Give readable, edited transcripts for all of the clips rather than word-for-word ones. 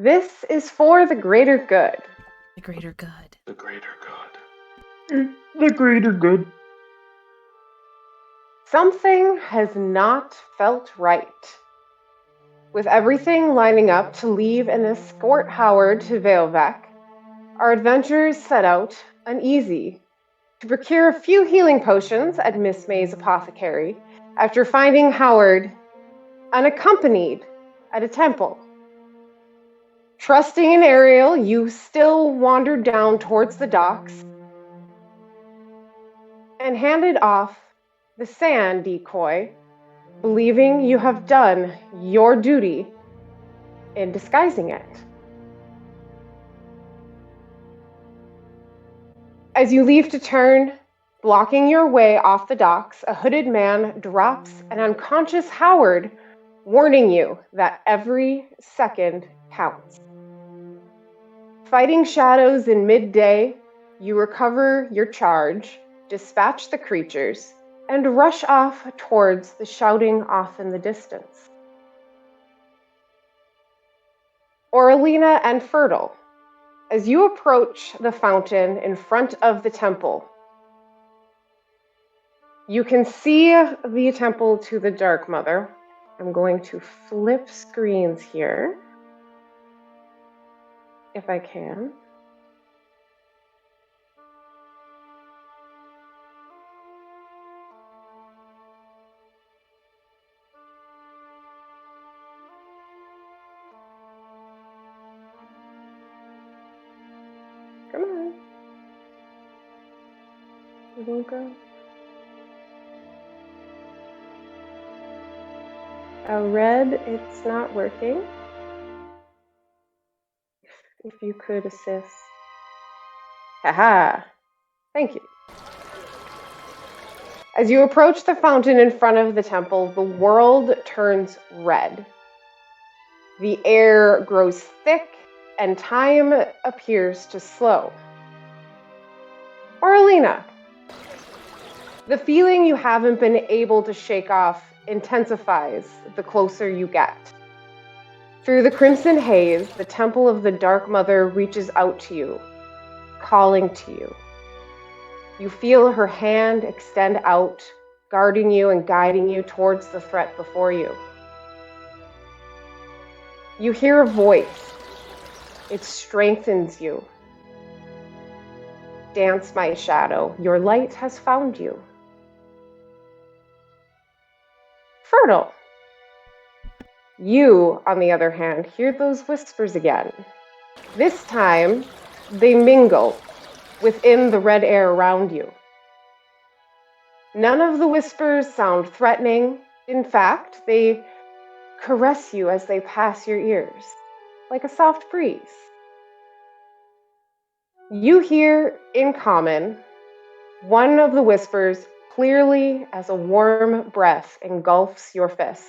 This is for the greater good. The greater good. The greater good. The greater good. Something has not felt right. With everything lining up to leave and escort Howard to Veilvec, our adventurers set out uneasy to procure a few healing potions at Miss May's apothecary after finding Howard unaccompanied at a temple. Trusting in Ariel, you still wandered down towards the docks and handed off the sand decoy, believing you have done your duty in disguising it. As you leave to turn, blocking your way off the docks, a hooded man drops an unconscious Howard, warning you that every second counts. Fighting shadows in midday, you recover your charge, dispatch the creatures, and rush off towards the shouting off in the distance. Aurelina and Fertile, as you approach the fountain in front of the temple, you can see the temple to the Dark Mother. I'm going to flip screens here, if I can. Come on. It won't go. Red, it's not working. If you could assist. Haha. Thank you. As you approach the fountain in front of the temple, the world turns red. The air grows thick and time appears to slow. Aurelina, the feeling you haven't been able to shake off intensifies the closer you get. Through the crimson haze, the temple of the Dark Mother reaches out to you, calling to you. You feel her hand extend out, guarding you and guiding you towards the threat before you. You hear a voice. It strengthens you. Dance, my shadow. Your light has found you. Fertile. You, on the other hand, hear those whispers again. This time, they mingle within the red air around you. None of the whispers sound threatening. In fact, they caress you as they pass your ears, like a soft breeze. You hear, in common, one of the whispers clearly as a warm breath engulfs your fist.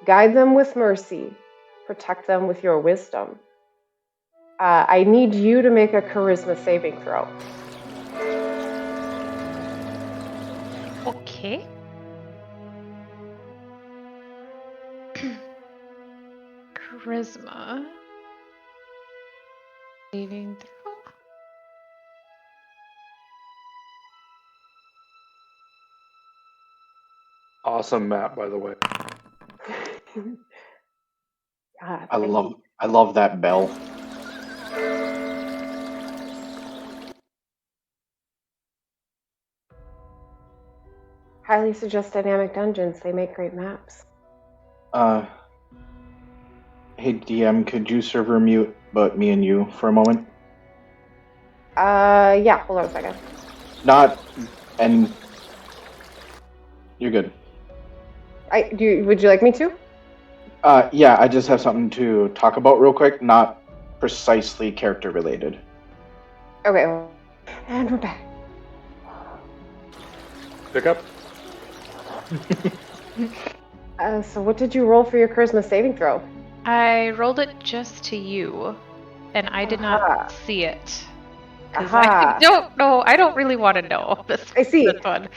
Guide them with mercy. Protect them with your wisdom. I need you to make a charisma saving throw. Okay. Charisma. Saving throw. Awesome map, by the way. God, I love that bell. Highly suggest dynamic dungeons. They make great maps. Hey DM, could you server mute but me and you for a moment? Yeah, hold on a second. And you're good. Would you like me to? Yeah, I just have something to talk about real quick, not precisely character related. Okay, and we're back. Pick up. So what did you roll for your charisma saving throw? I rolled it just to you, and I did not see it. Because Aha. I don't know. I don't really want to know this, I see. This one.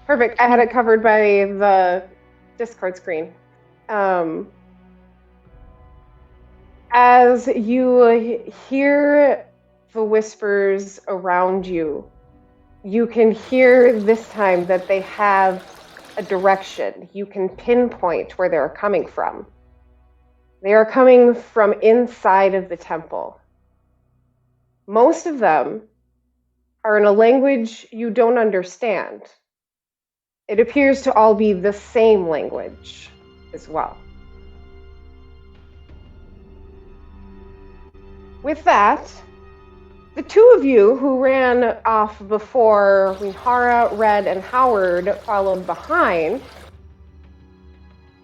Perfect. I had it covered by the Discord screen. As you hear the whispers around you, you can hear this time that they have a direction. You can pinpoint where they're coming from. They are coming from inside of the temple. Most of them are in a language you don't understand. It appears to all be the same language as well. With that, the two of you who ran off before Mihara, Red, and Howard followed behind,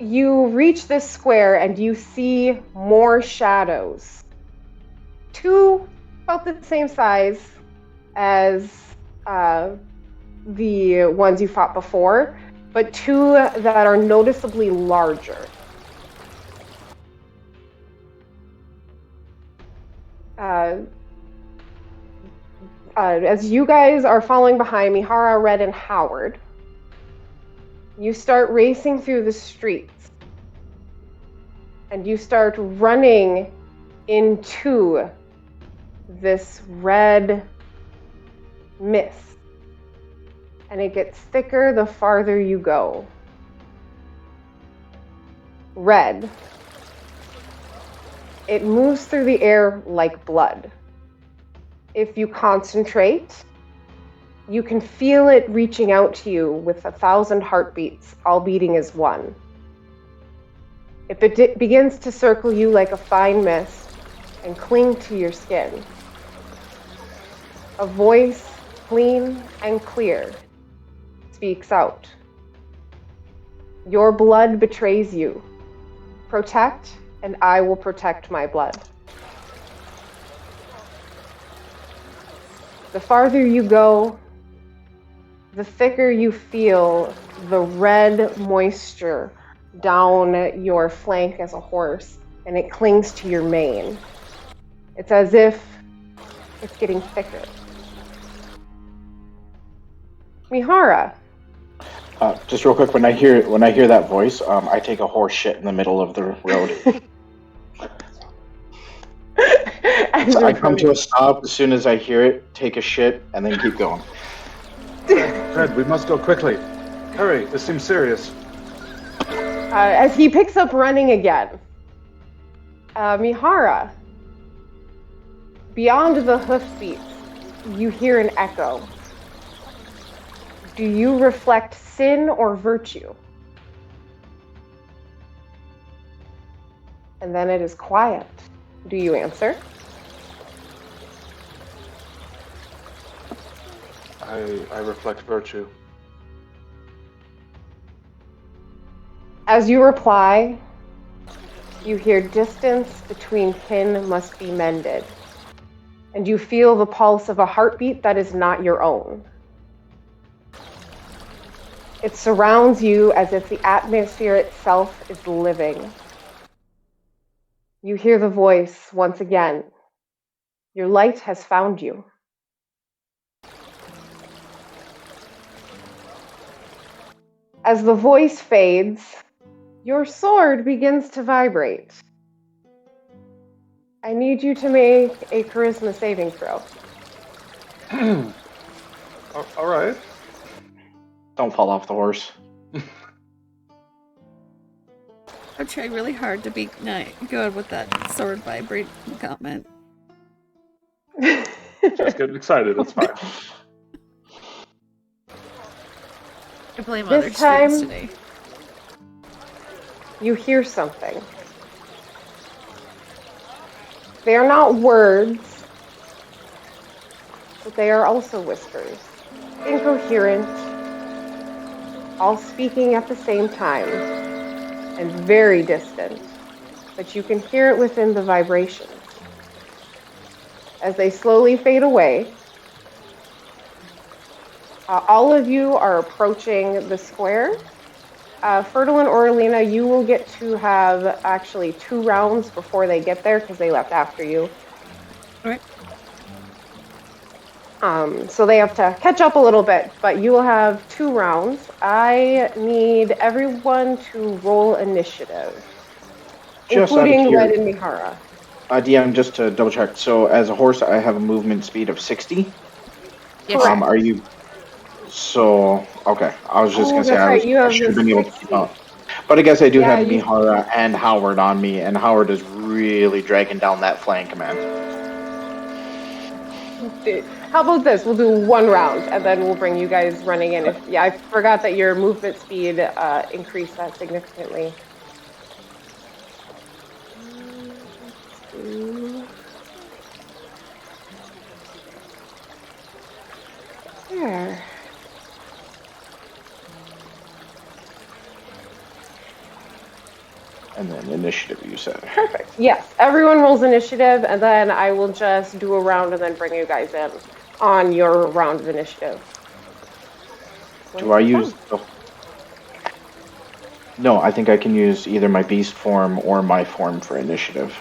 you reach this square and you see more shadows. Two about the same size as the ones you fought before, but two that are noticeably larger. As you guys are following behind Mihara, Red, and Howard, you start racing through the streets. And you start running into this red mist. And it gets thicker the farther you go. Red. It moves through the air like blood. If you concentrate, you can feel it reaching out to you with 1,000 heartbeats, all beating as one. It begins to circle you like a fine mist and cling to your skin. A voice, clean and clear, speaks out. Your blood betrays you. Protect, and I will protect my blood. The farther you go, the thicker you feel the red moisture down your flank as a horse, and it clings to your mane. It's as if it's getting thicker. Mihara. Just real quick, when I hear that voice, I take a horse shit in the middle of the road. So I come to a stop as soon as I hear it, take a shit, and then keep going. Fred, we must go quickly. Hurry, this seems serious. As he picks up running again, Mihara, beyond the hoofbeats, you hear an echo. Do you reflect sin or virtue? And then it is quiet. Do you answer? I reflect virtue. As you reply, you hear distance between kin must be mended, and you feel the pulse of a heartbeat that is not your own. It surrounds you as if the atmosphere itself is living. You hear the voice once again. Your light has found you. As the voice fades, your sword begins to vibrate. I need you to make a charisma saving throw. All right. Don't fall off the horse. I tried really hard to be good with that sword vibrate comment. Just getting excited. It's fine. I blame This other students time- today. You hear something. They are not words, but they are also whispers. Incoherent, all speaking at the same time, and very distant, but you can hear it within the vibrations. As they slowly fade away, all of you are approaching the square. Fertile and Orlina, you will get to have actually 2 rounds before they get there because they left after you. Alright. So they have to catch up a little bit, but you will have 2 rounds. I need everyone to roll initiative, Just out of including Red curi- and Mihara. DM, just to double check. So, as a horse, I have a movement speed of 60. Yes. Are you? So, okay. I was just Oh, gonna say that's right. You I have should the have been able to keep 60. up. But I guess I do Yeah, have you. Mihara and Howard on me, and Howard is really dragging down that flank, man. How about this? We'll do one round, and then we'll bring you guys running in. Yeah, I forgot that your movement speed increased that significantly. There. And then initiative, you said. Perfect. Yes, everyone rolls initiative, and then I will just do a round and then bring you guys in on your round of initiative. Do I use? Oh. No, I think I can use either my beast form or my form for initiative.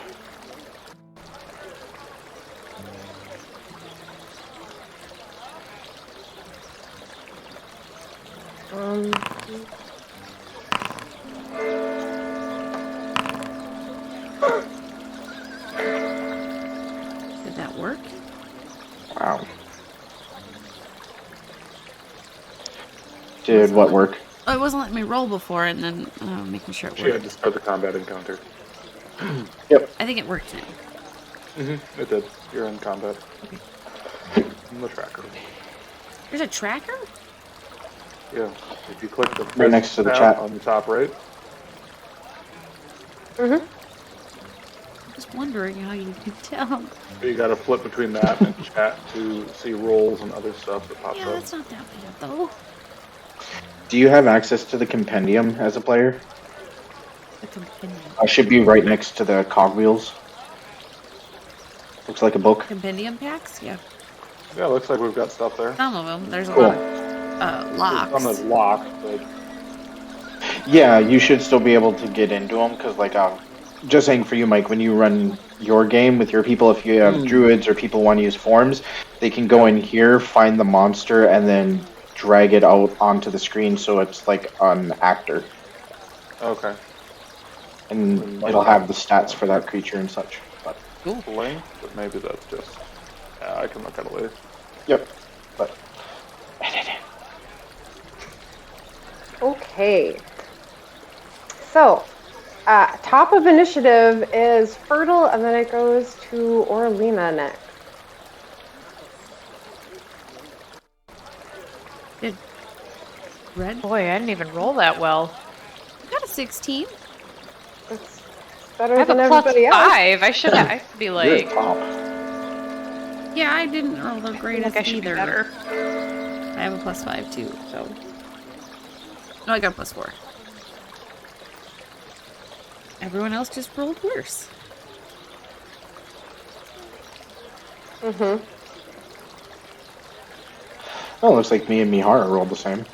Did that work? Wow. Did what work? Oh, it wasn't letting me roll before, and then making sure it She had worked. to start the combat encounter. Yep. I think it worked now. It did. You're in combat. In the tracker. There's a tracker? Yeah. If you click the Right next to the tab chat. on the top right. I'm just wondering how you can tell. You got to flip between that and chat to see rolls and other stuff that pops Yeah, up. that's not that bad, though. Do you have access to the compendium as a player? The compendium. I should be right next to the cogwheels. Looks like a book. Compendium packs? Yeah. Yeah, looks like we've got stuff there. Some of them. There's a Cool. lot of locks. Some is locked, but Yeah, you should still be able to get into them because, like, just saying for you, Mike, when you run your game with your people, if you have druids or people want to use forms, they can go in here, find the monster, and then drag it out onto the screen so it's like an actor. okay. And it'll have the stats for that creature and such. But Link, but maybe that's just. Yeah, I can look at it later. yep. But edit it. Okay. So, top of initiative is Fertile, and then it goes to Orlina next. Red? Boy, I didn't even roll that well. I got a 16. That's better I have than a plus everybody else. 5. I should be You're like. top. Yeah, I didn't roll the I feel greatest like I should be either. better. I have a plus 5 too, so. No, I got a plus 4. Everyone else just rolled worse. Oh, looks like me and Mihara rolled the same.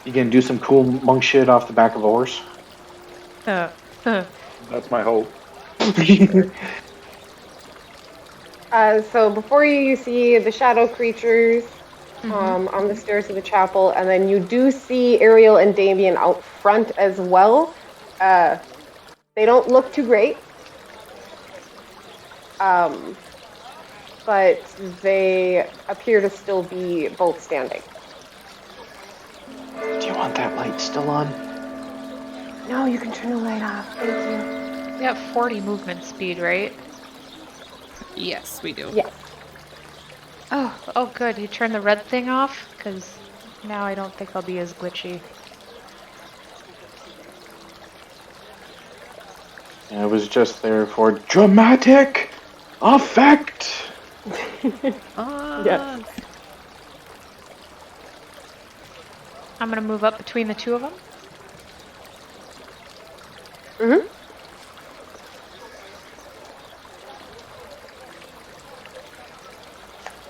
You can do some cool monk shit off the back of a horse. That's my hope. So before you see the shadow creatures on the stairs of the chapel, and then you do see Ariel and Damien out front as well. They don't look too great, but they appear to still be both standing. Do you want that light still on? No, you can turn the light off. Thank you. We have 40 movement speed, right? Yes, we do. Yes. Oh, good. You turned the red thing off? Because now I don't think I'll be as glitchy. It was just there for dramatic effect. Yes. I'm gonna move up between the two of them.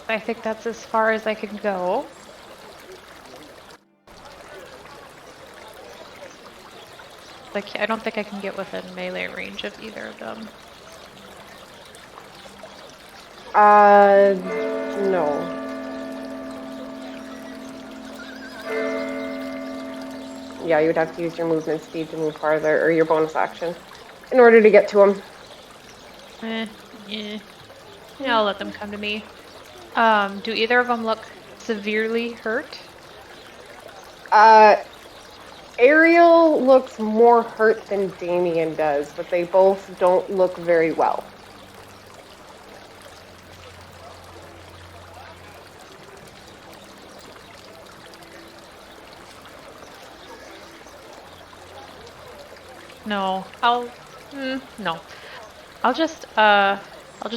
I think that's as far as I can go. Like, I don't think I can get within melee range of either of them. No. yeah, you would have to use your movement speed to move farther, or your bonus action, in order to get to him. Yeah, I'll let them come to me. Do either of them look severely hurt? Ariel looks more hurt than Damien does, but they both don't look very well. No, no. I'll just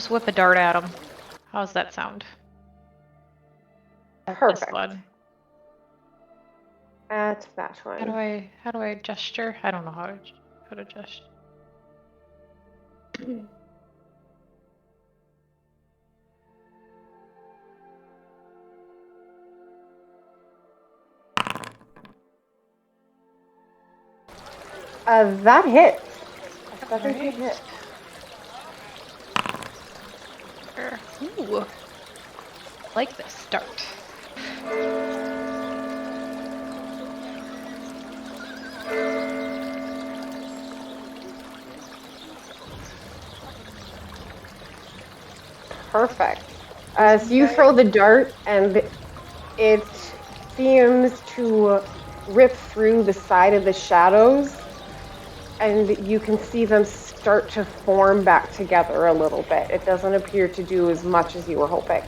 whip a dart at him. How's that sound? At Perfect. This one. At that one. How do I gesture? I don't know how to gesture. That hits. That is a hit. Ooh. Like this start. Perfect. So you throw the dart, and it seems to rip through the side of the shadows, and you can see them start to form back together a little bit. It doesn't appear to do as much as you were hoping.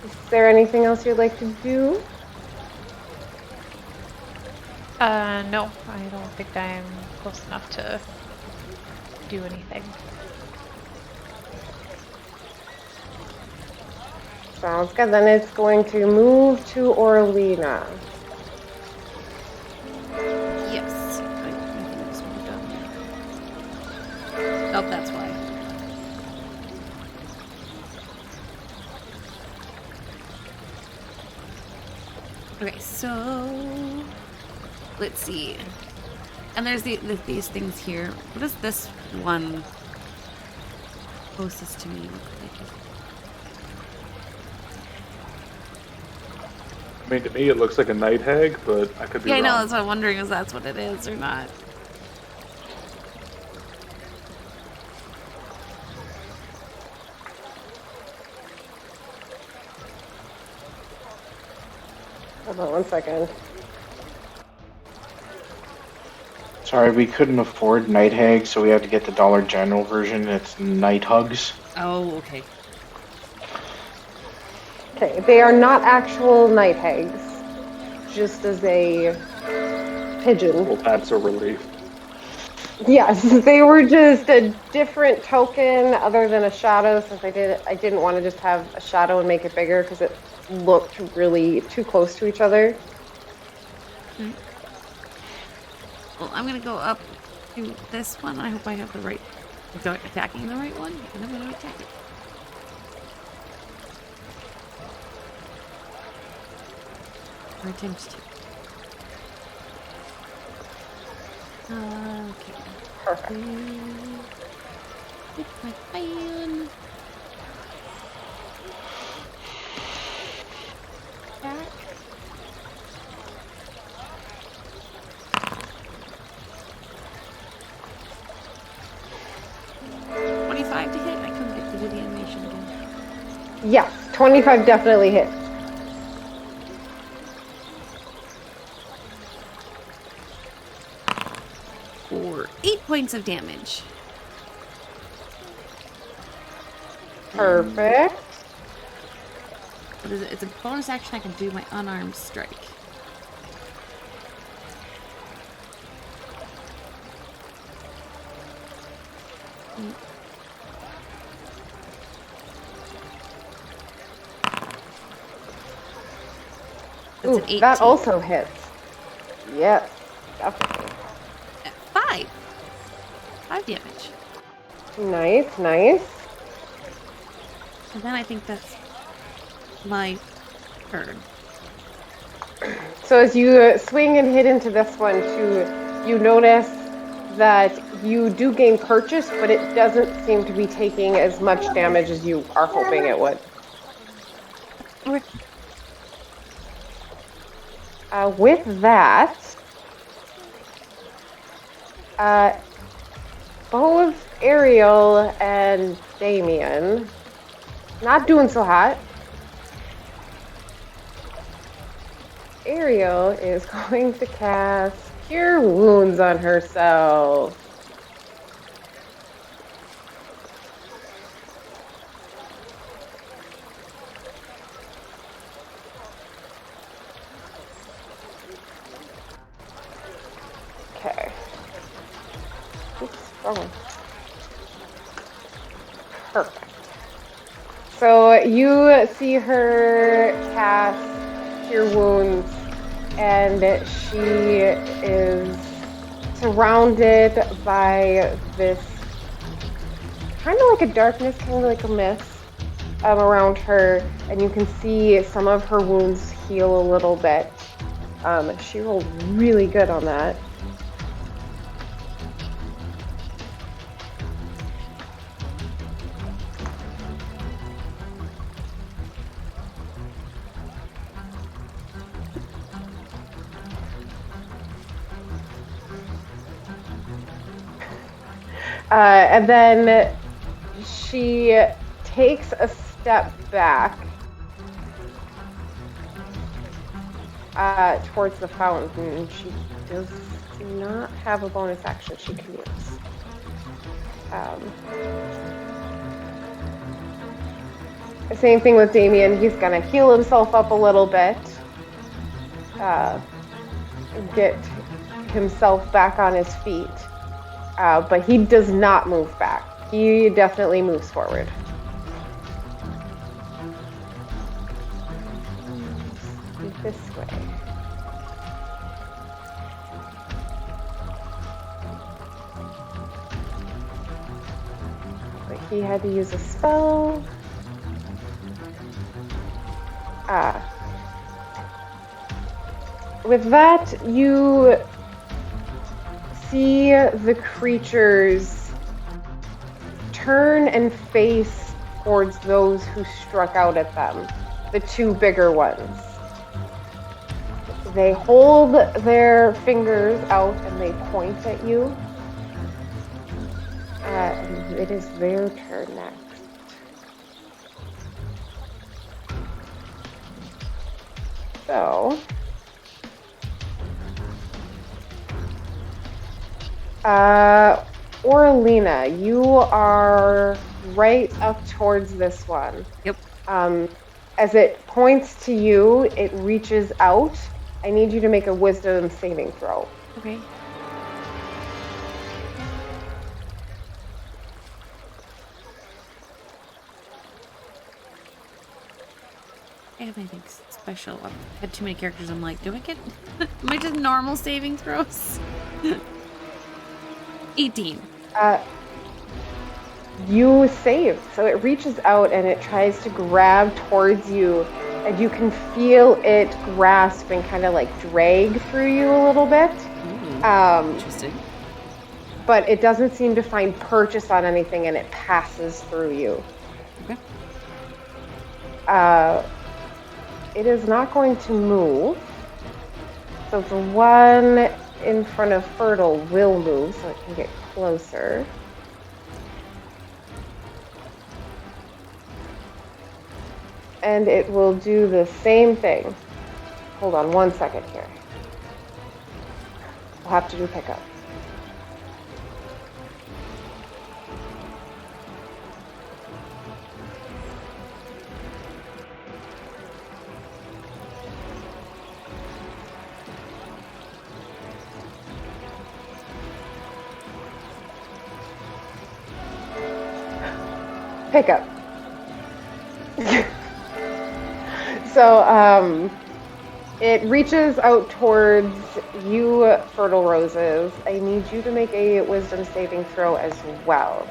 Is there anything else you'd like to do? No, I don't think I'm close enough to do anything. Sounds good. Then it's going to move to Orlina. Yes. I think this one done. Oh, that's why. Okay, so let's see. And there's these things here. What does this one closest to me look like? I mean, to me, it looks like a night hag, but I could be Yeah, I wrong. know. That's what I'm wondering if that's what it is or not. Hold on one second. Sorry, we couldn't afford Night Hag, so we had to get the Dollar General version. It's Night Hugs. Oh, okay. Okay, they are not actual night hags, just as a pigeon. Well, that's a relief. Yes, they were just a different token other than a shadow, since I didn't want to just have a shadow and make it bigger because it looked really too close to each other. Hmm. Well, I'm gonna go up to this one. I hope I have the right. Attacking the right one, and I'm gonna attack it. Or attempt to. Okay. Perfect. With my fan. Back. To hit. I couldn't get to do the animation again. Yes, 25 definitely hits. For 8 points of damage. Perfect. What is it? It's a bonus action. I can do my unarmed strike. That's an 18. That also hits. Yes, definitely. 5 damage. Nice, nice. And then I think that's my turn. So as you swing and hit into this one too, you notice that you do gain purchase, but it doesn't seem to be taking as much damage as you are hoping it would. Okay. With that, both Ariel and Damien not doing so hot. Ariel is going to cast Cure Wounds on herself. Okay. Oops, wrong one. Perfect. So you see her cast Cure Wounds, and she is surrounded by this kind of like a darkness, kind of like a mist around her, and you can see some of her wounds heal a little bit. She rolled really good on that. And then she takes a step back towards the fountain. She does not have a bonus action she can use. Same thing with Damien. He's going to heal himself up a little bit. Get himself back on his feet. But he does not move back. He definitely moves forward. This way. But he had to use a spell. With that, you see the creatures turn and face towards those who struck out at them, the two bigger ones. They hold their fingers out and they point at you. And it is their turn next. So, Oralina, you are right up towards this one. Yep. As it points to you, it reaches out. I need you to make a wisdom saving throw. Okay. I have anything special. I've had too many characters. I'm like, do I get... am I just normal saving throws? 18. You saved. So it reaches out and it tries to grab towards you, and you can feel it grasp and kind of like drag through you a little bit. Interesting. But it doesn't seem to find purchase on anything, and it passes through you. Okay. It is not going to move. So the one in front of Fertile will move, so it can get closer. And it will do the same thing. Hold on 1 second here. We'll have to do pickup. Pickup. So, it reaches out towards you, Fertile Roses. I need you to make a wisdom saving throw as well.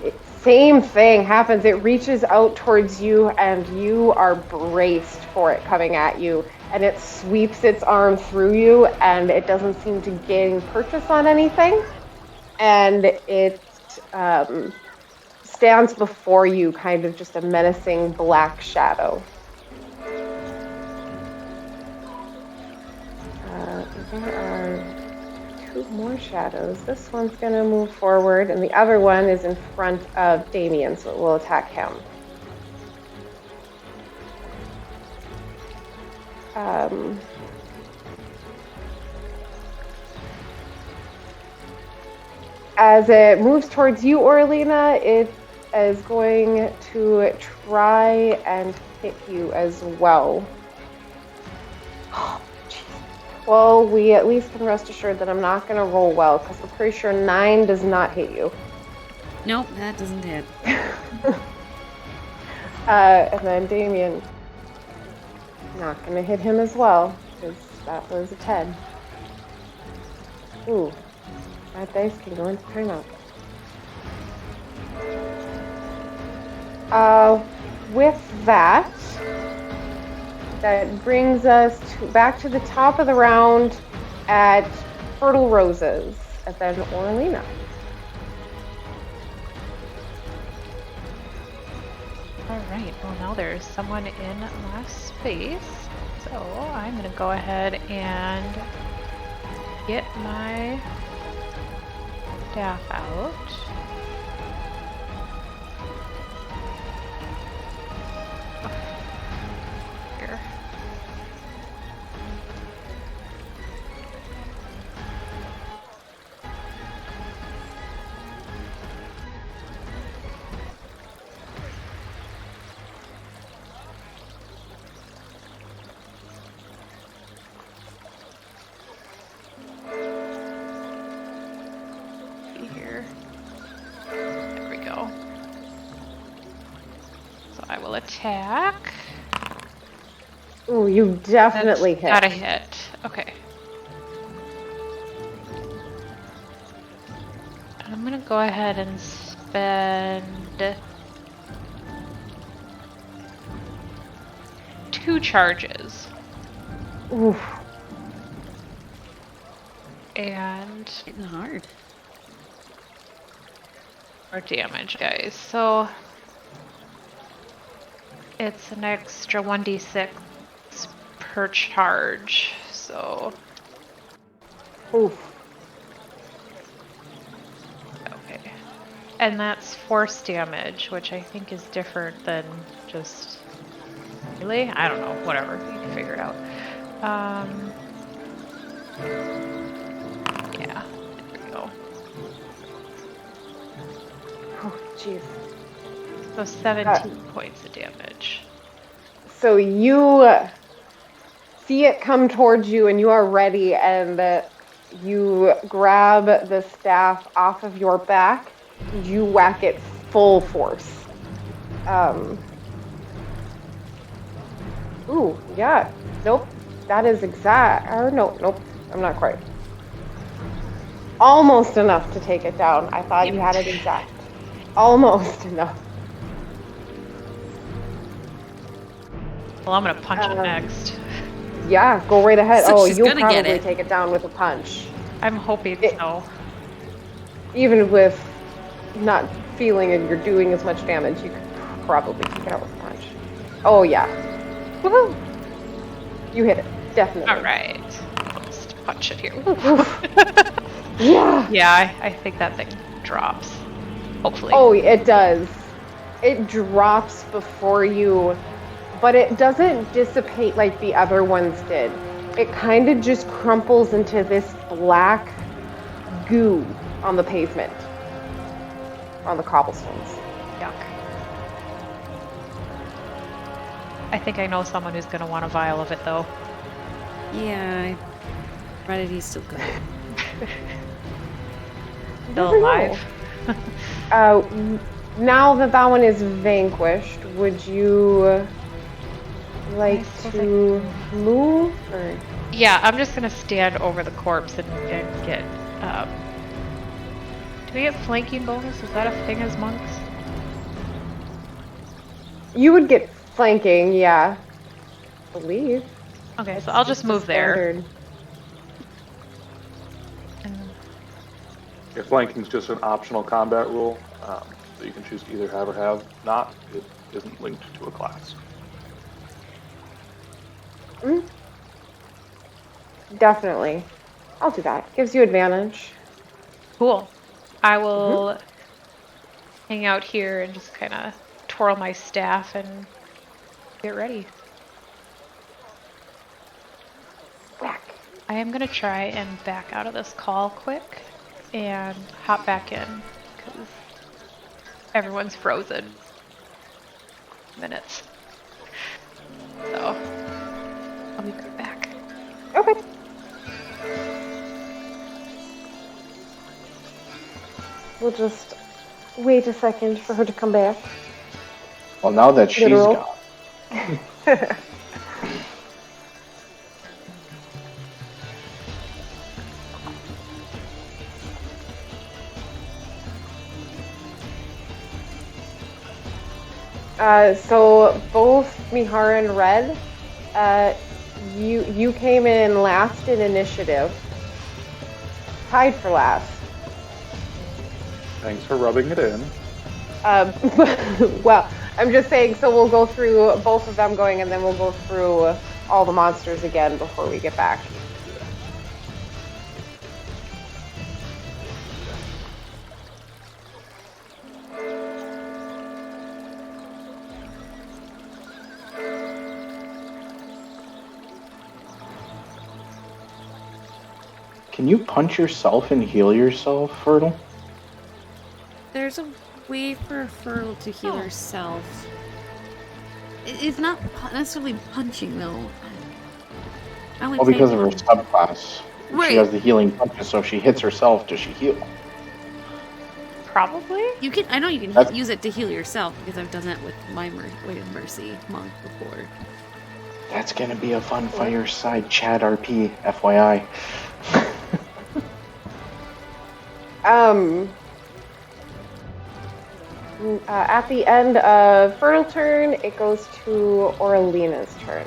It Same thing happens. It reaches out towards you, and you are braced for it coming at you. And it sweeps its arm through you, and it doesn't seem to gain purchase on anything. And it stands before you, kind of just a menacing black shadow. There are 2 more shadows. This one's going to move forward, and the other one is in front of Damien, so it will attack him. As it moves towards you, Orlina, it is going to try and hit you as well. Well, we at least can rest assured that I'm not going to roll well, because I'm pretty sure 9 does not hit you. Nope, that doesn't hit. And then Damien, not going to hit him as well, because that was a 10. Ooh, that dice can go into timeout. With that, that brings us back to the top of the round at Fertile Roses, and then Orlina. Alright, well now there's someone in my space. So I'm gonna go ahead and get my staff out. Here. Here. There we go. So I will attack. Ooh, you definitely That's hit. Got a hit. Okay. I'm gonna go ahead and spend 2 charges. Oof. And Hitting hard. more damage, guys. So it's an extra 1d6 per charge. So Oof. okay. And that's force damage, which I think is different than just melee. I don't know. Whatever. You can figure it out. Yeah. There we go. Oh, jeez. So 17 points of damage. So you see it come towards you, and you are ready, and you grab the staff off of your back, and you whack it full force. Ooh, yeah. Nope. That is exact. Or no, nope. I'm not quite. Almost enough to take it down. I thought you had it exact. Almost enough. Well, I'm gonna punch it next. Yeah, go right ahead. So Oh, she's you'll gonna get probably it. take it down with a punch. I'm hoping It- so. Even with not feeling and you're doing as much damage, you could probably take it out with a punch. Oh, yeah. Woohoo! You hit it. Definitely. Alright. Let's punch it here. Yeah. Yeah, I think that thing drops. Hopefully. Oh, it does. It drops before you, but it doesn't dissipate like the other ones did. It kind of just crumples into this black goo on the pavement, on the cobblestones. Yuck. I think I know someone who's gonna want a vial of it though. Yeah, Rarity's still good. Still Never know. alive. Now that that one is vanquished, would you like I suppose to move? Or? Yeah, I'm just gonna stand over the corpse and get. Do we get flanking bonus? Is that a thing as monks? You would get flanking, yeah. I believe. Okay, It's so I'll just a move there. standard. And If flanking is just an optional combat rule that you can choose to either have or have not, it isn't linked to a class. Definitely. I'll do that. Gives you advantage. cool. I will hang out here and just kind of twirl my staff and get ready. Whack. I am going to try and back out of this call quick and hop back in because everyone's frozen. Minutes. So, I'll be right back. Okay. We'll just wait a second for her to come back. Well, now that she's Literal. gone. So both Mihara and Red, you came in last in initiative. Tied for last. Thanks for rubbing it in. Well, I'm just saying, so we'll go through both of them going, and then we'll go through all the monsters again before we get back. Can you punch yourself and heal yourself, Fertile? There's a way for Fertile to heal herself. It's not necessarily punching, though. I only Well, because of her played subclass. Right. She has the healing punches, so if she hits herself, does she heal? Probably. You can. I know you can That's- use it to heal yourself because I've done that with my Way of Mercy monk before. That's gonna be a fun fireside chat RP, FYI. At the end of Fertile turn, it goes to Oralina's turn.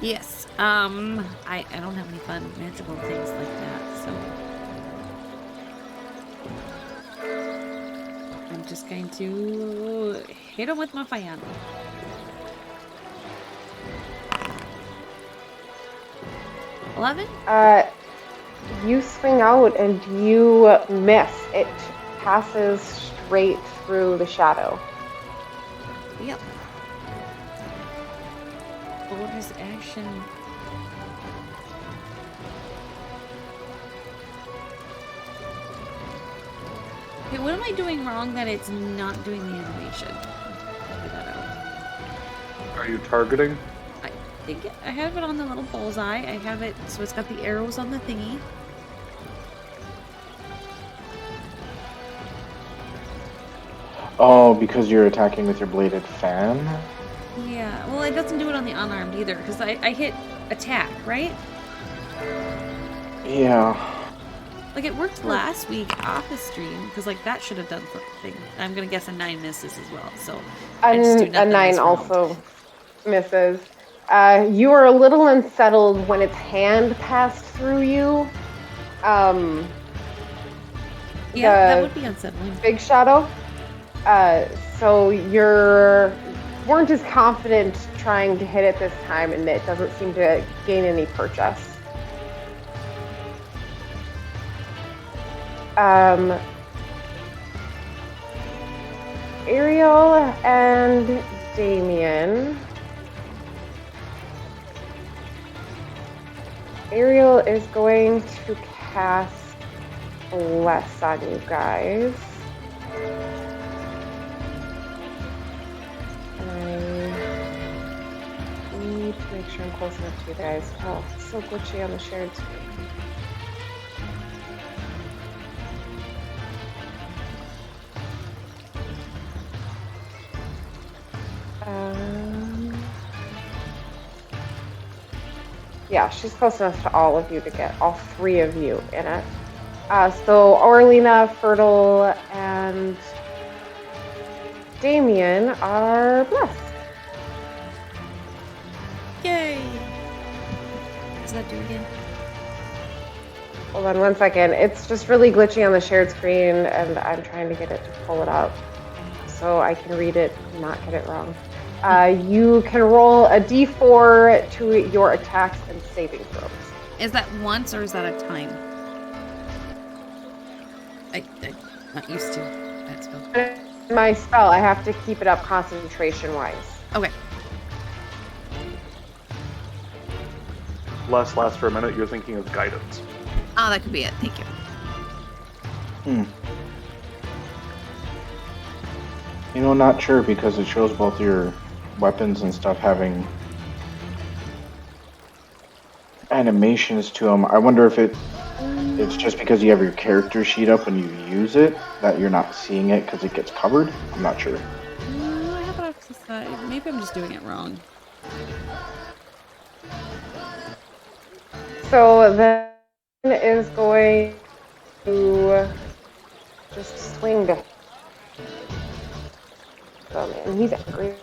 Yes. I don't have any fun magical things like that, so I'm just going to hit him with my fan. $11? You swing out and you miss. It passes straight through the shadow. Yep. Bonus action. Okay, what am I doing wrong that it's not doing the animation? Figure that out. Are you targeting? I think I have it on the little bullseye. I have it, so it's got the arrows on the thingy. Oh, because you're attacking with your bladed fan? Yeah, well, it doesn't do it on the unarmed either, because I hit attack, right? Yeah. Like, it worked last week off the stream, because, like, that should have done something. I'm gonna guess a 9 misses as well, so I just do A nothing 9 this round. also misses. You are a little unsettled when its hand passed through you. Yeah, that the would be unsettling. big shadow. So weren't as confident trying to hit it this time, and it doesn't seem to gain any purchase. Ariel and Damien. Ariel is going to cast Bless on you guys. And I need to make sure I'm close enough to you guys. Oh, it's so glitchy on the shared screen. Yeah, she's close enough to all of you to get all 3 of you in it. So Orlina, Fertile, and Damien are blessed. Yay! What does that do again? Hold on one second. It's just really glitchy on the shared screen, and I'm trying to get it to pull it up so I can read it and not get it wrong. You can roll a d4 to your attacks and saving throws. Is that once or is that a time? I'm not used to that spell. My spell, I have to keep it up concentration-wise. Okay. Less lasts for a minute. You're thinking of guidance. Oh, that could be it. Thank you. You know, not sure because it shows both your weapons and stuff having animations to them. I wonder if it's just because you have your character sheet up when you use it that you're not seeing it because it gets covered. I'm not sure. No, I have it off to the side. Maybe I'm just doing it wrong. So then is going to just swing to him. And he's angry.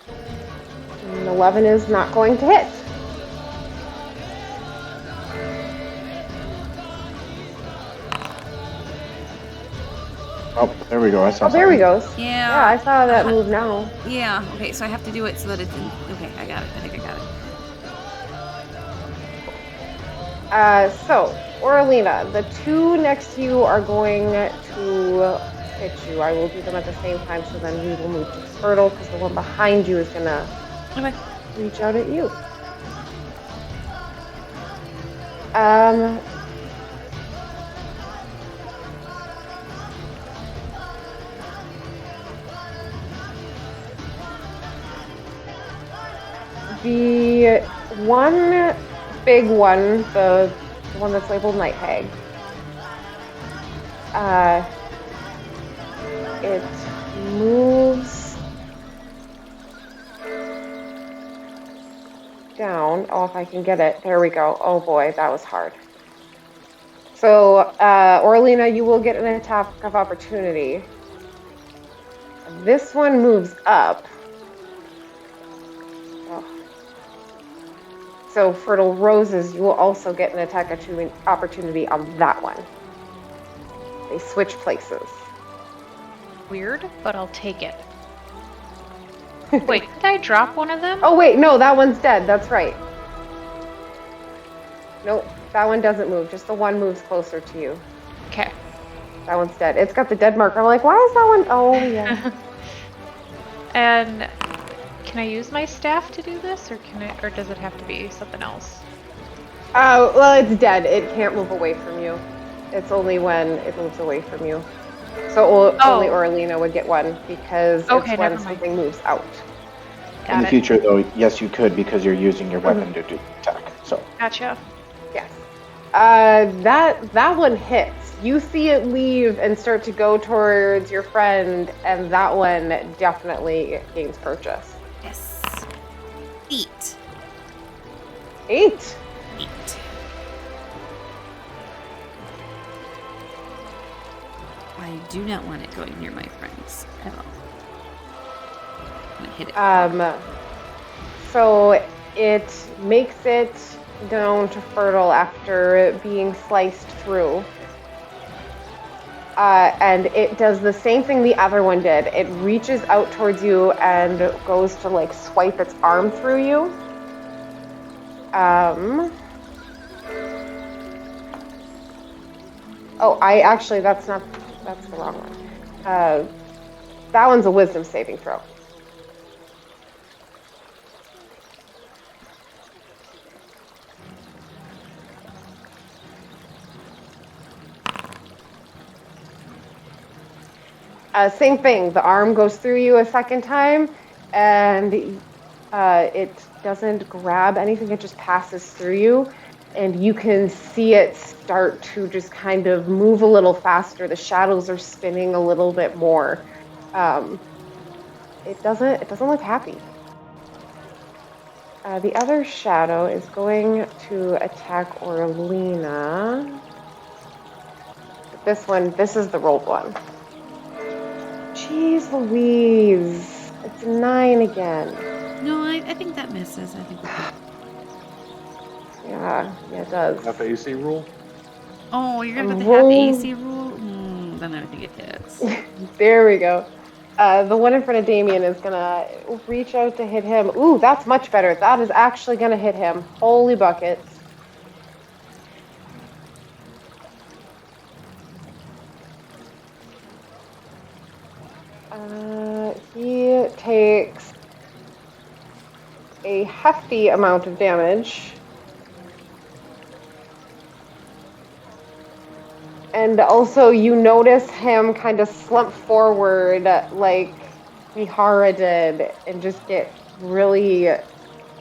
And 11 is not going to hit. Oh, there we go. I saw Oh, there he something. goes. Yeah. Yeah, I saw that move now. Yeah. Okay, so I have to do it so that it's in. Okay, I got it. I think I got it. So, Oralina, the two next to you are going to hit you. I will do them at the same time, so then we will move to Fertile, because the one behind you is going to Okay. reach out at you. The one big one, the one that's labeled Night Hag, it moves down. Oh, if I can get it. There we go. Oh boy, that was hard. So, Oralina, you will get an attack of opportunity. This one moves up. Oh. So, Fertile Roses, you will also get an attack opportunity on that one. They switch places. Weird, but I'll take it. Wait, did I drop one of them? Oh, wait, no, that one's dead. That's right. Nope, that one doesn't move. Just the one moves closer to you. Okay. That one's dead. It's got the dead marker. I'm like, why is that one? Oh, yeah. And can I use my staff to do this, or or does it have to be something else? Oh, well, it's dead. It can't move away from you. It's only when it moves away from you. So only Oralina would get one because it's when something moves out. Got In the it. future, though, yes, you could because you're using your weapon to do attack. So. Gotcha. Yes. That one hits. You see it leave and start to go towards your friend, and that one definitely gains purchase. Yes. 8. 8. 8. I do not want it going near my friends at all. I'm gonna hit it. So it makes it down to Fertile after being sliced through. And it does the same thing the other one did. It reaches out towards you and goes to like swipe its arm through you. Oh, that's the wrong one. That one's a wisdom saving throw. Same thing. The arm goes through you a second time, and it doesn't grab anything. It just passes through you, and you can see it start to just kind of move a little faster. The shadows are spinning a little bit more. It doesn't look happy. The other shadow is going to attack Oralina. This is the rolled one. Jeez Louise. It's 9 again. No, I think that misses. I think. Yeah, it does. FAC rule? Oh, you're gonna have the Roll. half AC rule? Then I think it hits. There we go. The one in front of Damien is gonna reach out to hit him. Ooh, that's much better. That is actually gonna hit him. Holy buckets. He takes a hefty amount of damage. And also, you notice him kind of slump forward like Mihara did and just get really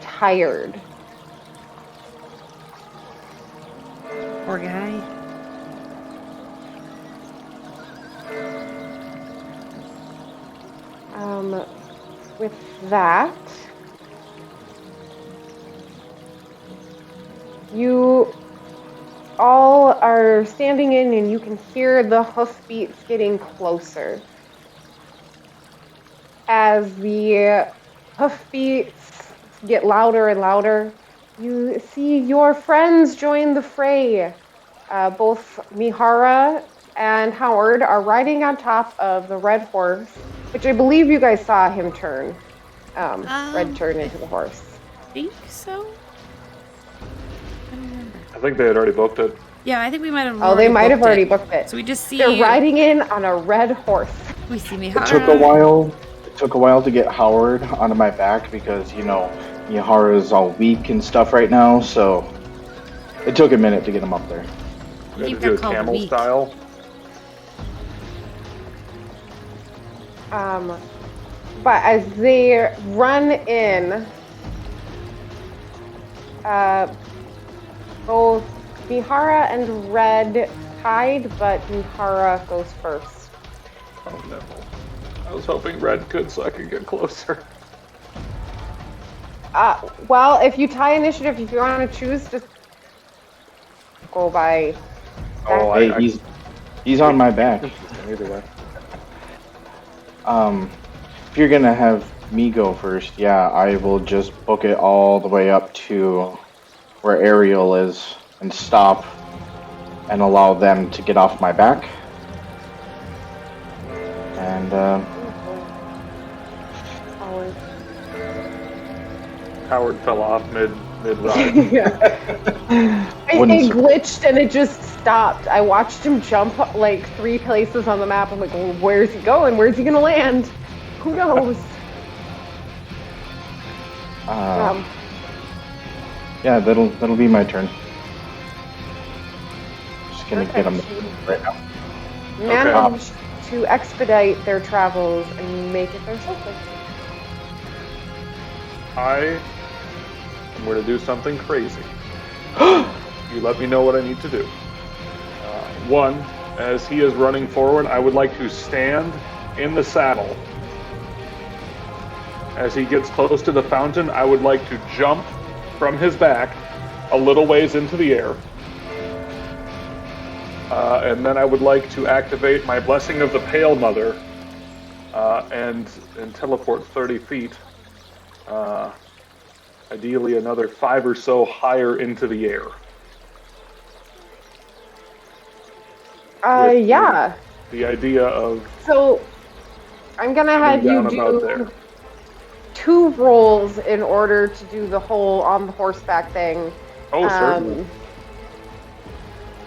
tired. Poor guy. With that, you all are standing in and you can hear the hoofbeats getting closer. As the hoofbeats get louder and louder, you see your friends join the fray. Both Mihara and Howard are riding on top of the red horse, which I believe you guys saw him turn. Red turn into the horse. I think so. I don't remember. I think they had already booked it. Yeah, I think we might have. Oh, they might have already booked it. So we just see. They're riding in on a red horse. We see me. It took a while. It took a while to get Howard onto my back because Mihara's all weak and stuff right now. So it took a minute to get him up there. We had think to do they're a called camel weak. style. But as they run in, both Mihara and Red tied, but Mihara goes first. Oh no. I was hoping Red could so I could get closer. Well, if you tie initiative, if you want to choose, just go by. Oh, Hey, he's on my back. Either way. If you're gonna have me go first, yeah, I will just book it all the way up to where Ariel is and stop and allow them to get off my back. And Howard fell off mid ride. It glitched and it just stopped. I watched him jump like 3 places on the map. I'm like, well, where's he going? Where's he gonna land? Who knows? yeah, that'll be my turn. Just gonna get them right now. Managed to expedite their travels and make it there safely. I am going to do something crazy. You let me know what I need to do. One, as he is running forward, I would like to stand in the saddle. As he gets close to the fountain, I would like to jump from his back a little ways into the air. And then I would like to activate my Blessing of the Pale Mother and teleport 30 feet. Ideally another 5 or so higher into the air. Yeah. The idea of So I'm gonna have you down about do there. 2 rolls in order to do the whole on the horseback thing. Oh, certainly.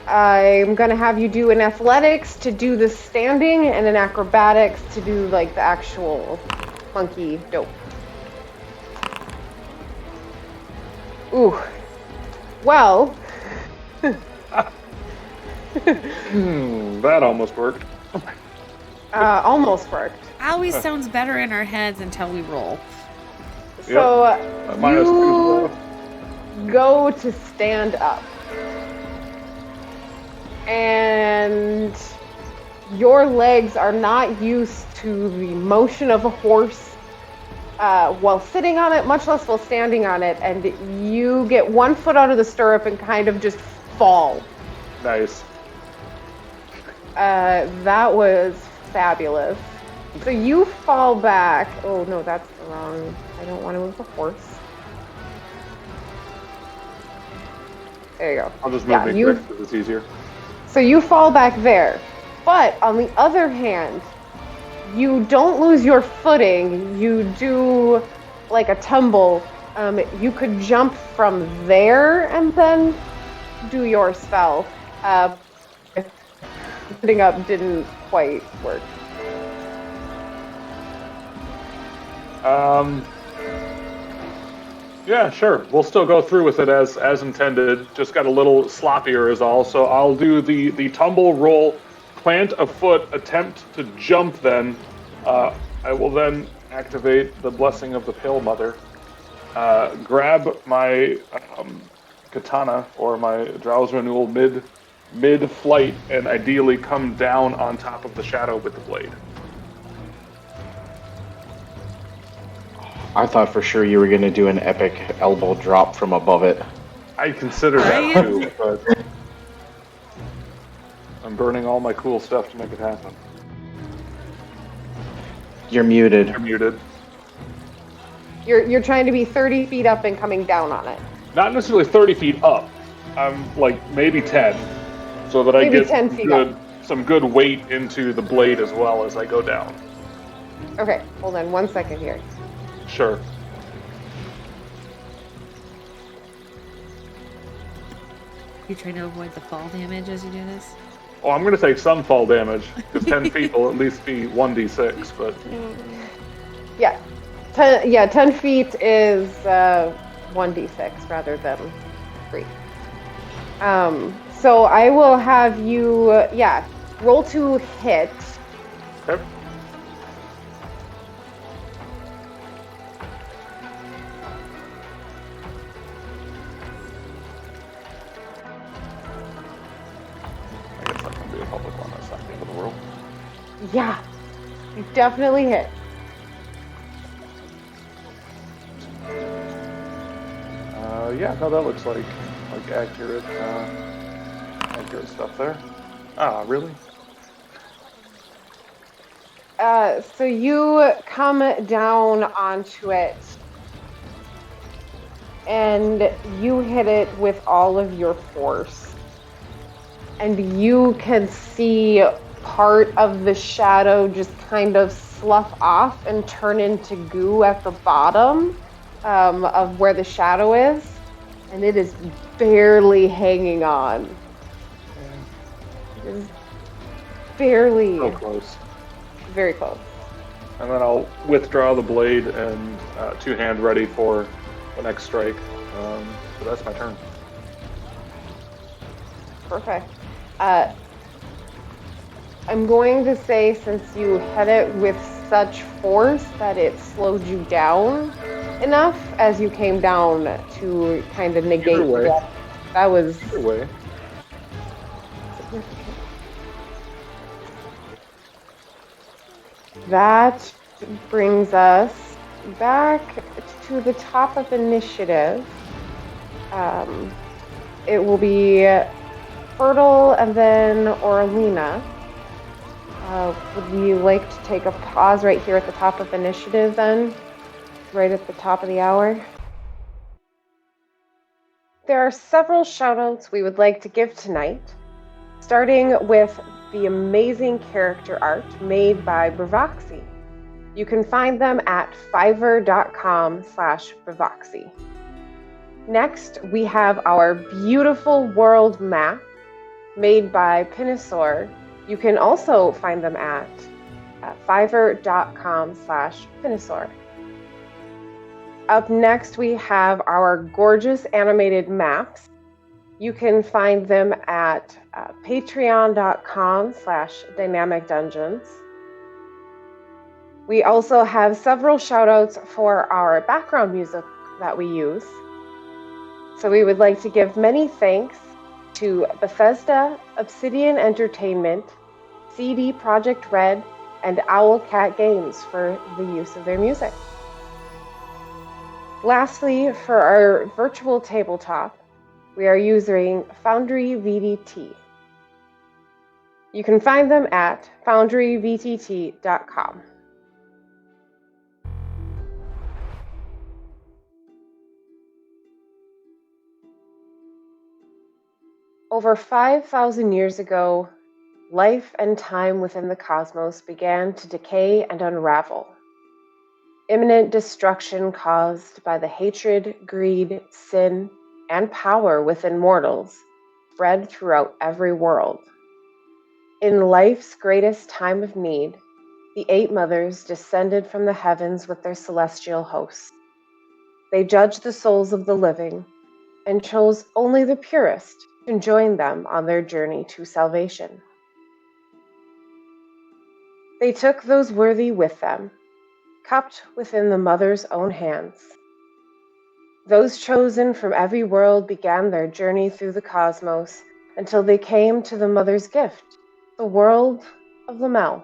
I'm gonna have you do an athletics to do the standing and an acrobatics to do like the actual monkey dope. Ooh. Well. That almost worked. Almost worked. Always sounds better in our heads until we roll. So Minus you 2. go to stand up. And your legs are not used to the motion of a horse while sitting on it, much less while standing on it, and you get 1 foot out of the stirrup and kind of just fall. Nice. That was fabulous. So you fall back. Oh no, that's the wrong. I don't want to move the horse. There you go. I'll just move me quick because it's easier. So you fall back there. But on the other hand, you don't lose your footing. You do like a tumble. You could jump from there and then do your spell. Sitting up didn't quite work. Yeah, sure. We'll still go through with it as intended. Just got a little sloppier is all. So I'll do the tumble roll, plant a foot, attempt to jump then. I will then activate the Blessing of the Pale Mother. Grab my katana or my Drow's Renewal mid-flight and ideally come down on top of the shadow with the blade. I thought for sure you were going to do an epic elbow drop from above it. I consider that too, but I'm burning all my cool stuff to make it happen. You're muted. You're muted. You're trying to be 30 feet up and coming down on it. Not necessarily 30 feet up. I'm like maybe 10, so that Maybe I get 10 feet some good weight into the blade as well as I go down. Okay, hold on 1 second here. Sure. You trying to avoid the fall damage as you do this? Oh, I'm going to take some fall damage, because 10 feet will at least be 1d6, but... Yeah. 10 feet is 1d6 rather than 3. So I will have you, roll to hit. Okay. I guess that can be a public one, that's not the end of the world. Yeah, you definitely hit. Yeah, no, that looks like accurate stuff there. Ah, really? So you come down onto it, and you hit it with all of your force. And you can see part of the shadow just kind of slough off and turn into goo at the bottom of where the shadow is. And it is barely hanging on. It is barely. So close. Very close. And then I'll withdraw the blade and two-hand ready for the next strike. So that's my turn. Perfect. I'm going to say, since you hit it with such force that it slowed you down enough as you came down to kind of negate that. That was Either way. significant. That brings us back to the top of initiative. It will be Fertile and then Orlina. Would you like to take a pause right here at the top of initiative then? Right at the top of the hour? There are several shoutouts we would like to give tonight, starting with the amazing character art made by Bravaxxii. You can find them at fiverr.com/Bravaxxii. Next, we have our beautiful world map made by Pnosaur. You can also find them at fiverr.com/Pnosaur. Up next, we have our gorgeous animated maps. You can find them at patreon.com/Dynamic Dungeons. We also have several shoutouts for our background music that we use. So we would like to give many thanks to Bethesda, Obsidian Entertainment, CDProjektRed, and Owlcat Games for the use of their music. Lastly, for our virtual tabletop, we are using Foundry VDT. You can find them at foundryvtt.com. Over 5,000 years ago, life and time within the cosmos began to decay and unravel. Imminent destruction caused by the hatred, greed, sin, and power within mortals spread throughout every world. In life's greatest time of need, the 8 mothers descended from the heavens with their celestial hosts. They judged the souls of the living and chose only the purest to join them on their journey to salvation. They took those worthy with them, cupped within the mother's own hands. Those chosen from every world began their journey through the cosmos until they came to the mother's gift, the world of Lamel.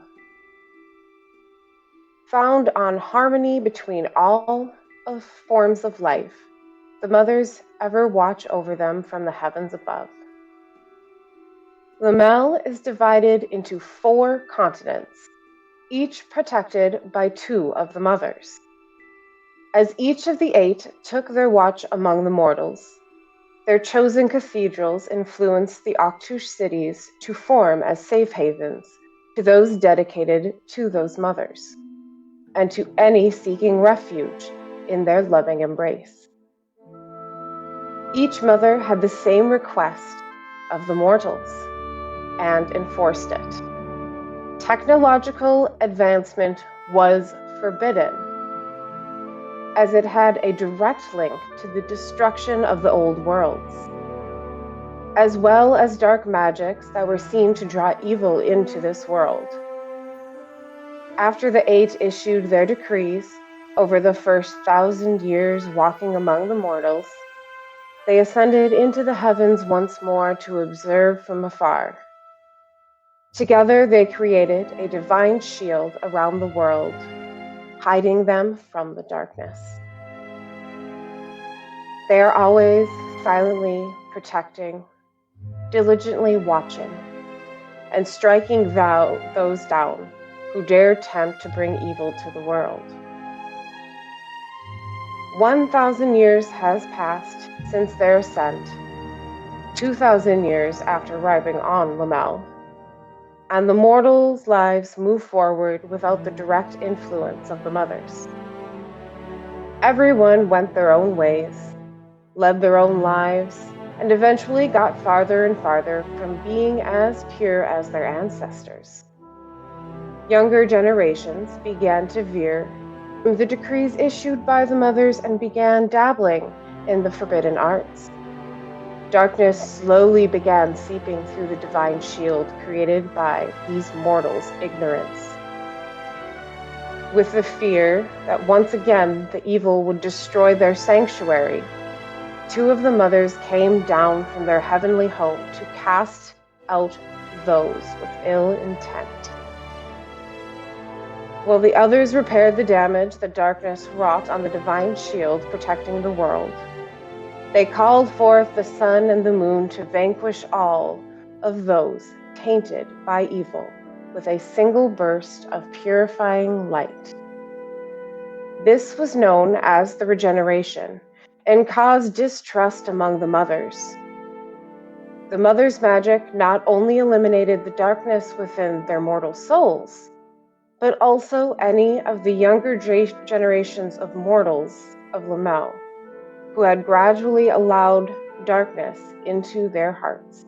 Found on harmony between all of forms of life, the mothers ever watch over them from the heavens above. Lamel is divided into 4 continents, each protected by 2 of the mothers. As each of the 8 took their watch among the mortals, their chosen cathedrals influenced the Octush cities to form as safe havens to those dedicated to those mothers, and to any seeking refuge in their loving embrace. Each mother had the same request of the mortals and enforced it. Technological advancement was forbidden, as it had a direct link to the destruction of the old worlds, as well as dark magics that were seen to draw evil into this world. After the 8 issued their decrees over the first 1,000 years walking among the mortals, they ascended into the heavens once more to observe from afar. Together they created a divine shield around the world, hiding them from the darkness. They are always silently protecting, diligently watching, and striking those down who dare tempt to bring evil to the world. 1,000 years has passed since their ascent, 2,000 years after arriving on Lamel, and the mortals' lives move forward without the direct influence of the mothers. Everyone went their own ways, led their own lives, and eventually got farther and farther from being as pure as their ancestors. Younger generations began to veer from the decrees issued by the mothers and began dabbling in the forbidden arts. Darkness slowly began seeping through the divine shield created by these mortals' ignorance, with the fear that once again the evil would destroy their sanctuary. 2 of the mothers came down from their heavenly home to cast out those with ill intent, while the others repaired the damage that darkness wrought on the divine shield protecting the world. They called forth the sun and the moon to vanquish all of those tainted by evil with a single burst of purifying light. This was known as the regeneration and caused distrust among the mothers. The mothers' magic not only eliminated the darkness within their mortal souls, but also any of the younger generations of mortals of Lamel, who had gradually allowed darkness into their hearts.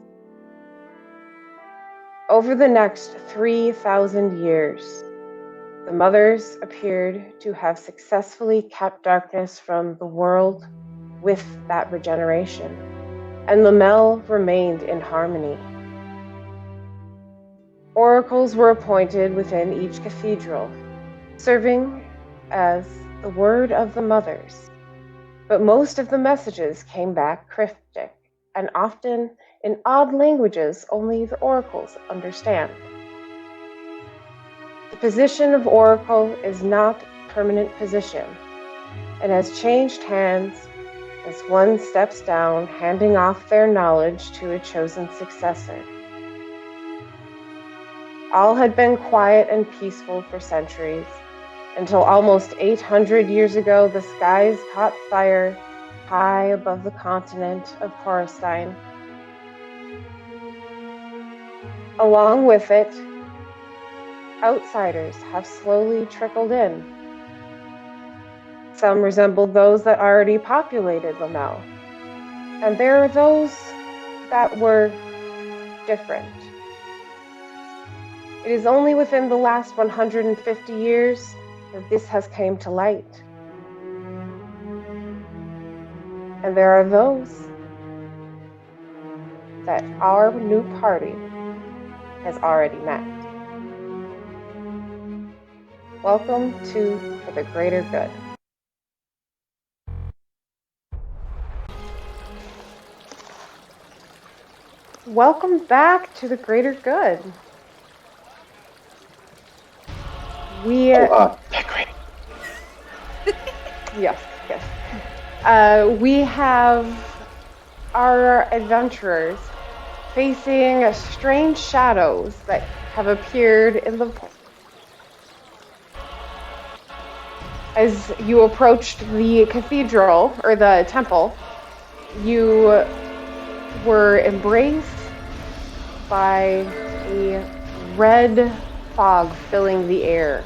Over the next 3,000 years, the mothers appeared to have successfully kept darkness from the world with that regeneration, and Lamel remained in harmony. Oracles were appointed within each cathedral, serving as the word of the mothers, but most of the messages came back cryptic and often in odd languages only the oracles understand. The position of oracle is not a permanent position and has changed hands as one steps down, handing off their knowledge to a chosen successor. All had been quiet and peaceful for centuries, until almost 800 years ago the skies caught fire high above the continent of Coruscant. Along with it, outsiders have slowly trickled in. Some resemble those that already populated Lamel, and there are those that were different. It is only within the last 150 years that this has came to light. And there are those that our new party has already met. Welcome to For the Greater Good. Welcome back to The Greater Good. Great. Yes. We have our adventurers facing strange shadows that have appeared in the... As you approached the cathedral, or the temple, you were embraced by a red fog filling the air.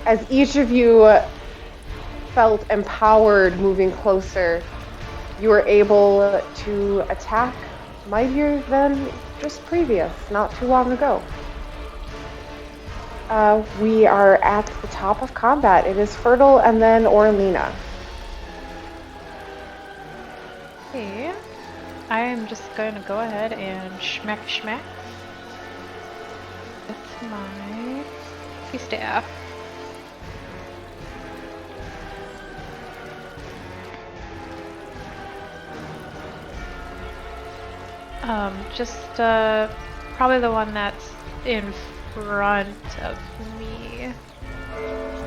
As each of you felt empowered moving closer, you were able to attack mightier than just previous, not too long ago. We are at the top of combat. It is Fertile and then Orlina. Okay. I am just going to go ahead and schmack with my staff. Just probably the one that's in front of me,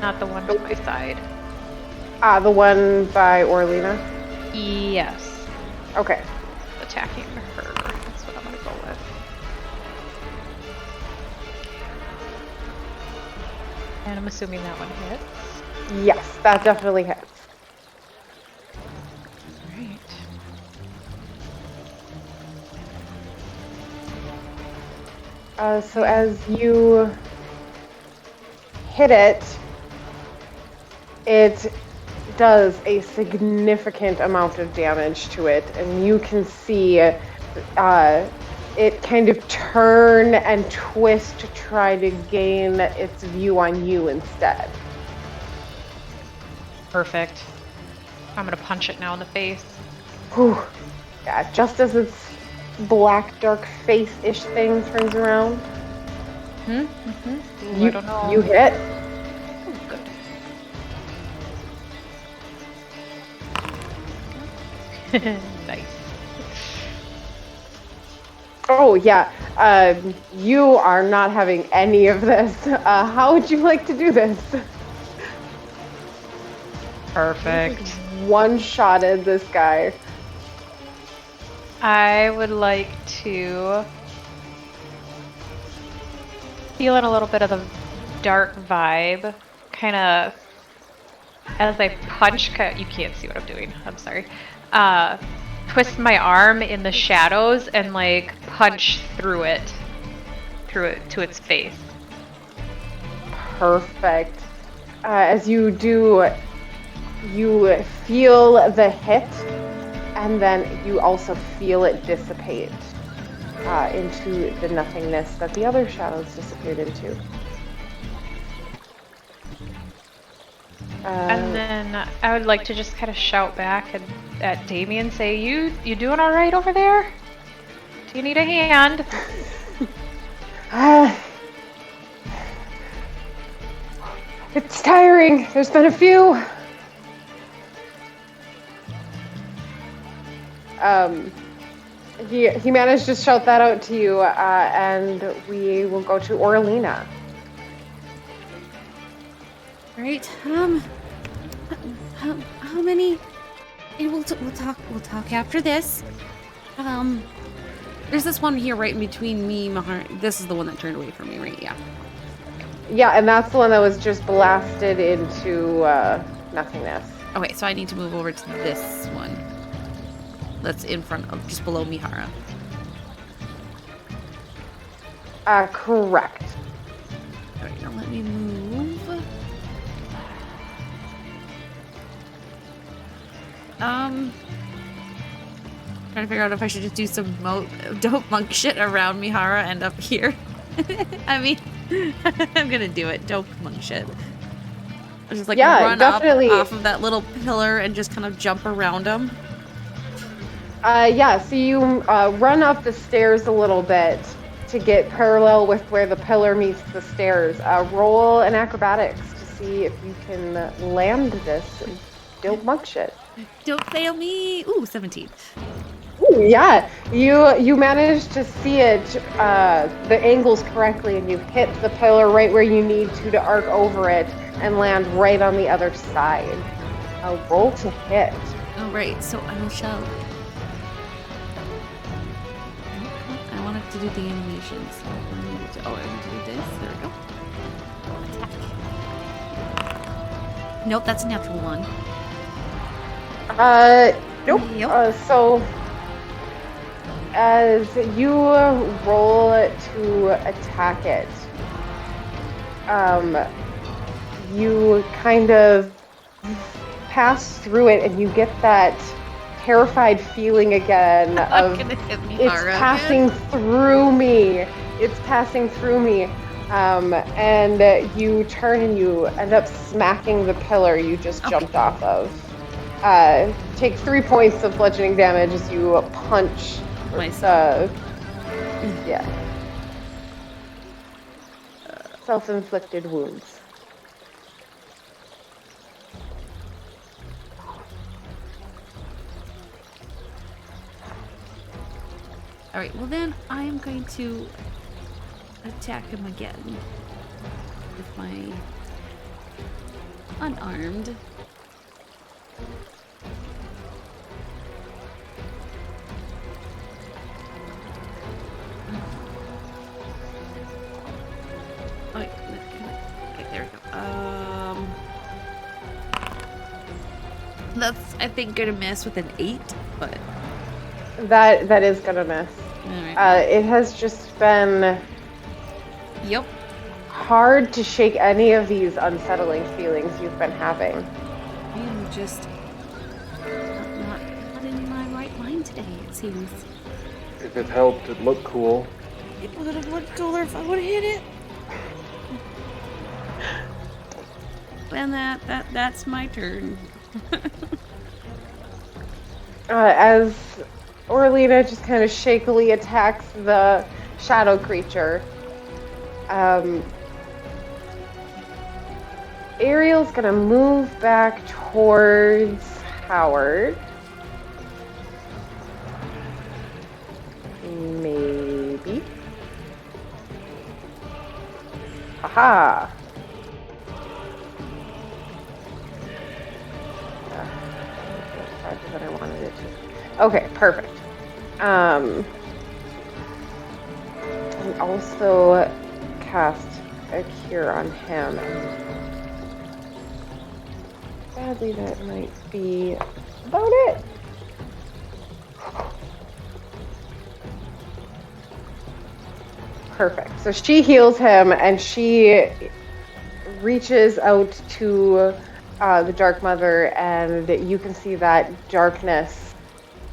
not the one to my side. The one by Orlina? Yes. Okay. Attacking her. That's what I'm gonna go with. And I'm assuming that one hits. Yes, that definitely hits. Alright. So as you hit it, it does a significant amount of damage to it, and you can see it kind of turn and twist to try to gain its view on you instead. Perfect. I'm gonna punch it now in the face. Whew. Yeah, just as its black, dark face-ish thing turns around. Ooh, I don't know. You hit. Oh, good. Nice. Oh, yeah. You are not having any of this. How would you like to do this? Perfect. One-shotted this guy. I would like to feel in a little bit of the dark vibe, kind of as I punch. You can't see what I'm doing. I'm sorry. Twist my arm in the shadows and like punch through it to its face. Perfect. As you do, you feel the hit, and then you also feel it dissipate into the nothingness that the other shadows disappeared into. And then I would like to just kind of shout back at Damien, say, "You doing all right over there? Do you need a hand?" It's tiring. There's been a few. He managed to shout that out to you, and we will go to Orlina. Right. How many? We'll talk after this. There's this one here right in between me, Mahar. This is the one that turned away from me, right? Yeah. Yeah, and that's the one that was just blasted into nothingness. Okay, so I need to move over to this one. That's in front of, just below Mihara. Correct. All right, now let me move. Trying to figure out if I should just do some dope monk shit around Mihara and up here. I mean, I'm gonna do it. Dope monk shit. I'll just like run definitely. up off of that little pillar and just kind of jump around them. Yeah, so you run up the stairs a little bit to get parallel with where the pillar meets the stairs. Roll an acrobatics to see if you can land this dope monk shit. Don't fail me. Ooh, 17. Ooh, yeah, you managed to see it, the angles correctly, and you hit the pillar right where you need to arc over it and land right on the other side. Roll to hit. All right, so I shall. I wanted to do the animation, so I need to. Oh, I want to do this. There we go. Attack. Nope, that's a natural one. Nope. Yep. So as you roll to attack it, you kind of pass through it and you get that terrified feeling again of it's passing through me. It's passing through me. And you turn and you end up smacking the pillar you just jumped off of. Take 3 points of bludgeoning damage as you punch myself. Yeah. Self-inflicted wounds. All right. Well, then I am going to attack him again with my unarmed. Okay, there we go. That's, I think, gonna miss with an 8, but that is gonna miss. Right. It has just been hard to shake any of these unsettling feelings you've been having. I am just not in my right mind today, it seems. If it helped, it looked cool. It would have looked cooler if I would have hit it. And that's my turn. As Orlina just kind of shakily attacks the shadow creature, Ariel's gonna move back towards Howard. Maybe. Aha! Farther than I wanted it to. Okay, perfect. And also cast a cure on him. Sadly, that might be about it. Perfect. So she heals him, and she reaches out to the Dark Mother, and you can see that darkness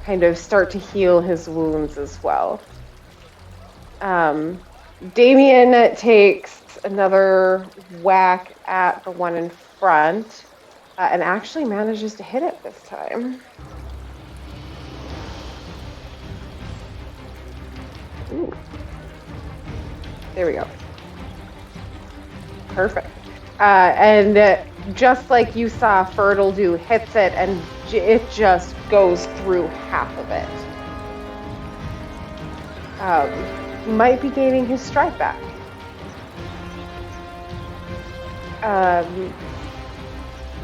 kind of start to heal his wounds as well. Damien takes another whack at the one in front, and actually manages to hit it this time. Ooh. There we go. Perfect. And just like you saw Fertile do, hits it, and it just goes through half of it. Might be gaining his stride back.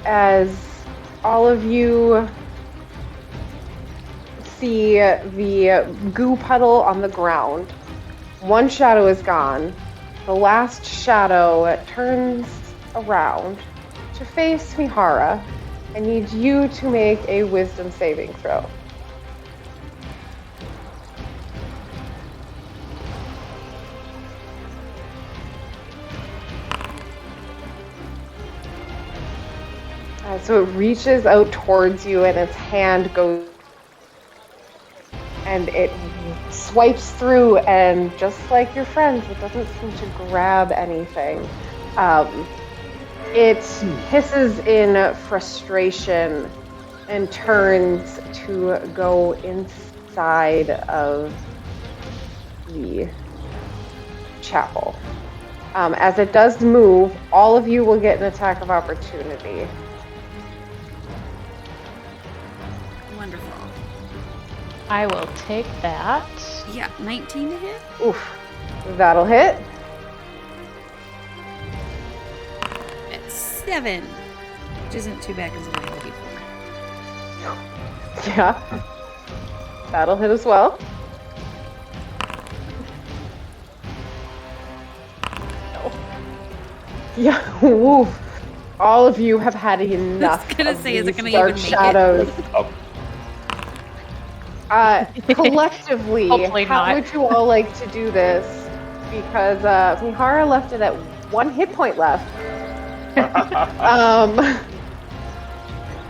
As all of you see the goo puddle on the ground, one shadow is gone. The last shadow turns around to face Mihara. I need you to make a wisdom saving throw. So it reaches out towards you, and its hand goes, and it swipes through, and just like your friends, it doesn't seem to grab anything. It hisses in frustration and turns to go inside of the chapel. As it does move, all of you will get an attack of opportunity. Wonderful. I will take that. Yeah, 19 to hit. Oof. That'll hit. It's 7, which isn't too bad because of my heavy 4. Yeah. That'll hit as well. Yeah, woof. All of you have had enough. I was gonna of say, is it these gonna dark even make shadows. it? Collectively, Hopefully how not. would you all like to do this? Because Mihara left it at 1 hit point left.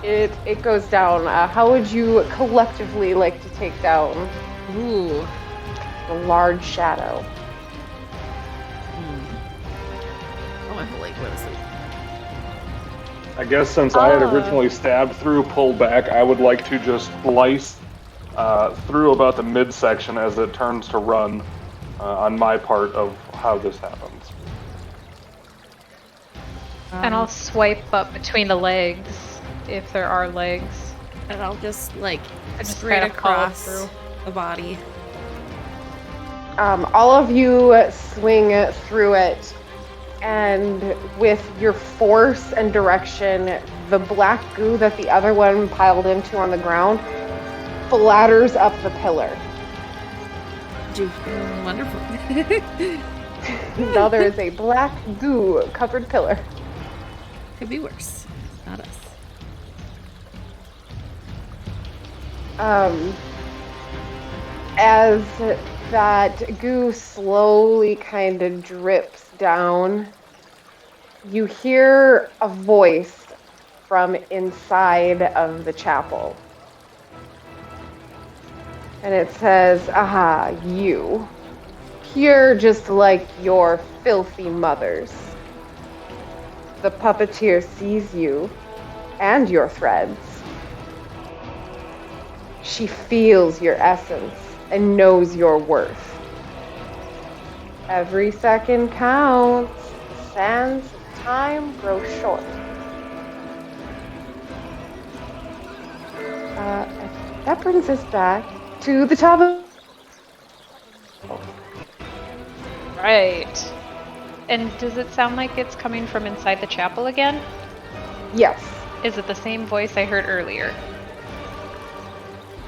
It goes down. How would you collectively like to take down Ooh. the large shadow? Oh, I feel like go to sleep. I guess since I had originally stabbed through, pulled back, I would like to just slice through about the midsection as it turns to run on my part of how this happens. And I'll swipe up between the legs, if there are legs. And I'll just like just straight kind of follow across through. the body. All of you swing through it, and with your force and direction, the black goo that the other one piled into on the ground flatters up the pillar. Wonderful. Now there is a black goo covered pillar. Could be worse. Not us. As that goo slowly kind of drips down, you hear a voice from inside of the chapel. And it says, "Aha, you. Pure just like your filthy mothers. The puppeteer sees you and your threads. She feels your essence and knows your worth. Every second counts. The sands of time grow short." That brings us back to the top of... Right. And does it sound like it's coming from inside the chapel again? Yes. Is it the same voice I heard earlier?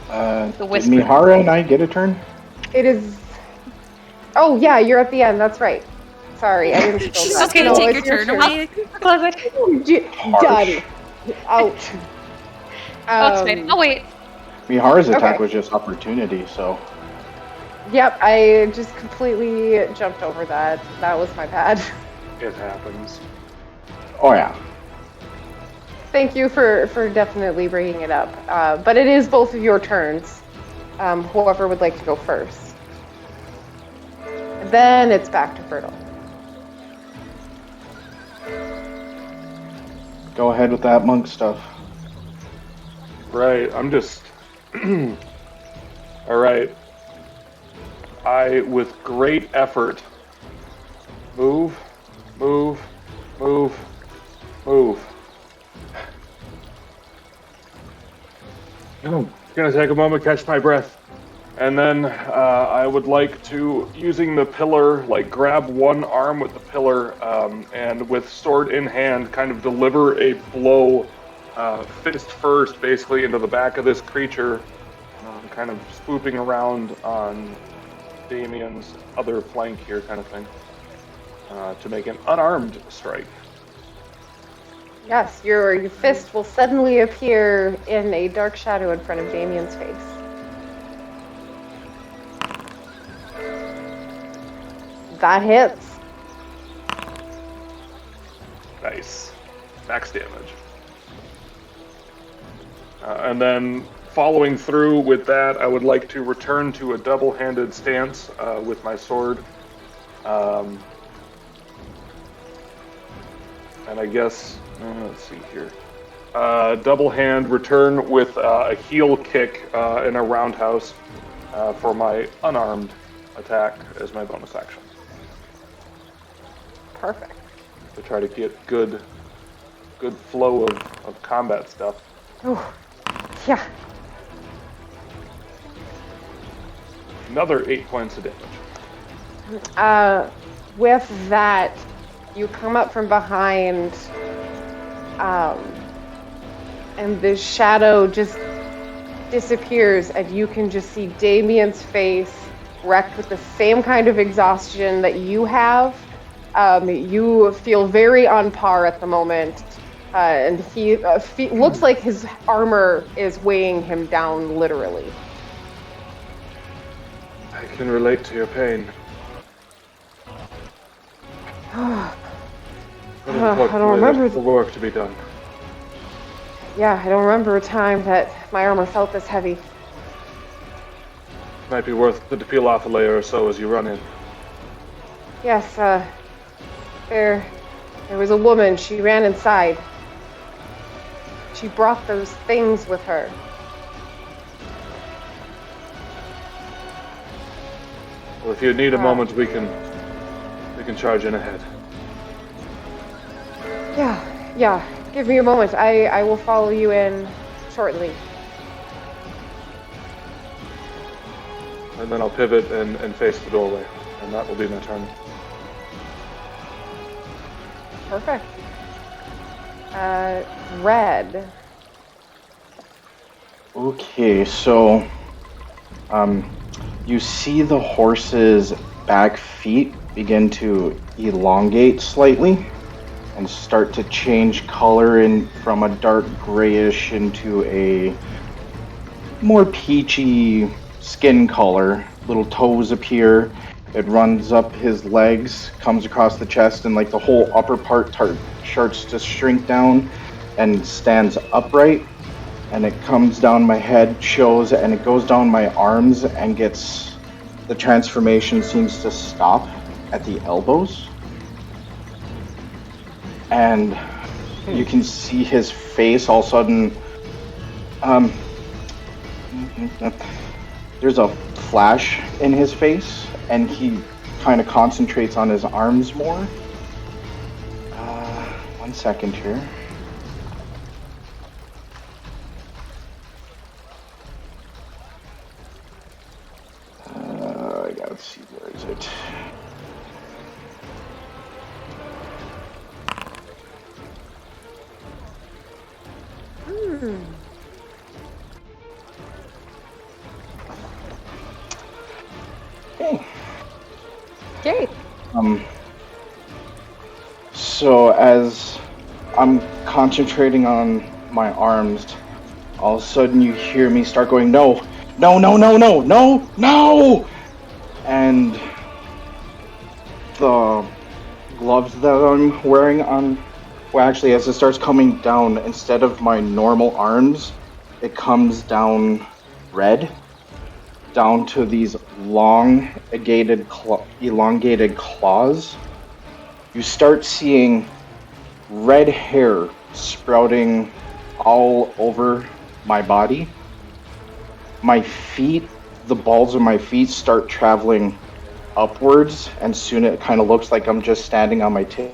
Did whisper. Mihara and I get a turn? It is... Oh, yeah, you're at the end. That's right. Sorry, I didn't spill She's that. just gonna No, take it's your turn away. Was it? Done. Out. Oh, it's fine. Oh, wait. Mihara's attack Okay. was just opportunity, so. Yep, I just completely jumped over that. That was my bad. It happens. Oh, yeah. Thank you for definitely bringing it up. But it is both of your turns. Whoever would like to go first. Then it's back to Fertile. Go ahead with that monk stuff. Right, I'm just... Alright. I, with great effort, move, move, move, move. Gonna take a moment, catch my breath. And then I would like to, using the pillar, like grab one arm with the pillar and with sword in hand, kind of deliver a blow, fist first, basically into the back of this creature, kind of swooping around on Damien's other flank here, kind of thing, to make an unarmed strike. Yes, your fist will suddenly appear in a dark shadow in front of Damien's face. That hits. Nice. Max damage. And then following through with that, I would like to return to a double-handed stance with my sword. And I guess, let's see here. Double hand return with a heel kick in a roundhouse for my unarmed attack as my bonus action. Perfect. To try to get good flow of combat stuff. Oh, yeah. Another 8 points of damage. With that, you come up from behind, and the shadow just disappears, and you can just see Damien's face wrecked with the same kind of exhaustion that you have. You feel very on par at the moment, and he looks like his armor is weighing him down, literally. I can relate to your pain. I don't remember the work to be done. Yeah, I don't remember a time that my armor felt this heavy. Might be worth it to peel off a layer or so as you run in. Yes, there was a woman. She ran inside. She brought those things with her. Well, if you need a moment, we can charge in ahead. Yeah. Give me a moment. I will follow you in shortly. And then I'll pivot and face the doorway, and that will be my turn. Perfect. Red. Okay, so you see the horse's back feet begin to elongate slightly and start to change color from a dark grayish into a more peachy skin color. Little toes appear. It runs up his legs, comes across the chest, and like the whole upper part starts to shrink down and stands upright. And it comes down my head, shows, and it goes down my arms and gets... The transformation seems to stop at the elbows. And you can see his face all of a sudden... there's a flash in his face, and he kind of concentrates on his arms more. 1 second here. I gotta see, where is it? Okay. So as I'm concentrating on my arms, all of a sudden you hear me start going, no, no, no, no, no, no, no! And the gloves that I'm wearing on, well, actually, as it starts coming down, instead of my normal arms, it comes down red, down to these long, elongated claws. You start seeing red hair sprouting all over my body. My feet, the balls of my feet start traveling upwards, and soon it kind of looks like I'm just standing on my tail.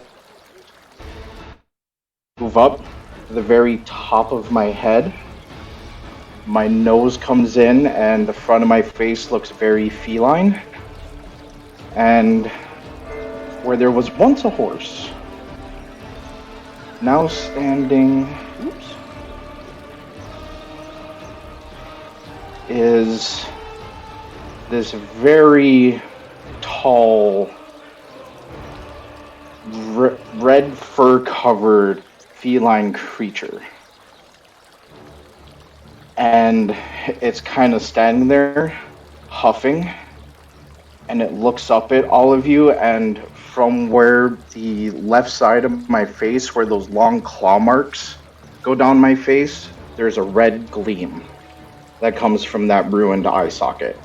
Move up to the very top of my head. My nose comes in, and the front of my face looks very feline. And where there was once a horse, now standing, is this very tall, red fur-covered feline creature. And it's kind of standing there, huffing, and it looks up at all of you, and from where the left side of my face, where those long claw marks go down my face, there's a red gleam that comes from that ruined eye socket.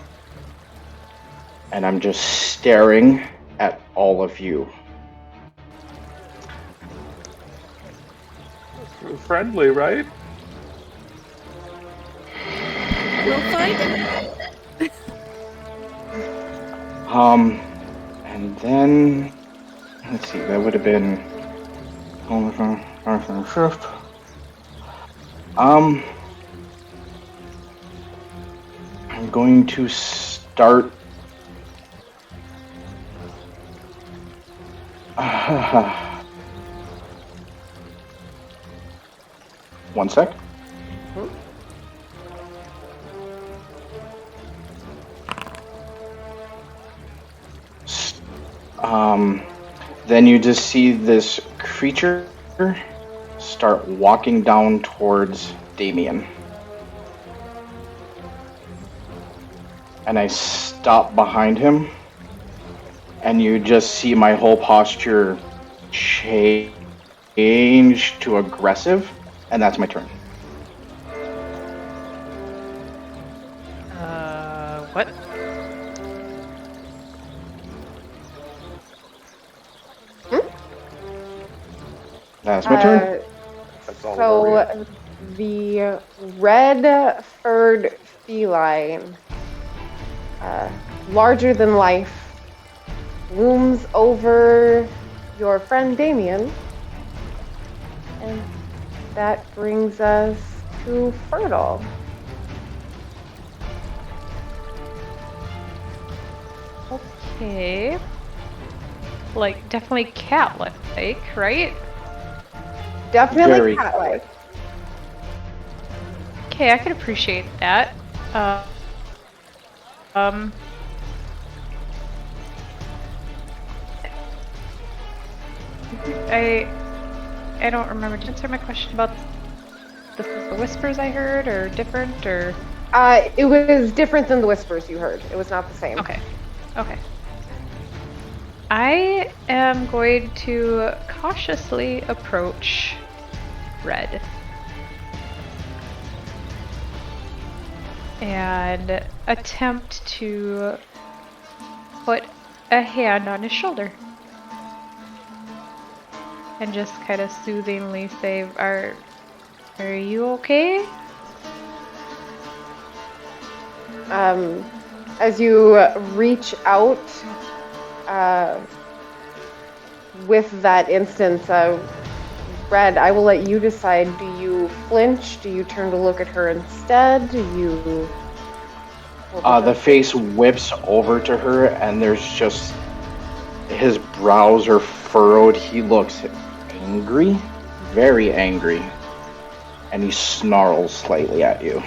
And I'm just staring at all of you. Friendly, right? We'll find him. And then let's see, that would have been shift. I'm going to start. One sec. Then you just see this creature start walking down towards Damien. And I stop behind him, and you just see my whole posture change to aggressive, and that's my turn. What? That's my turn. That's all So the red-furred feline, larger than life, looms over your friend Damien, and that brings us to Fertile. Okay. Like, definitely cat-like, right? Definitely Very cat-like. Okay, I can appreciate that. I don't remember. Did you answer my question about the whispers I heard, or different, or? It was different than the whispers you heard. It was not the same. Okay. Okay. I am going to cautiously approach Red. And attempt to put a hand on his shoulder. And just kind of soothingly say, Are you okay? As you reach out with that instance, Red, I will let you decide. Do you flinch? Do you turn to look at her instead? Do you... The face whips over to her, and there's just... his brows are furrowed. He looks angry, very angry, and he snarls slightly at you.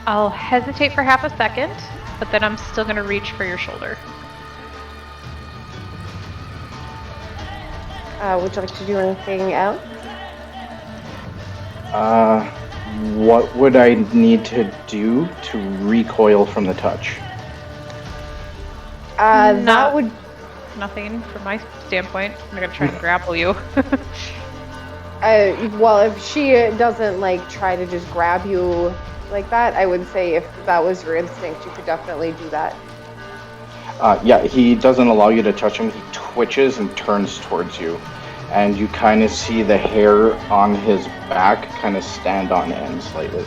I'll hesitate for half a second, but then I'm still going to reach for your shoulder. Would you like to do anything else? What would I need to do to recoil from the touch? That would... Nothing from my standpoint. I'm going to try and grapple you. Well, if she doesn't, like, try to just grab you like that, I would say if that was your instinct, you could definitely do that. Yeah, he doesn't allow you to touch him. He twitches and turns towards you. And you kind of see the hair on his back kind of stand on end slightly.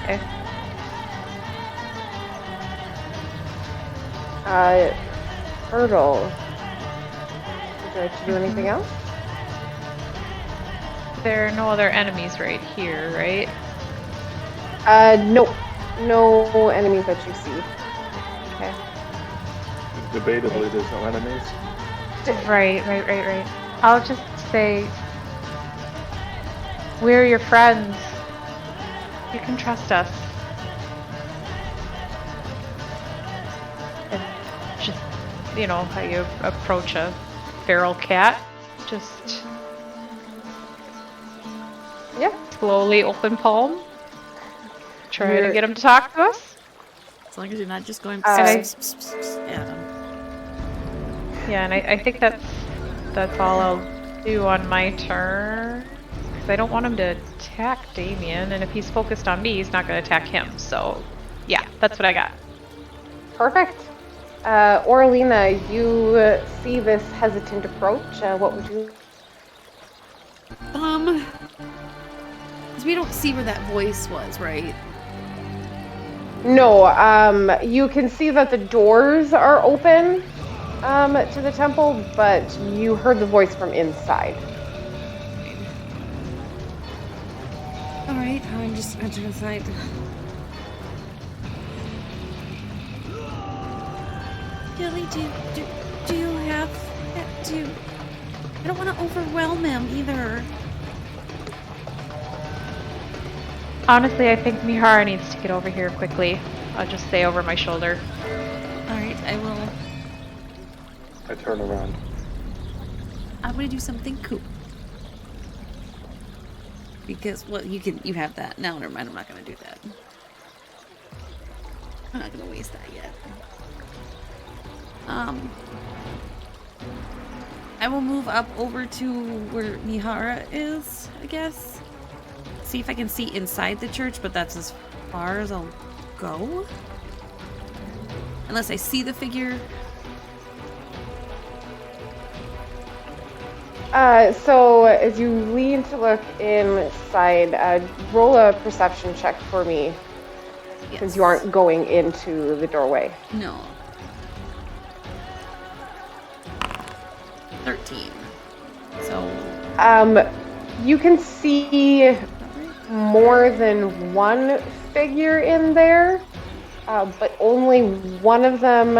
Okay. Fertile. Would you like to do anything else? There are no other enemies right here, right? Nope. No enemies that you see. Okay. Debatably, there's no enemies. Right. I'll just say, we're your friends. You can trust us. And just, you know, how you approach a feral cat. Just slowly open palm. Try to get him to talk to us. As long as you're not just going. Yeah, and I think that's that's all I'll do on my turn. Because I don't want him to attack Damien, and if he's focused on me, he's not going to attack him. So, yeah, that's what I got. Perfect. Oralina, you see this hesitant approach. What would you... Because we don't see where that voice was, right? No, you can see that the doors are open to the temple, but you heard the voice from inside. Alright, I'm just going to inside. Gilly, do you have... I don't want to overwhelm him either. Honestly, I think Mihara needs to get over here quickly. I'll just stay over my shoulder. Alright, I will. I turn around. I'm gonna do something cool. Because, well, you have that. No, never mind, I'm not gonna do that. I'm not gonna waste that yet. I will move up over to where Mihara is, I guess. See if I can see inside the church, but that's as far as I'll go. Unless I see the figure. So as you lean to look inside, roll a perception check for me. Because you aren't going into the doorway. No. 13. So... you can see more than one figure in there, but only one of them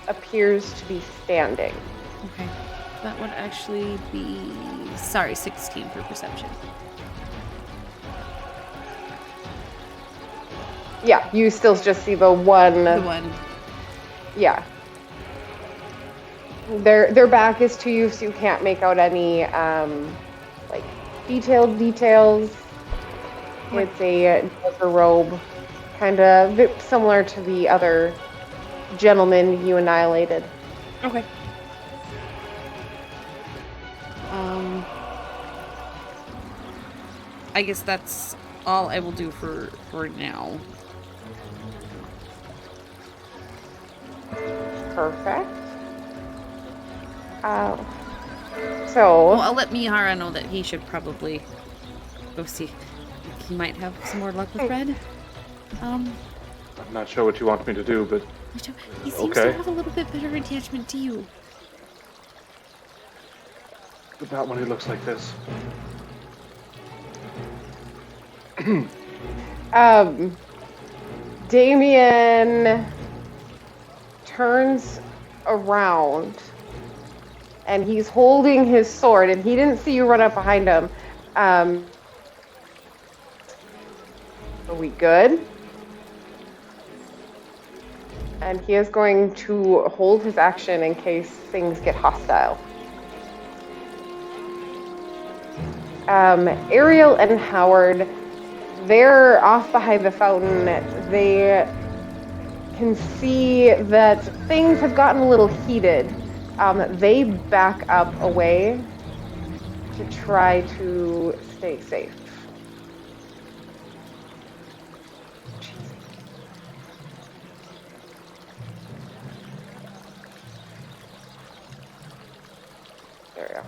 appears to be standing. Okay. That would actually be... Sorry, 16 for perception. Yeah, you still just see the one. The one. Yeah. Their back is to you, so you can't make out any like detailed details. It's a darker robe, kind of similar to the other gentleman you annihilated. Okay. I guess that's all I will do for now. Perfect. So... Well, I'll let Mihara know that he should probably go see. He might have some more luck with Red. I'm not sure what you want me to do, but... He seems to have a little bit better attachment to you. But not when he looks like this. Damien turns around and he's holding his sword, and he didn't see you run up behind him. Are we good? And he is going to hold his action in case things get hostile. Ariel and Howard, they're off behind the fountain. They can see that things have gotten a little heated. They back up away to try to stay safe. There we go.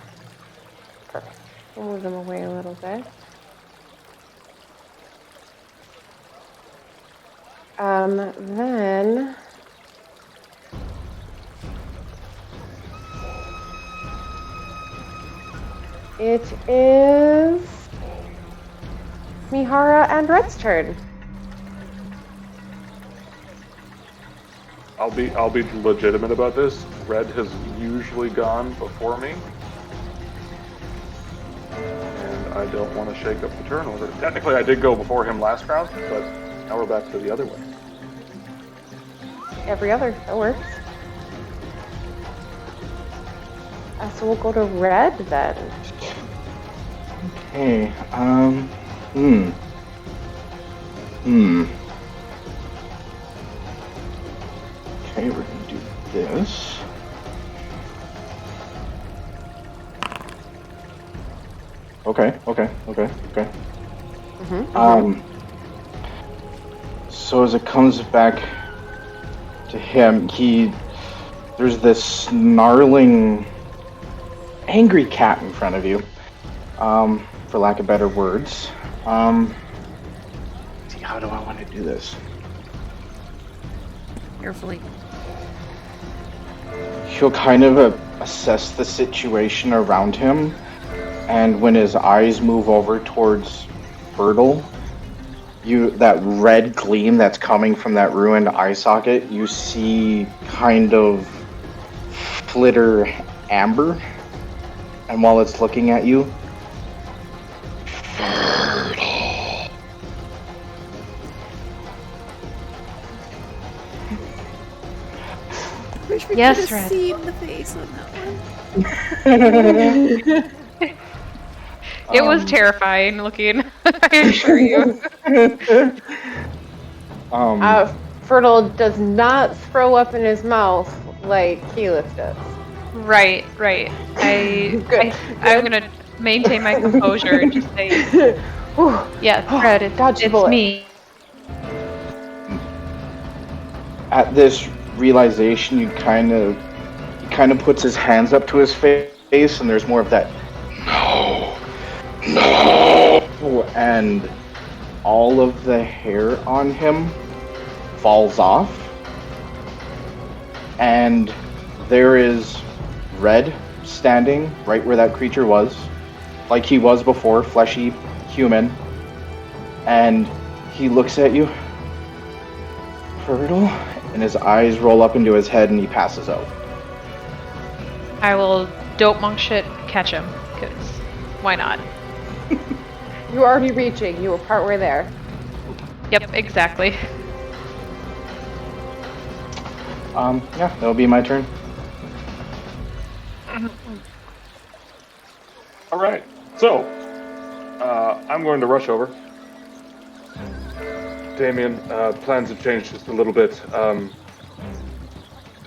Perfect. We'll move them away a little bit. Then it is Mihara and Red's turn. I'll be legitimate about this. Red has usually gone before me. And I don't want to shake up the turn order. Technically I did go before him last round, but now we're back to the other way. Every other, that works. So we'll go to Red then. Okay, Okay, we're gonna do this. Okay. So as it comes back to him, there's this snarling, angry cat in front of you, for lack of better words. Let's see, how do I want to do this? Carefully. He'll kind of assess the situation around him, and when his eyes move over towards Fertile, that red gleam that's coming from that ruined eye socket, you see kind of flitter amber, and while it's looking at you, Wish we Yes, could have Red. seen the face on that one. It was terrifying looking, I assure you. Fertile does not throw up in his mouth like Keyleth does. Right. I'm gonna maintain my composure and just say, yes, Red, it's me. at this realization, he kind of puts his hands up to his face, and there's more of that no, and all of the hair on him falls off, and there is Red standing right where that creature was, like he was before, fleshy human, and he looks at you, Fertile, and his eyes roll up into his head and he passes out. I will dope monk shit catch him, because why not? You were already reaching. You were partway there. Yep, exactly. Yeah, that'll be my turn. All right. So, I'm going to rush over. Damien, plans have changed just a little bit.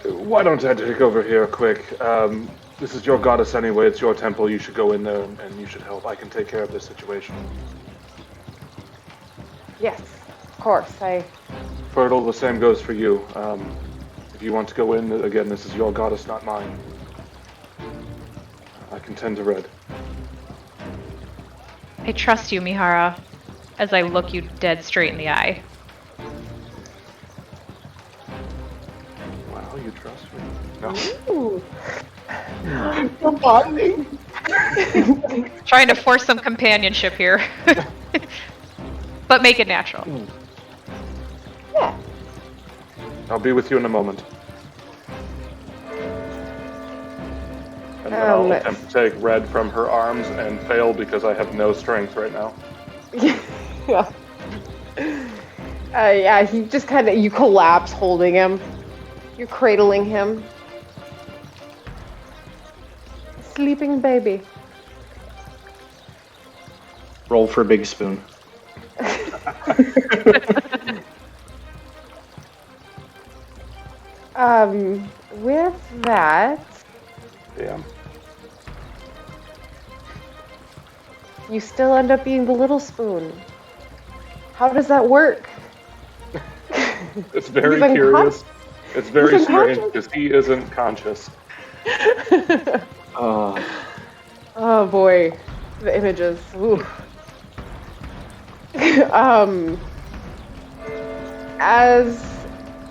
Why don't I take over here quick? This is your goddess anyway. It's your temple. You should go in there and you should help. I can take care of this situation. Yes, of course. Fertile, the same goes for you. If you want to go in, again, this is your goddess, not mine. I can tend to Red. I trust you, Mihara, as I look you dead straight in the eye. Wow, you trust me? No. Ooh. We're bonding. Trying to force some companionship here. But make it natural. Yeah. I'll be with you in a moment. And then I'll attempt to take Red from her arms and fail because I have no strength right now. Yeah. Yeah, he just you collapse holding him. You're cradling him. Sleeping baby. Roll for big spoon. With that, Damn. you still end up being the little spoon. How does that work? It's very He's curious. It's very He's strange unconscious? because he isn't conscious. Oh boy, the images. Ooh. As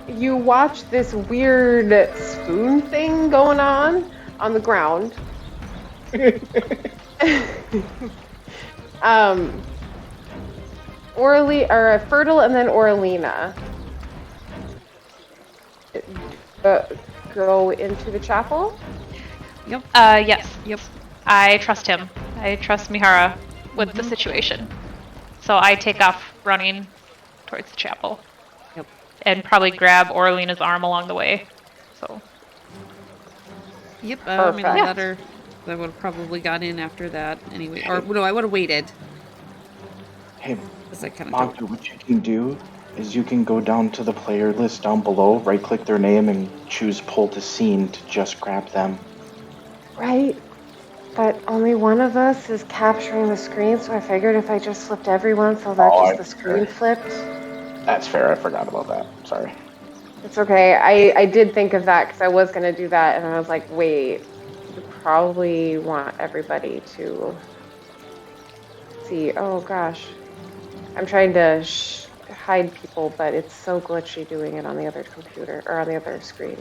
you watch this weird spoon thing going on the ground, Fertile and then Orlina go into the chapel. Yep. Yes. Yep. I trust him. I trust Mihara with the situation. So I take off running towards the chapel. Yep. And probably grab Orlina's arm along the way. So. Yep. I mean, the Perfect. letter. I would have probably got in after that anyway. Or no, I would have waited. Hey, Because I kind of Monka, what you can do is you can go down to the player list down below, right-click their name, and choose pull to scene to just grab them. Right? But only one of us is capturing the screen, so I figured if I just flipped everyone so that just the screen flipped. That's fair. I forgot about that. Sorry. It's okay. I did think of that because I was going to do that, and I was like, wait, you probably want everybody to see. Oh, gosh. I'm trying to hide people, but it's so glitchy doing it on the other computer, or on the other screen.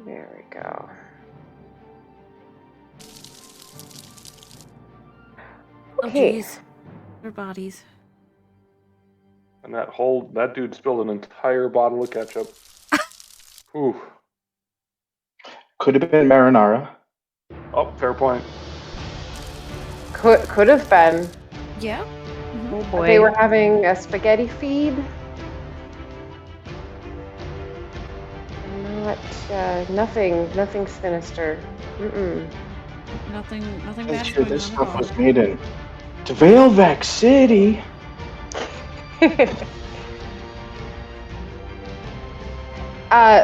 There we go. Okay. Oh, jeez. Their bodies. And that dude spilled an entire bottle of ketchup. Ooh. Could have been marinara. Oh, fair point. Could have been. Yeah. Oh boy. They were having a spaghetti feed. Nothing sinister. Mm-mm. Nothing I'm bad sure going this on at stuff all. was made in Bravaxxii City.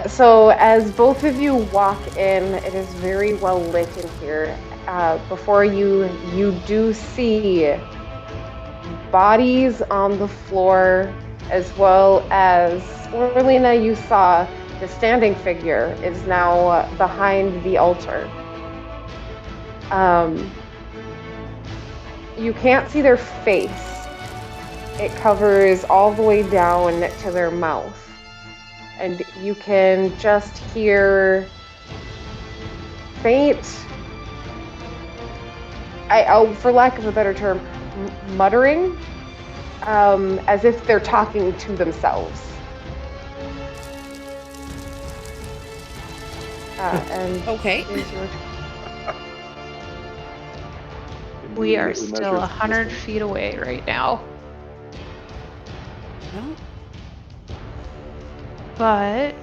So as both of you walk in, it is very well lit in here. Before you do see bodies on the floor, as well as Orlina, you saw the standing figure is now behind the altar. You can't see their face. It covers all the way down to their mouth. And you can just hear faint, for lack of a better term, muttering, as if they're talking to themselves. And Okay. We are still 100 feet away right now. No. But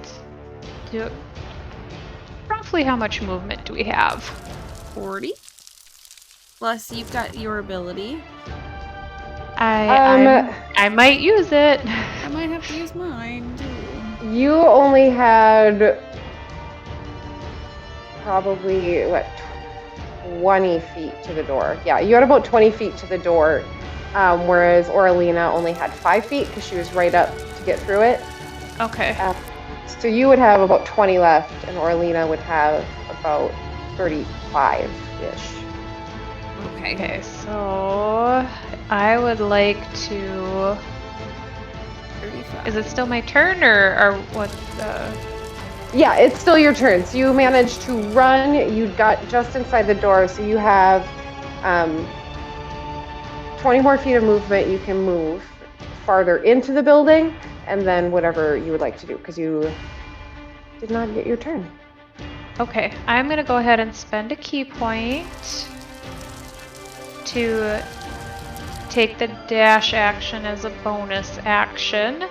roughly how much movement do we have? 40. Plus, you've got your ability. I might use it. I might have to use mine too. You only had probably 20 feet to the door. Yeah, you had about 20 feet to the door, whereas Orlina only had 5 feet because she was right up to get through it. Okay. So you would have about 20 left, and Orlina would have about 35-ish. Okay, so I would like to... 35. Is it still my turn, or what? Yeah, it's still your turn. So you managed to run. You got just inside the door, so you have 20 more feet of movement. You can move farther into the building, and then whatever you would like to do, because you did not get your turn. Okay, I'm gonna go ahead and spend a key point to take the dash action as a bonus action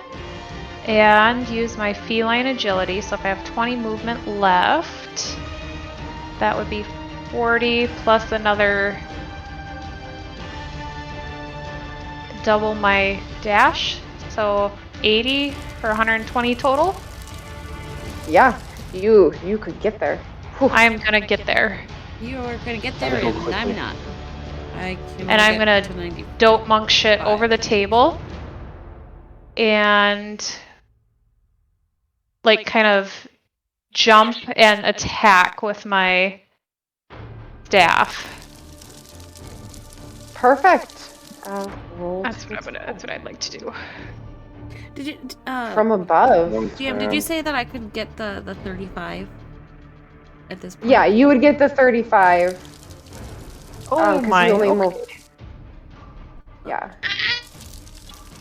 and use my feline agility. So if I have 20 movement left, that would be 40 plus another double my dash, so 80 for 120 total. Yeah, you could get there. Whew. I'm gonna get there. You're gonna get there, Gotta go and I'm quickly. not. I can And I'm get gonna to 90. dope monk shit over the table and like kind of jump and attack with my staff. Perfect. Roll That's to what I'd like to do. Did you from above. GM, did you say that I could get the 35 at this point? Yeah, you would get the 35. Oh 'cause my. you only Okay. moved. Yeah.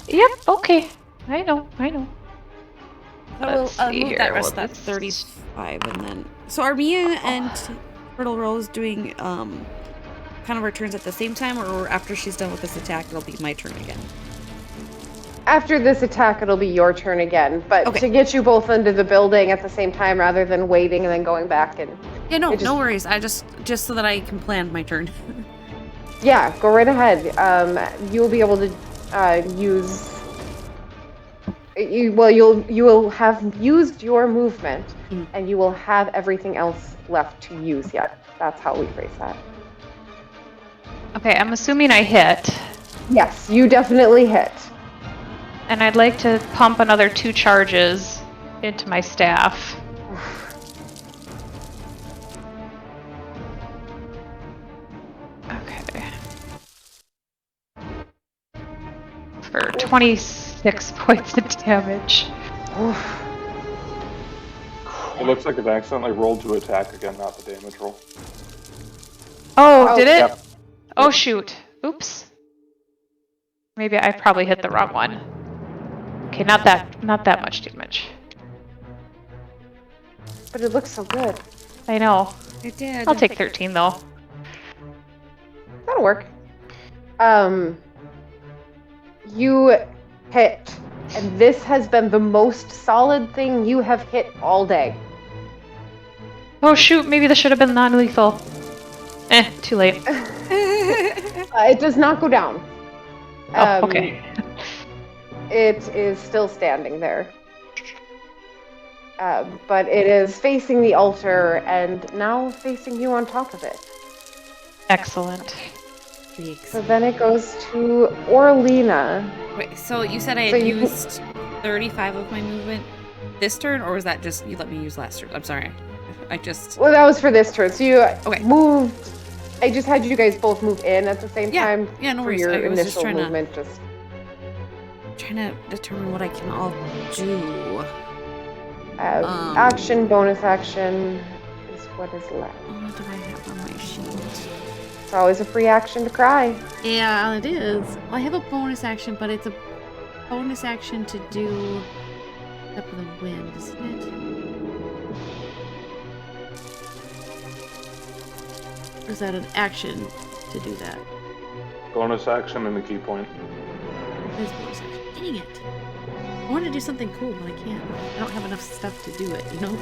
Yep. Okay. I know. I will Let's see move here. that rest of Well, that 35 and then... So are Mia and Turtle Rose doing kind of our turns at the same time, or after she's done with this attack it'll be my turn again? After this attack, it'll be your turn again. But Okay. to get you both into the building at the same time, rather than waiting and then going back and Yeah, no, It just- no worries. I just so that I can plan my turn. Yeah, go right ahead. You'll be able to use. You will have used your movement, and you will have everything else left to use yet. That's how we phrase that. Okay, I'm assuming I hit. Yes, you definitely hit. And I'd like to pump another 2 charges into my staff. Okay. For 26 points of damage. It looks like it accidentally rolled to attack again, not the damage roll. Oh, did it? Yep. Oh, shoot. Oops. Maybe I probably hit the wrong one. Okay, not that much damage. But it looks so good. I know. It did. I'll take 13 though. That'll work. You hit, and this has been the most solid thing you have hit all day. Oh shoot, maybe this should have been non-lethal. Too late. It does not go down. Oh, okay. It is still standing there. But it is facing the altar and now facing you on top of it. Excellent. So then it goes to Orlina. Wait, so you said I So had you- used 35 of my movement this turn, or was that just you let me use last turn? I'm sorry. I just... Well, that was for this turn. So you Okay. moved. I just had you guys both move in at the same Yeah, time yeah, no for worries. your I was just initial trying to- movement. Just trying to determine what I can all do. action, bonus action is what is left. What do I have on my sheet? It's always a free action to cry. Yeah, it is. Well, I have a bonus action, but it's a bonus action to do Step of the Wind, isn't it? Or is that an action to do that? Bonus action and the key point. It is bonus action. Dang it. I want to do something cool, but I can't. I don't have enough stuff to do it, you know?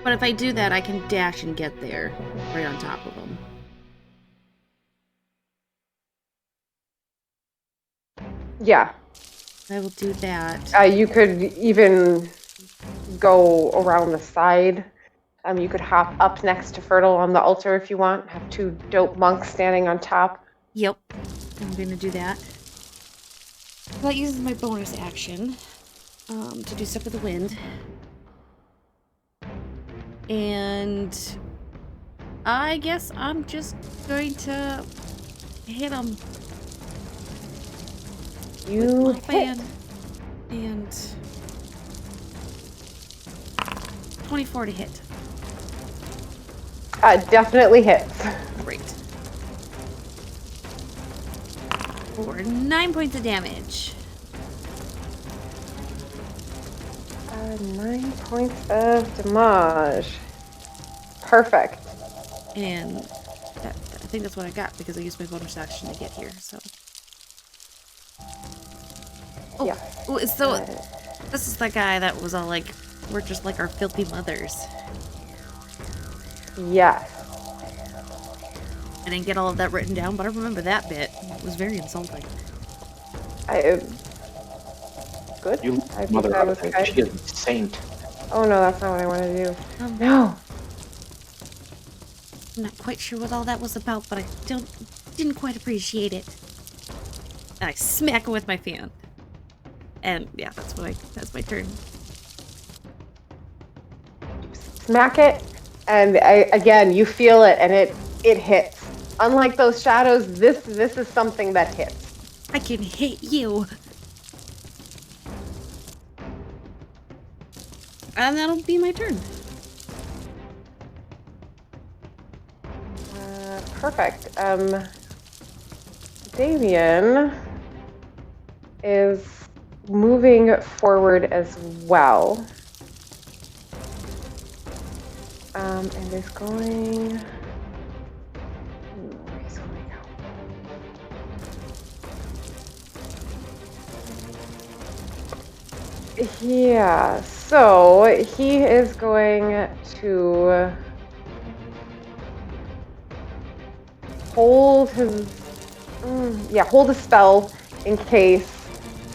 But if I do that, I can dash and get there, right on top of them. Yeah. I will do that. You could even go around the side. You could hop up next to Fertile on the altar if you want. Have 2 dope monks standing on top. Yep. I'm gonna do that. That uses my bonus action to do Step of the Wind. And I guess I'm just going to hit them. You with my hit. fan. And 24 to hit. Definitely hits. Great. For 9 points of damage. 9 points of damage. Perfect. And I think that's what I got because I used my bonus action to get here, so. Oh, Yeah. oh, so this is the guy that was all like, we're just like our filthy mothers. Yes. I didn't get all of that written down, but I remember that bit. It was very insulting. Good. You I think mother that of was a kind. she is a saint. Oh no, that's not what I want to do. No. I'm not quite sure what all that was about, but I didn't quite appreciate it. And I smack him with my fan. And yeah, that's my turn. Smack it, and again, you feel it, and it hits. Unlike those shadows, this is something that hits. I can hit you. And that'll be my turn. Perfect. Damien is moving forward as well. And is going. Where he's going to go. Yeah, so he is going to hold his hold a spell in case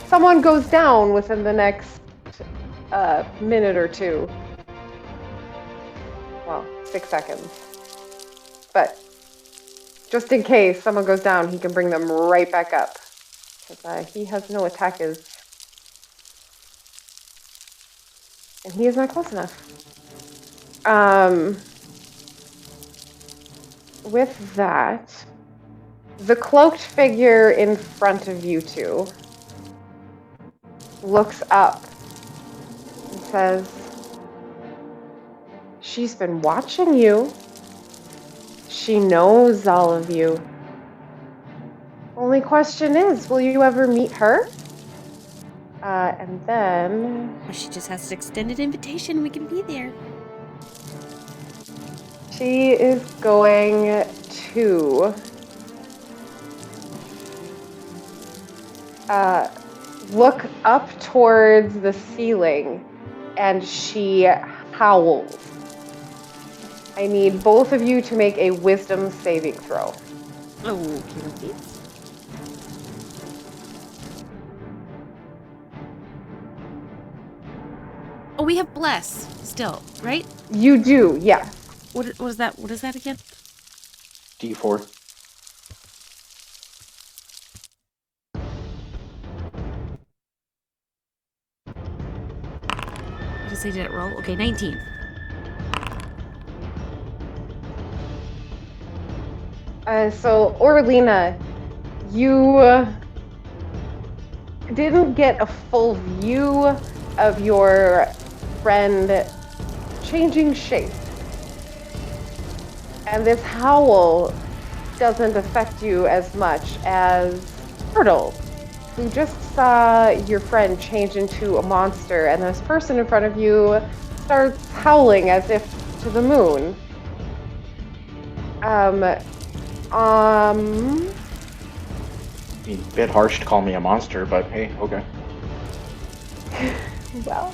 someone goes down within the next minute or two. Well, 6 seconds. But just in case someone goes down, he can bring them right back up. Because he has no attackers. And he is not close enough. With that, the cloaked figure in front of you two looks up and says, "She's been watching you. She knows all of you. Only question is, will you ever meet her?" And then... Well, she just has an extended invitation. We can be there. She is going to look up towards the ceiling, and she howls. I need both of you to make a wisdom saving throw. Oh, okay. Oh, we have bless still, right? You do, yes. What is that? What is that again? D4. I just say did it roll? Okay, 19. So, Orlina, you didn't get a full view of your friend changing shape. And this howl doesn't affect you as much as Turtle, who just saw your friend change into a monster, and this person in front of you starts howling as if to the moon. I mean, a bit harsh to call me a monster, but hey, okay. Well,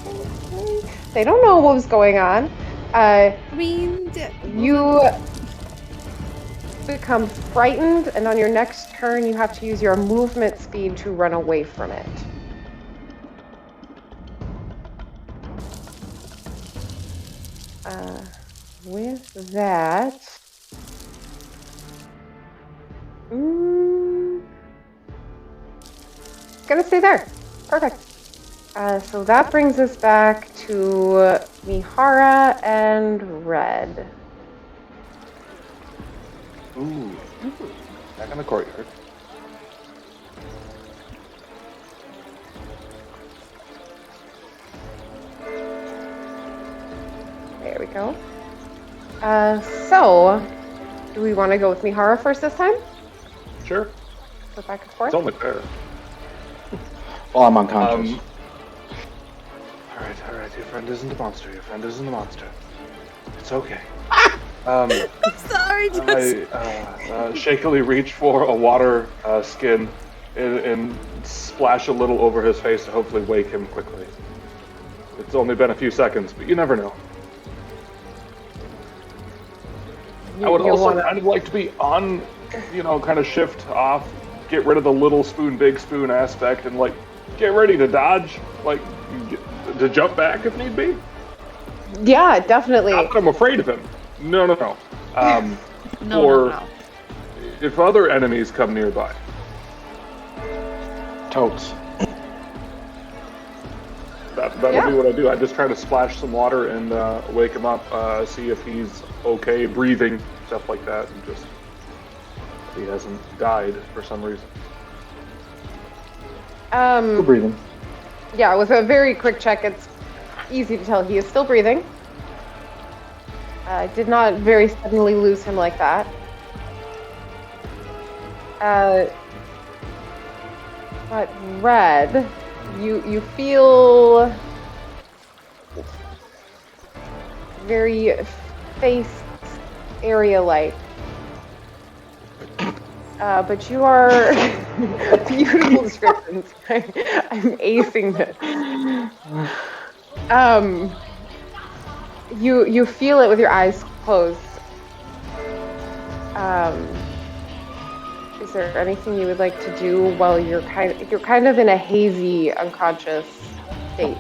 they don't know what was going on. I mean, You become frightened, and on your next turn, you have to use your movement speed to run away from it. With that, it's gonna stay there. Perfect. So that brings us back to Mihara and Red. Ooh. Back in the courtyard. There we go. So, do we want to go with Mihara first this time? Sure. Go back and forth? It's only fair. Well, I'm unconscious. All right. Your friend isn't a monster. It's okay. I'm sorry, I shakily reach for a water skin and splash a little over his face to hopefully wake him quickly. It's only been a few seconds, but you never know. I would also kind of like to be on, kind of shift off, get rid of the little spoon, big spoon aspect, and get ready to dodge, to jump back if need be. Yeah, definitely. Not that I'm afraid of him. No. No. If other enemies come nearby. Totes. That'll be what I do. I just try to splash some water and wake him up, see if he's okay, breathing, stuff like that, and just if he hasn't died for some reason. Still breathing. Yeah, with a very quick check, it's easy to tell he is still breathing. I did not very suddenly lose him like that. But Red, you feel very face area-like. But you are beautiful descriptions. I'm acing this. You feel it with your eyes closed. Is there anything you would like to do while you're kind of in a hazy, unconscious state?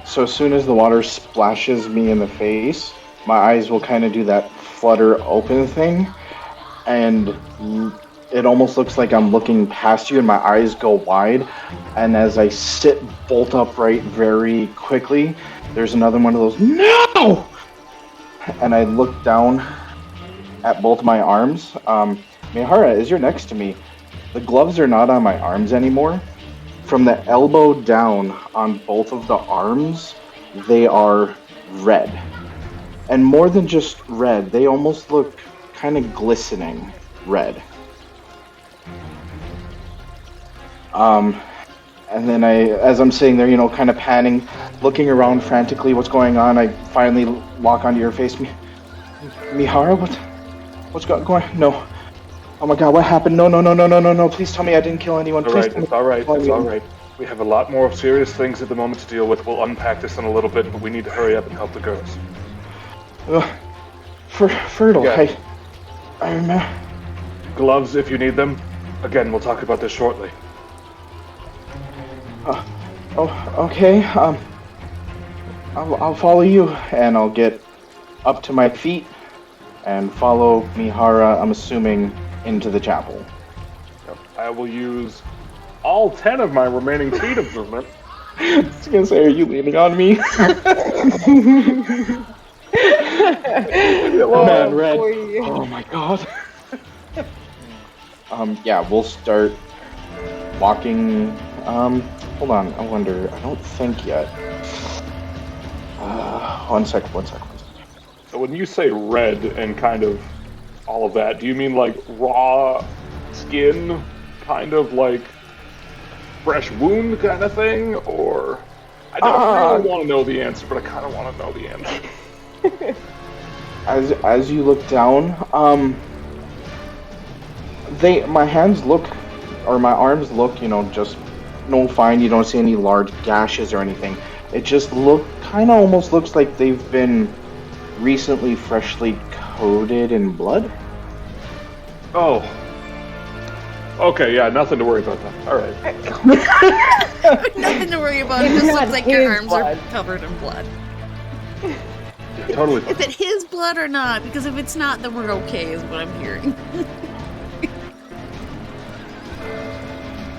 So as soon as the water splashes me in the face, my eyes will kind of do that flutter open thing, and it almost looks like I'm looking past you, and my eyes go wide. And as I sit bolt upright very quickly, there's another one of those, no! And I look down at both my arms. Mihara, as you're next to me, the gloves are not on my arms anymore. From the elbow down on both of the arms, they are red. And more than just red, they almost look kind of glistening red. And then as I'm sitting there, kind of panning, looking around frantically, what's going on, I finally lock onto your face. Mihara, what's going on? No. Oh my god, what happened? No. Please tell me I didn't kill anyone. It's all right. We have a lot more serious things at the moment to deal with. We'll unpack this in a little bit, but we need to hurry up and help the girls. Fertile, yeah. I'm gloves if you need them. Again, we'll talk about this shortly. Okay. I'll follow you, and I'll get up to my feet and follow Mihara, I'm assuming, into the chapel. I will use all 10 of my remaining feet of movement. I was gonna say, are you leaning on me? Man, Red. Boy. Oh my god. Yeah, we'll start walking. Hold on, I wonder. I don't think yet. One second. So when you say red and kind of all of that, do you mean like raw skin, kind of like fresh wound kind of thing? Or I don't really want to know the answer, but I kind of want to know the answer. As you look down, my hands look, or my arms look, just fine. You don't see any large gashes or anything. It just kind of almost looks like they've been recently freshly coated in blood. Oh. Okay, yeah, nothing to worry about then. All right. Nothing to worry about. It just looks like your arms are covered in blood. Yeah, totally. Is it his blood or not? Because if it's not, then we're okay, is what I'm hearing.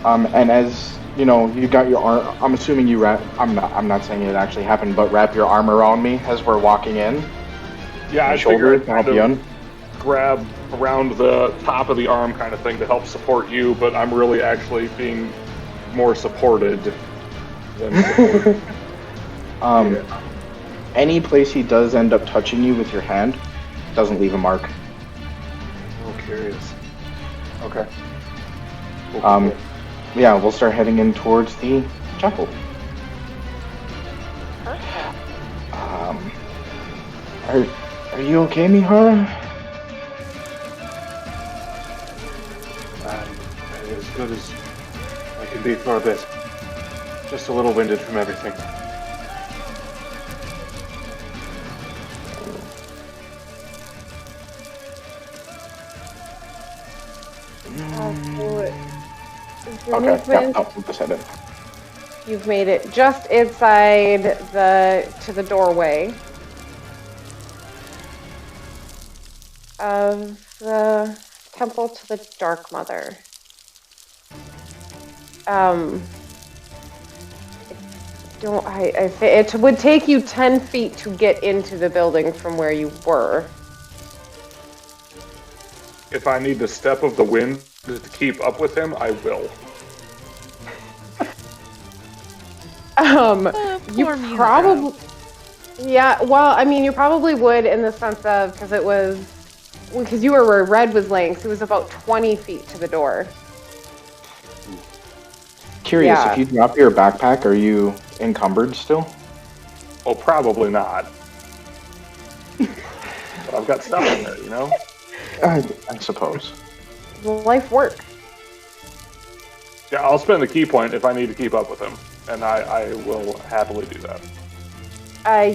And as you got your arm. I'm assuming you wrap. I'm not saying it actually happened, but wrap your arm around me as we're walking in. Yeah, I shoulder figured I'd help you in. Grab around the top of the arm kind of thing to help support you, but I'm really actually being more supported than supported. Yeah. Any place he does end up touching you with your hand doesn't leave a mark. Oh, curious. Okay. Cool. Yeah, we'll start heading in towards the chapel. Perfect. Are you okay, Mihara? I'm as good as I can be for a bit. Just a little winded from everything. Okay, we'll just head in. You've made it just inside the doorway of the temple to the Dark Mother. It would take you 10 feet to get into the building from where you were. If I need the step of the wind to keep up with him, I will. You probably... Yeah, well, I mean, you probably would in the sense of, because you were where Red was laying, so it was about 20 feet to the door. Curious, Yeah. if you drop your backpack, are you encumbered still? Oh, probably not. But I've got stuff in there, I suppose. Life work. Yeah, I'll spend the key point if I need to keep up with him, and I will happily do that.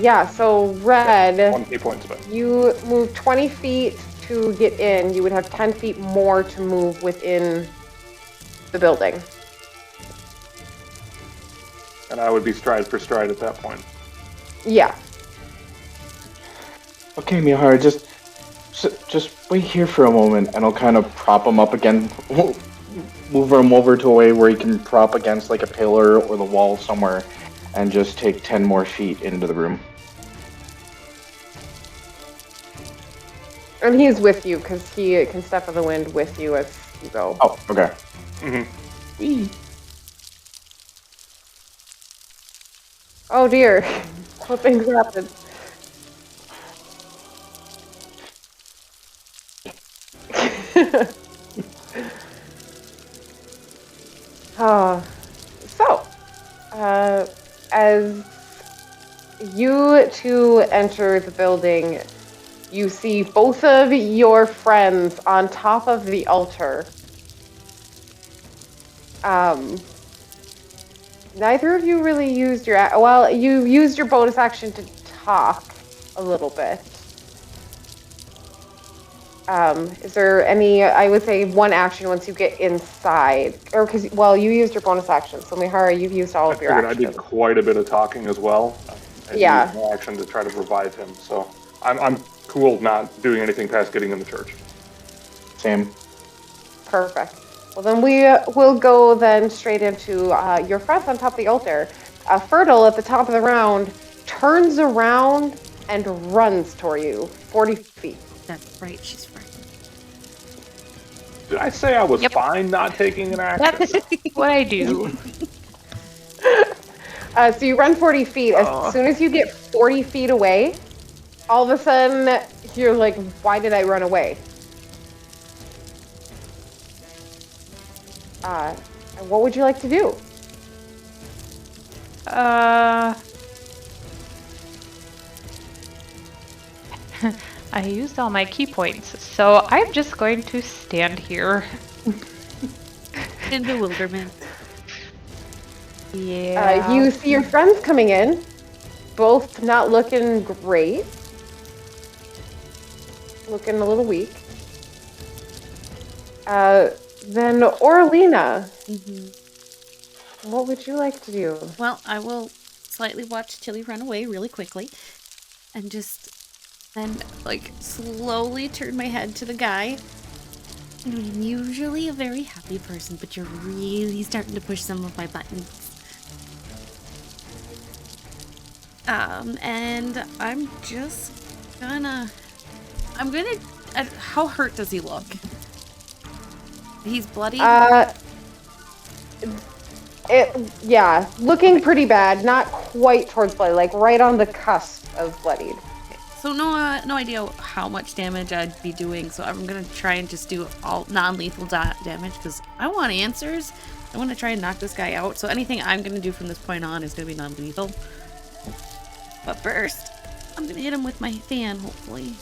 Yeah, so Red, One key point spent. you move 20 feet to get in, you would have 10 feet more to move within the building. And I would be stride for stride at that point. Yeah. Okay, Mihara, just wait here for a moment, and I'll kind of prop him up again. Move him over to a way where he can prop against like a pillar or the wall somewhere, and just take 10 more feet into the room. And he's with you because he can step in the wind with you as you go. Oh, okay. Mm-hmm. Oh dear. What things happened? As you two enter the building, you see both of your friends on top of the altar. Neither of you really used your... Well, you used your bonus action to talk a little bit. Is there any... I would say one action once you get inside. Or because, well, you used your bonus action. So, Mihara, you've used all of your actions. I did quite a bit of talking as well. And yeah. used my action to try to revive him. So I'm cool not doing anything past getting in the church. Same. Perfect. Well, then we will go then straight into your friends on top of the altar. Fertile at the top of the round turns around and runs toward you, 40 feet. That's right, she's frightened. Did I say I was fine not taking an action? That's what I do. So you run 40 feet. As soon as you get 40 feet away, all of a sudden you're like, why did I run away? What would you like to do? I used all my key points, so I'm just going to stand here. In bewilderment. Yeah. You see your friends coming in, both not looking great. Looking a little weak. Then Orlina, what would you like to do? Well, I will slightly watch Tilly run away really quickly, and just then, like, slowly turn my head to the guy. I'm usually a very happy person, but you're really starting to push some of my buttons. And I'm just gonna... how hurt does he look? He's bloody? Yeah, looking pretty bad. Not quite towards bloody, like right on the cusp of bloodied. So no idea how much damage I'd be doing, so I'm gonna try and just do all non-lethal damage, because I want answers. I want to try and knock this guy out, so anything I'm gonna do from this point on is gonna be non-lethal. But first, I'm gonna hit him with my fan, hopefully.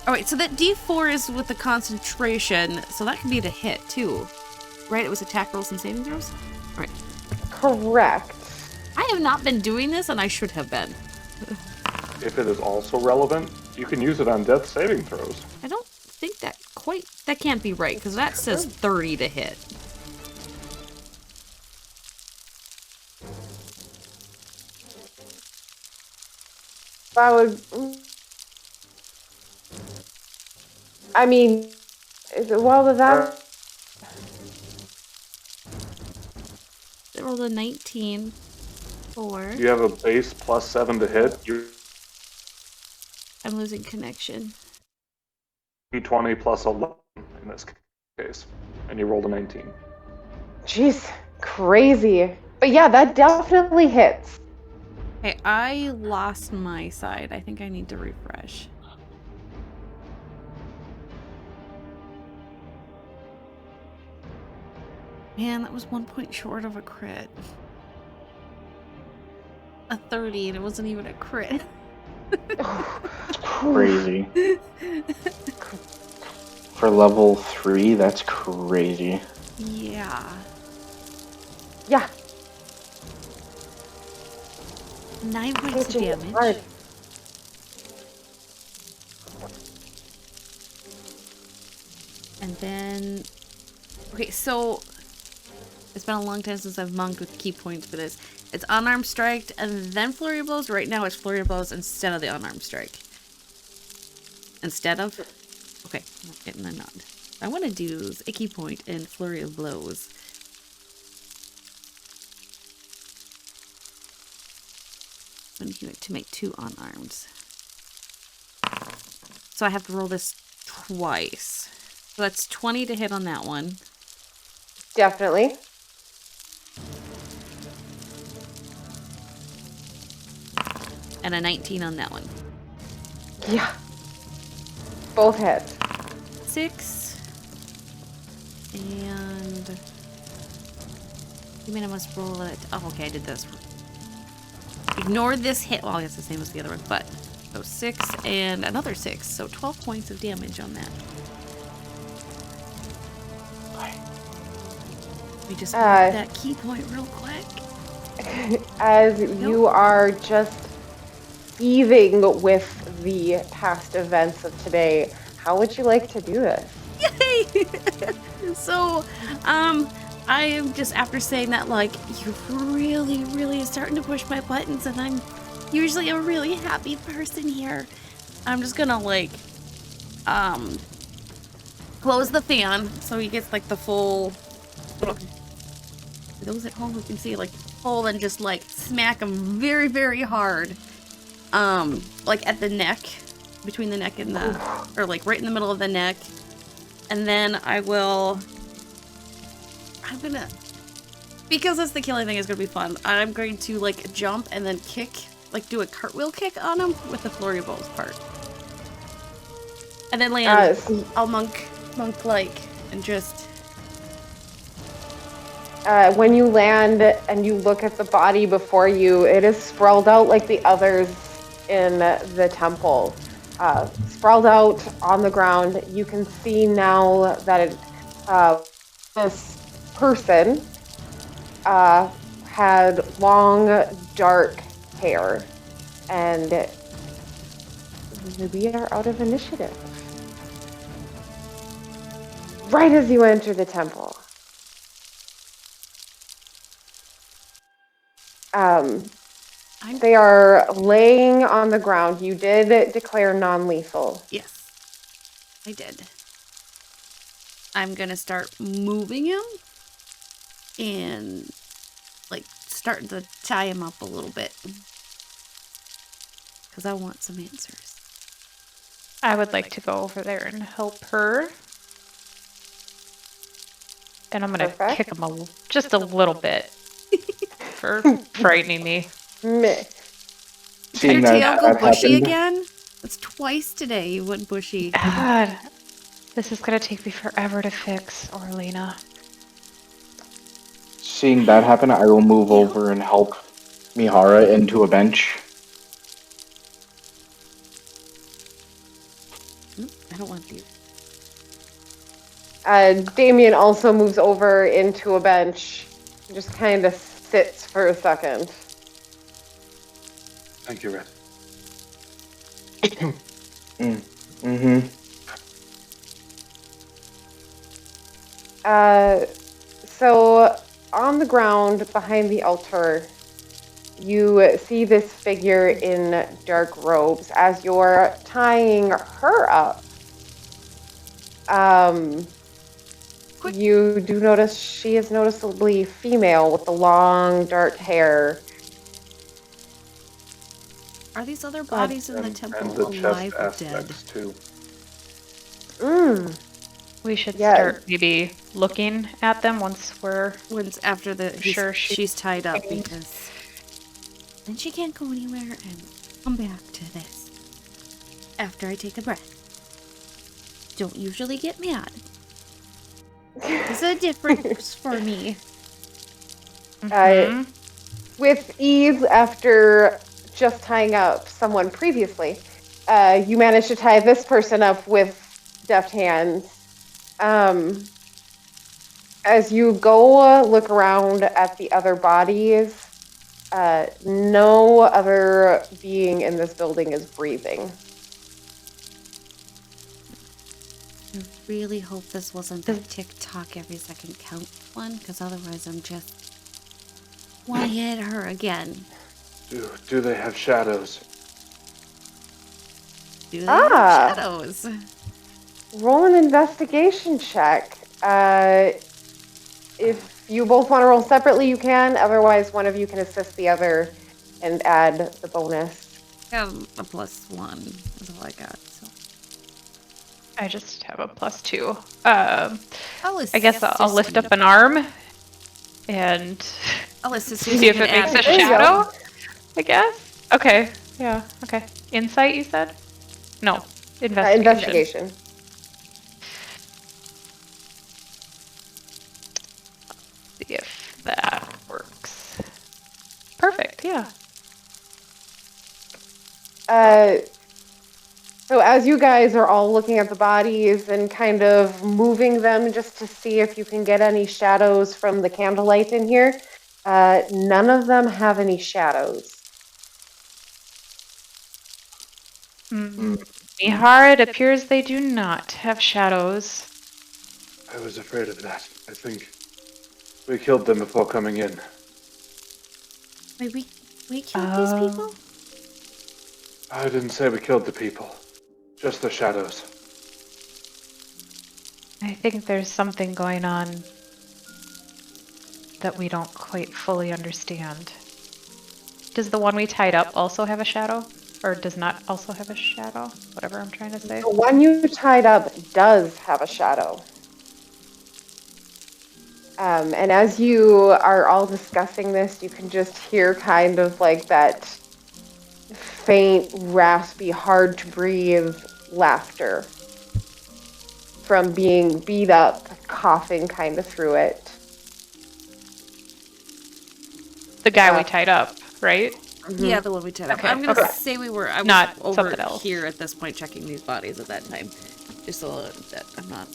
Alright, so that D4 is with the concentration, so that can be the hit, too. Right? It was attack rolls and saving throws? Alright. Correct. I have not been doing this, and I should have been. If it is also relevant, you can use it on death saving throws. I don't think that can't be right, because that says 30 to hit. That would... I mean, well, that... They rolled a 19. 4. You have a base +7 to hit. I'm losing connection. D20 +11 in this case. And you rolled a 19. Jeez, crazy. But yeah, that definitely hits. Okay, I lost my side. I think I need to refresh. Man, that was 1 point short of a crit. A 30, and it wasn't even a crit. That's crazy. For level 3, that's crazy. Yeah. Yeah. 9 points of damage. And then... Okay, so... It's been a long time since I've monked with key points for this. It's unarmed strike and then flurry of blows. Right now it's flurry of blows instead of the unarmed strike. Instead of? Okay, I'm not getting a nod. I want to do a key point and flurry of blows. I'm going to do it to make 2 unarmed. So I have to roll this twice. So that's 20 to hit on that one. Definitely. And a 19 on that one. Yeah. Both hit. 6. And... You mean I must roll it? Oh, okay, I did this. Ignore this hit. Well, it's the same as the other one, but... So 6 and another 6. So 12 points of damage on that. We just grab that key point real quick. As you are just heaving with the past events of today, how would you like to do this? Yay! So, I am just, after saying that, like, you're really starting to push my buttons, and I'm usually a really happy person here. I'm just gonna, like, close the fan so he gets, like, the full... For those at home who can see, like, pull and just, like, smack him very hard. Like, at the neck. Between the neck and the... Or, like, right in the middle of the neck. And then I'm gonna... Because that's the killing thing is gonna be fun, I'm going to, like, jump and then kick... Like, do a cartwheel kick on him with the flurry of blows part. And then land all monk-like, and just... When you land and you look at the body before you, it is sprawled out like the others in the temple. Sprawled out on the ground. You can see now that this person had long, dark hair. And we are out of initiative. Right as you enter the temple. They are laying on the ground. You did declare non-lethal. Yes, I did. I'm gonna start moving him and like starting to tie him up a little bit because I want some answers. I would like to go over there and help her. And I'm gonna kick him just a little bit for frightening me. Did your tail go bushy again? It's twice today you went bushy. God, this is gonna take me forever to fix, Orlena. Seeing that happen, I will move over and help Mihara into a bench. I don't want these. Damien also moves over into a bench. Just kind of sits for a second. Thank you, Red. So on the ground behind the altar, you see this figure in dark robes. As you're tying her up, you do notice she is noticeably female with the long dark hair. Are these other bodies in the temple and the alive chest or dead? aspects too. We should start maybe looking at them once after she's tied up, because then she can't go anywhere and come back to this after I take a breath. Don't usually get mad. It's a difference for me. With ease, after just tying up someone previously, you managed to tie this person up with deft hands. As you go look around at the other bodies, no other being in this building is breathing. really hope this wasn't the TikTok every second count one, because otherwise I'm just want to hit her again. Do they have shadows? Do they have shadows? Roll an investigation check. If you both want to roll separately, you can. Otherwise, one of you can assist the other and add the bonus. I have a +1. That's all I got. So. I just have a +2. Alice, I guess I'll lift up an arm and Alice, see if it makes a shadow. I guess. Okay. Yeah. Okay. Insight, you said? No. Investigation. See if that works. Perfect. Yeah. So as you guys are all looking at the bodies and kind of moving them just to see if you can get any shadows from the candlelight in here, none of them have any shadows. Mihara, it appears they do not have shadows. I was afraid of that. I think we killed them before coming in. Wait, we killed these people? I didn't say we killed the people. Just the shadows. I think there's something going on that we don't quite fully understand. Does the one we tied up also have a shadow? Or does not also have a shadow? Whatever I'm trying to say. The one you tied up does have a shadow. And as you are all discussing this, you can just hear kind of like that faint, raspy, hard to breathe laughter from being beat up, coughing kind of through it. The guy we tied up, right? Mm-hmm. Yeah, the one we tied up. Okay, I'm gonna say I was not over something else. here at this point checking these bodies at that time. Just so that I'm not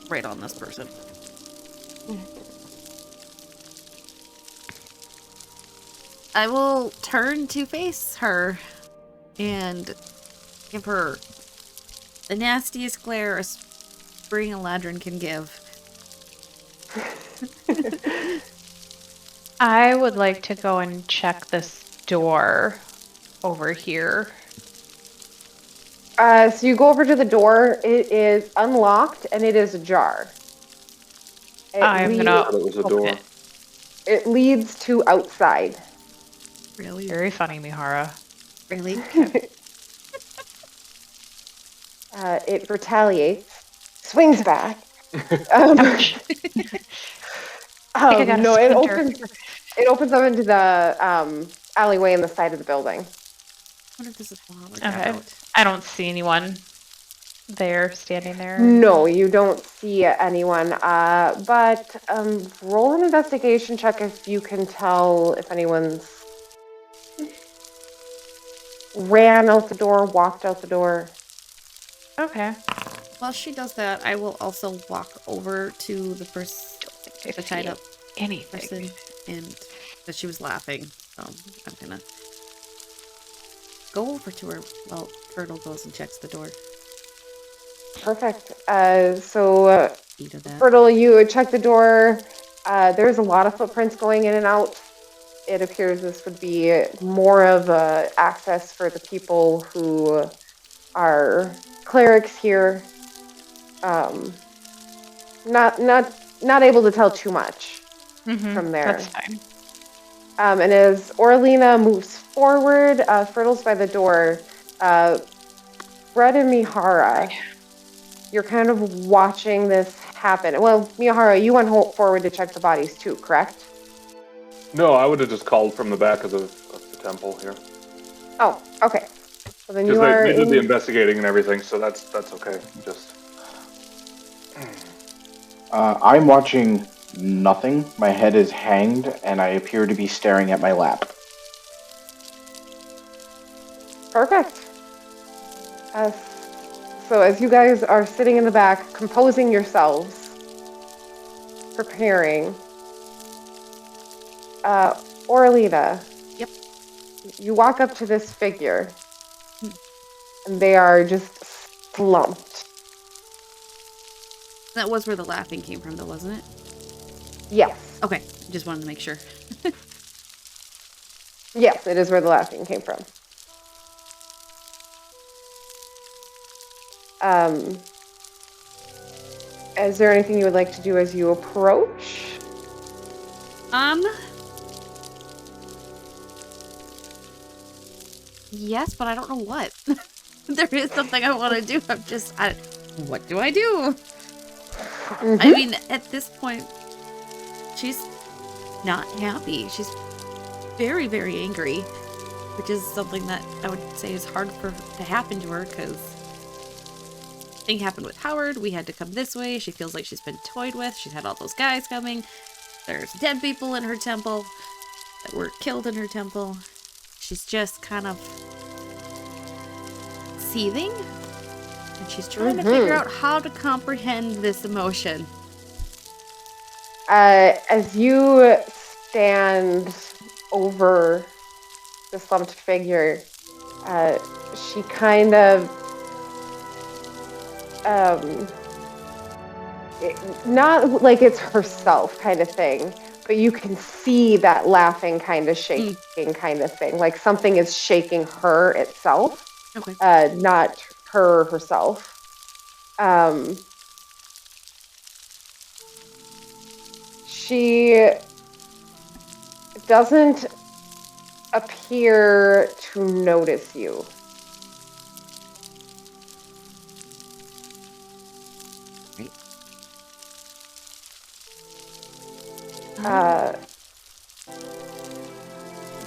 right on this person. I will turn to face her and give her the nastiest glare a spring Eladrin can give. I would like to go and check this door over here. So you go over to the door. It is unlocked and it is ajar. I'm gonna It was a open door. it. It leads to outside. Really? Very funny, Mihara. Really? It retaliates, swings back. Ouch. I got a No, it splinter. opens up into the alleyway in the side of the building. I wonder if this is Flower. Okay. I don't see anyone there, standing there. No, you don't see anyone. But roll an investigation check if you can tell if anyone's ran out the door, walked out the door. Okay. While she does that, I will also walk over to the first, the tied up Anything. person, and that she was laughing. So I'm gonna go over to her while Fertile goes and checks the door. Perfect. So Eat of that. Fertile, you check the door. There's a lot of footprints going in and out. It appears this would be more of a access for the people who are clerics here. Not able to tell too much from there. That's fine. And as Orlina moves forward, Fertile's by the door. Brett and Mihara, you're kind of watching this happen. Well, Mihara, you went forward to check the bodies too, correct? No, I would have just called from the back of the temple here. Oh, okay. So then Because you are they did the investigating and everything, so that's okay. Just I'm watching nothing. My head is hanged, and I appear to be staring at my lap. perfect. So as you guys are sitting in the back, composing yourselves, preparing, Orlina. Yep. You walk up to this figure, and they are just slumped. That was where the laughing came from, though, wasn't it? Yes. Okay, just wanted to make sure. Yes, it is where the laughing came from. Is there anything you would like to do as you approach? Yes, but I don't know what. There is something I want to do. What do I do? I mean, at this point, she's not happy. She's very, very angry, which is something that I would say is hard to happen to her because thing happened with Howard. We had to come this way. She feels like she's been toyed with. She's had all those guys coming. There's dead people in her temple that were killed in her temple. She's just kind of seething, and she's trying to figure out how to comprehend this emotion. As you stand over the slumped figure, she kind of not like it's herself kind of thing, but you can see that laughing kind of shaking kind of thing, like something is shaking her itself. Okay. Not her herself. She doesn't appear to notice you.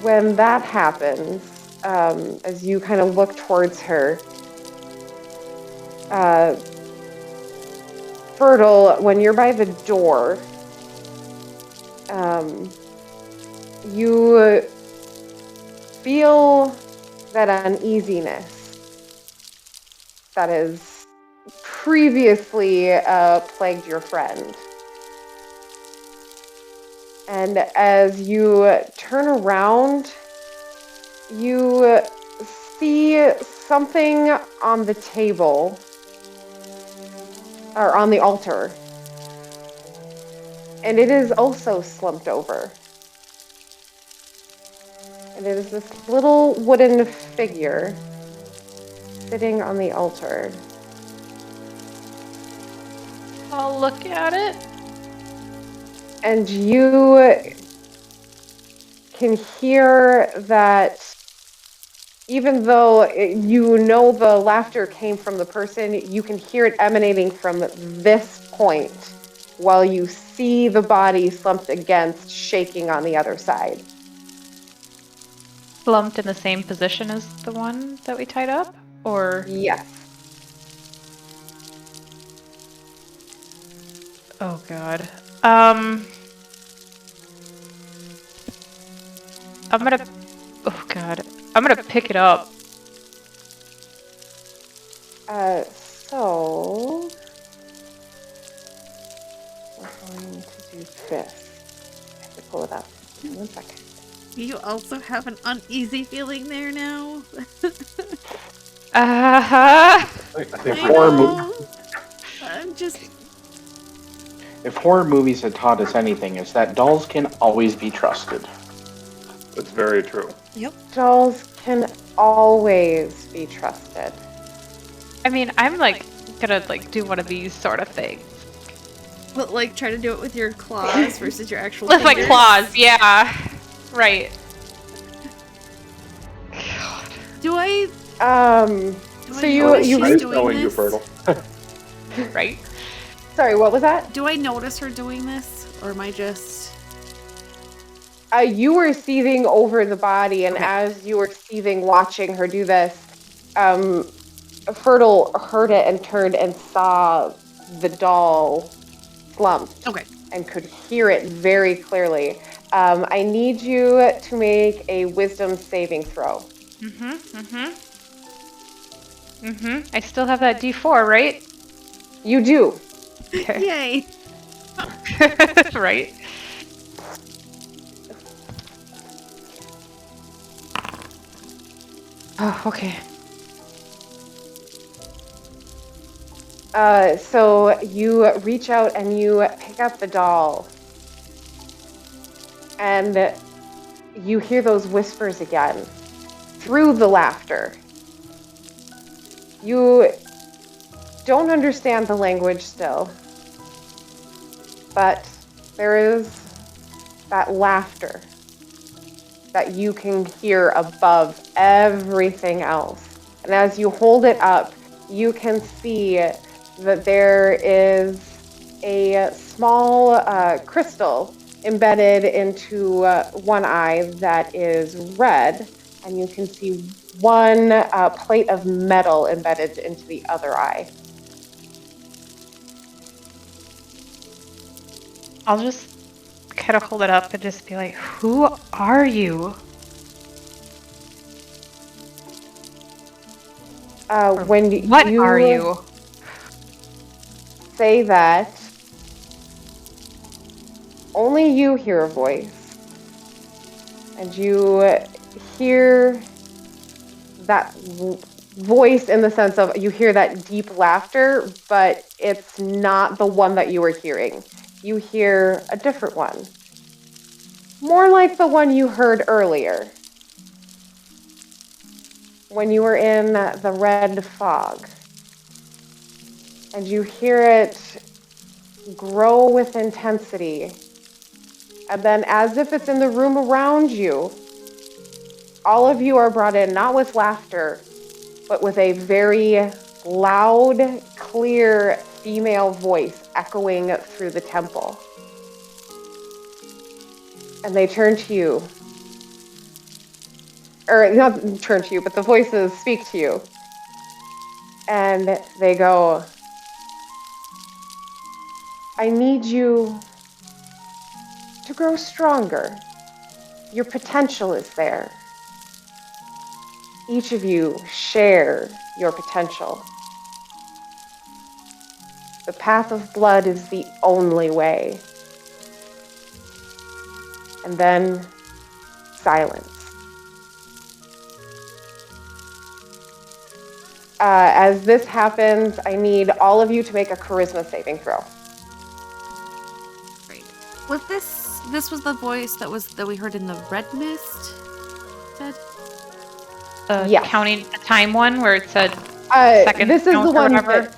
When that happens, as you kind of look towards her, Fertile, when you're by the door, you feel that uneasiness that has previously plagued your friend. And as you turn around, you see something on the table, or on the altar. And it is also slumped over. And it is this little wooden figure sitting on the altar. I'll look at it. And you can hear that even though you know the laughter came from the person, you can hear it emanating from this point while you see the body slumped against, shaking on the other side. Slumped in the same position as the one that we tied up? Or? Yes. Oh god. Oh god. I'm gonna pick it up. So we're going to do this. I have to pull it up. 1 second. You also have an uneasy feeling there now? If horror movies had taught us anything, it's that dolls can always be trusted. That's very true. Yep. Dolls can always be trusted. I mean, I'm like gonna like do one of these sort of things. But like try to do it with your claws versus your actual With my fingers. claws, yeah. Right. God. Do I So you she's Nice doing knowing you, this? Fertile. Right? Sorry, what was that? Do I notice her doing this? Or am I just... You were seething over the body, and Okay. as you were seething, watching her do this, Fertile heard it and turned and saw the doll slumped. Okay. And could hear it very clearly. I need you to make a wisdom saving throw. I still have that D4, right? You do. Okay. Yay! Right? Oh, okay. So you reach out and you pick up the doll. And you hear those whispers again through the laughter. You don't understand the language still, but there is that laughter that you can hear above everything else. And as you hold it up, you can see that there is a small crystal embedded into one eye that is red, and you can see one plate of metal embedded into the other eye. I'll just kind of hold it up and just be like, who are you? When What you are you? say that, only you hear a voice, and you hear that voice in the sense of you hear that deep laughter, but it's not the one that you were hearing. You hear a different one, more like the one you heard earlier when you were in the red fog, and you hear it grow with intensity. And then, as if it's in the room around you, all of you are brought in, not with laughter, but with a very loud, clear female voice echoing through the temple. And they turn to you. Or not turn to you, but the voices speak to you. And they go, I need you to grow stronger. Your potential is there. Each of you share your potential. The path of blood is the only way. And then silence. As this happens, I need all of you to make a charisma saving throw. Great. Was this was the voice that we heard in the red mist? Said? The Yes. counting time one where it said second This is count the or one whatever? that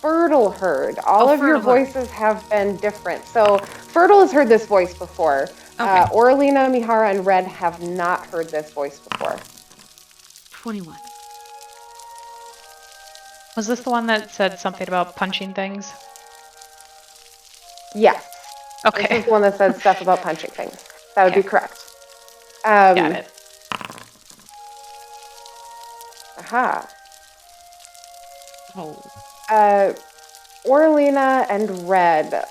Fertile heard. All of your Fertile heard. voices have been different. So Fertile has heard this voice before. Okay. Oralina, Mihara, and Red have not heard this voice before. 21. Was this the one that said something about punching things? Yes. This Okay. is the one that says stuff about punching things. That would be Okay. correct. Got it. Aha. Oh. Oralina and Red,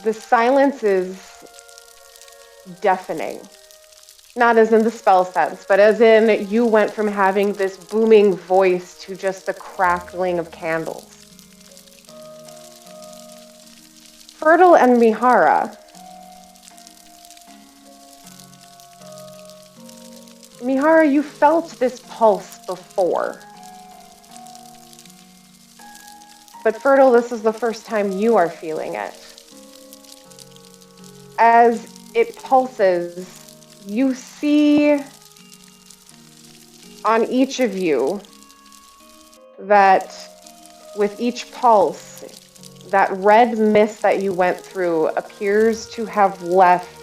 the silence is deafening. Not as in the spell sense, but as in you went from having this booming voice to just the crackling of candles. Fertile and Mihara. Mihara, you felt this pulse before. But Fertile, this is the first time you are feeling it. As it pulses, you see on each of you that with each pulse, that red mist that you went through appears to have left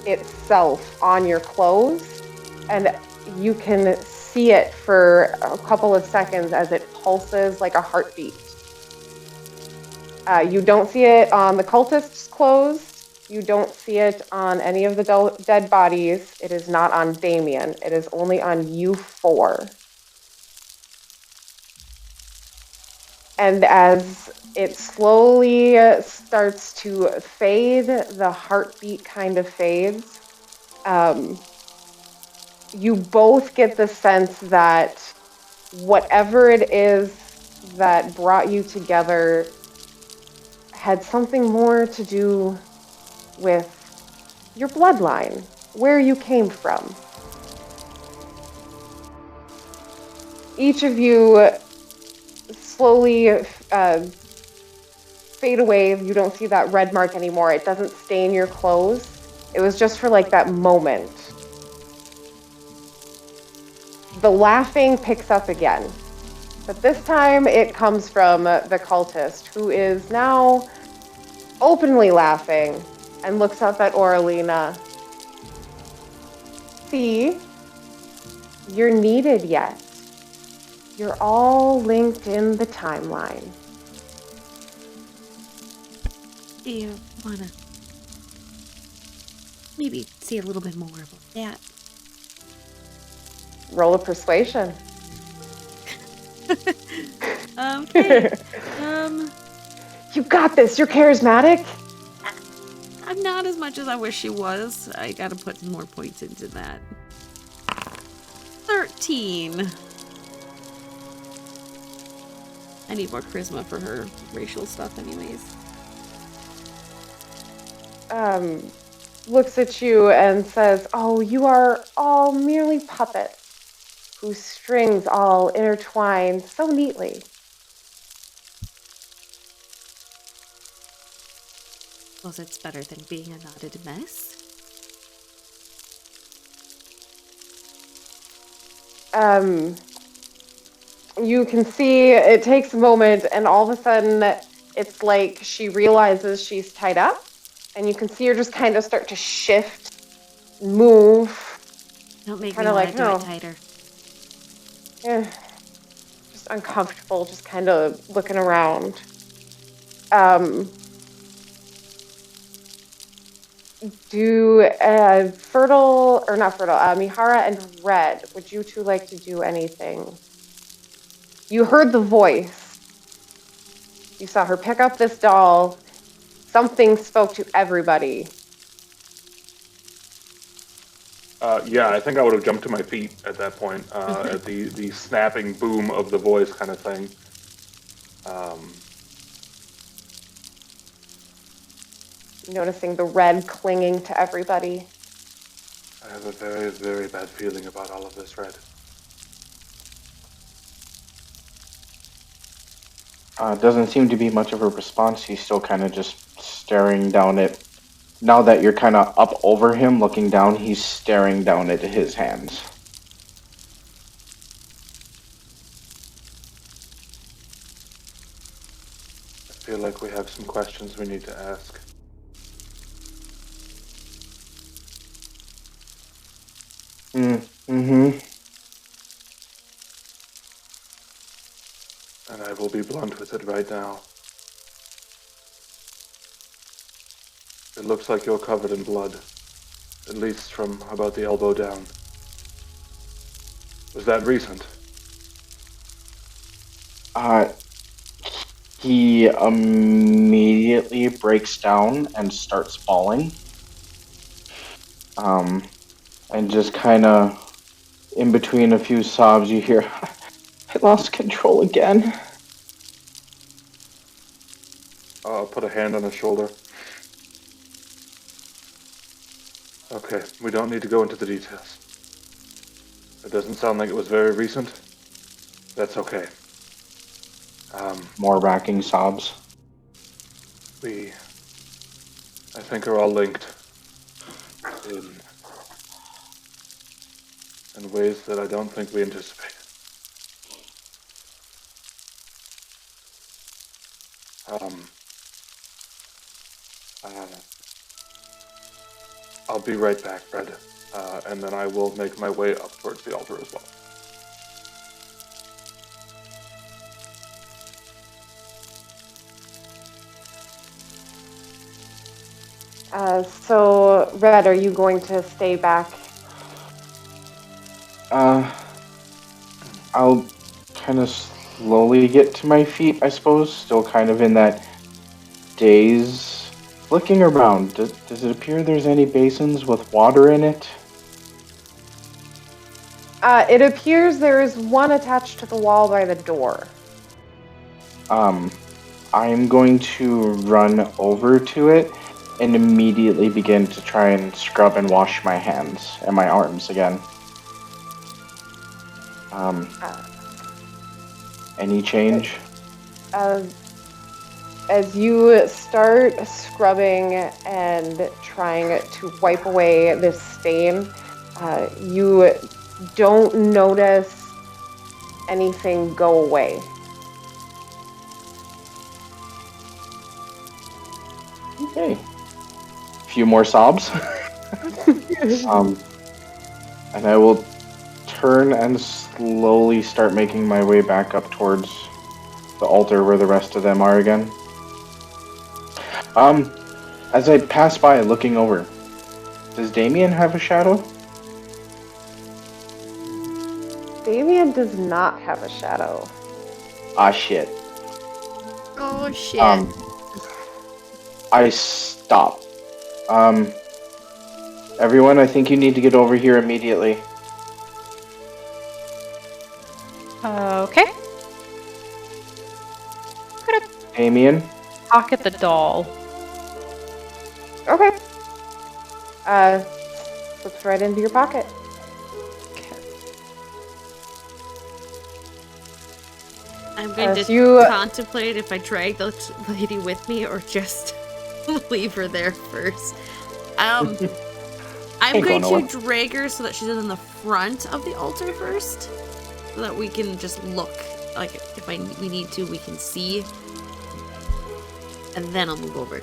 itself on your clothes, and you can see it for a couple of seconds as it pulses like a heartbeat. You don't see it on the cultists' clothes. You don't see it on any of the dead bodies. It is not on Damien. It is only on you four. And as it slowly starts to fade, the heartbeat kind of fades. You both get the sense that whatever it is that brought you together had something more to do with your bloodline, where you came from. Each of you slowly fade away. You don't see that red mark anymore. It doesn't stain your clothes. It was just for like that moment. The laughing picks up again. But this time it comes from the cultist, who is now openly laughing and looks up at Oralina. See? You're needed yet. You're all linked in the timeline. Do you wanna maybe say a little bit more about that? Roll a persuasion. Okay. You got this. You're charismatic. I'm not as much as I wish she was. I gotta put some more points into that. 13. I need more charisma for her racial stuff anyways. Looks at you and says, "Oh, you are all merely puppets whose strings all intertwine so neatly." Suppose it's better than being a knotted mess. You can see it takes a moment, and all of a sudden, it's like she realizes she's tied up, and you can see her just kind of start to shift, move. Don't make me Kinda want like, to do oh. it tighter. Yeah, just uncomfortable, just kind of looking around. Do Fertile, or not Fertile, Mihara and Red, would you two like to do anything? You heard the voice. You saw her pick up this doll. Something spoke to everybody. Yeah, I think I would have jumped to my feet at that point, at the snapping boom of the voice kind of thing. Noticing the red clinging to everybody. I have a very, very bad feeling about all of this, Red. Doesn't seem to be much of a response. He's still kind of just staring down at... Now that you're kind of up over him, looking down, he's staring down at his hands. I feel like we have some questions we need to ask. Mm-hmm. And I will be blunt with it right now. It looks like you're covered in blood, at least from about the elbow down. Was that recent? He immediately breaks down and starts bawling. And just kind of, in between a few sobs, you hear, "I lost control again." I'll put a hand on his shoulder. Okay, we don't need to go into the details. It doesn't sound like it was very recent. That's okay. More racking sobs. We, I think, are all linked in ways that I don't think we anticipated. I'll be right back, Red, and then I will make my way up towards the altar as well. So, Red, are you going to stay back? I'll kind of slowly get to my feet, I suppose, still kind of in that daze. Looking around, does it appear there's any basins with water in it? It appears there is one attached to the wall by the door. I'm going to run over to it and immediately begin to try and scrub and wash my hands and my arms again. Any change? As you start scrubbing and trying to wipe away this stain, you don't notice anything go away. Okay. A few more sobs. And I will turn and slowly start making my way back up towards the altar where the rest of them are again. As I pass by looking over, does Damien have a shadow? Damien does not have a shadow. Ah, shit. Oh shit. I stop. Everyone, I think you need to get over here immediately. Okay. I'm gonna Damien? pocket the doll. Okay. Slips right into your pocket. I'm going so to you- contemplate if I drag the lady with me or just leave her there first. I'm Ain't going going to drag her so that she's in the front of the altar first, so that we can just look. Like if we need to, we can see, and then I'll move over.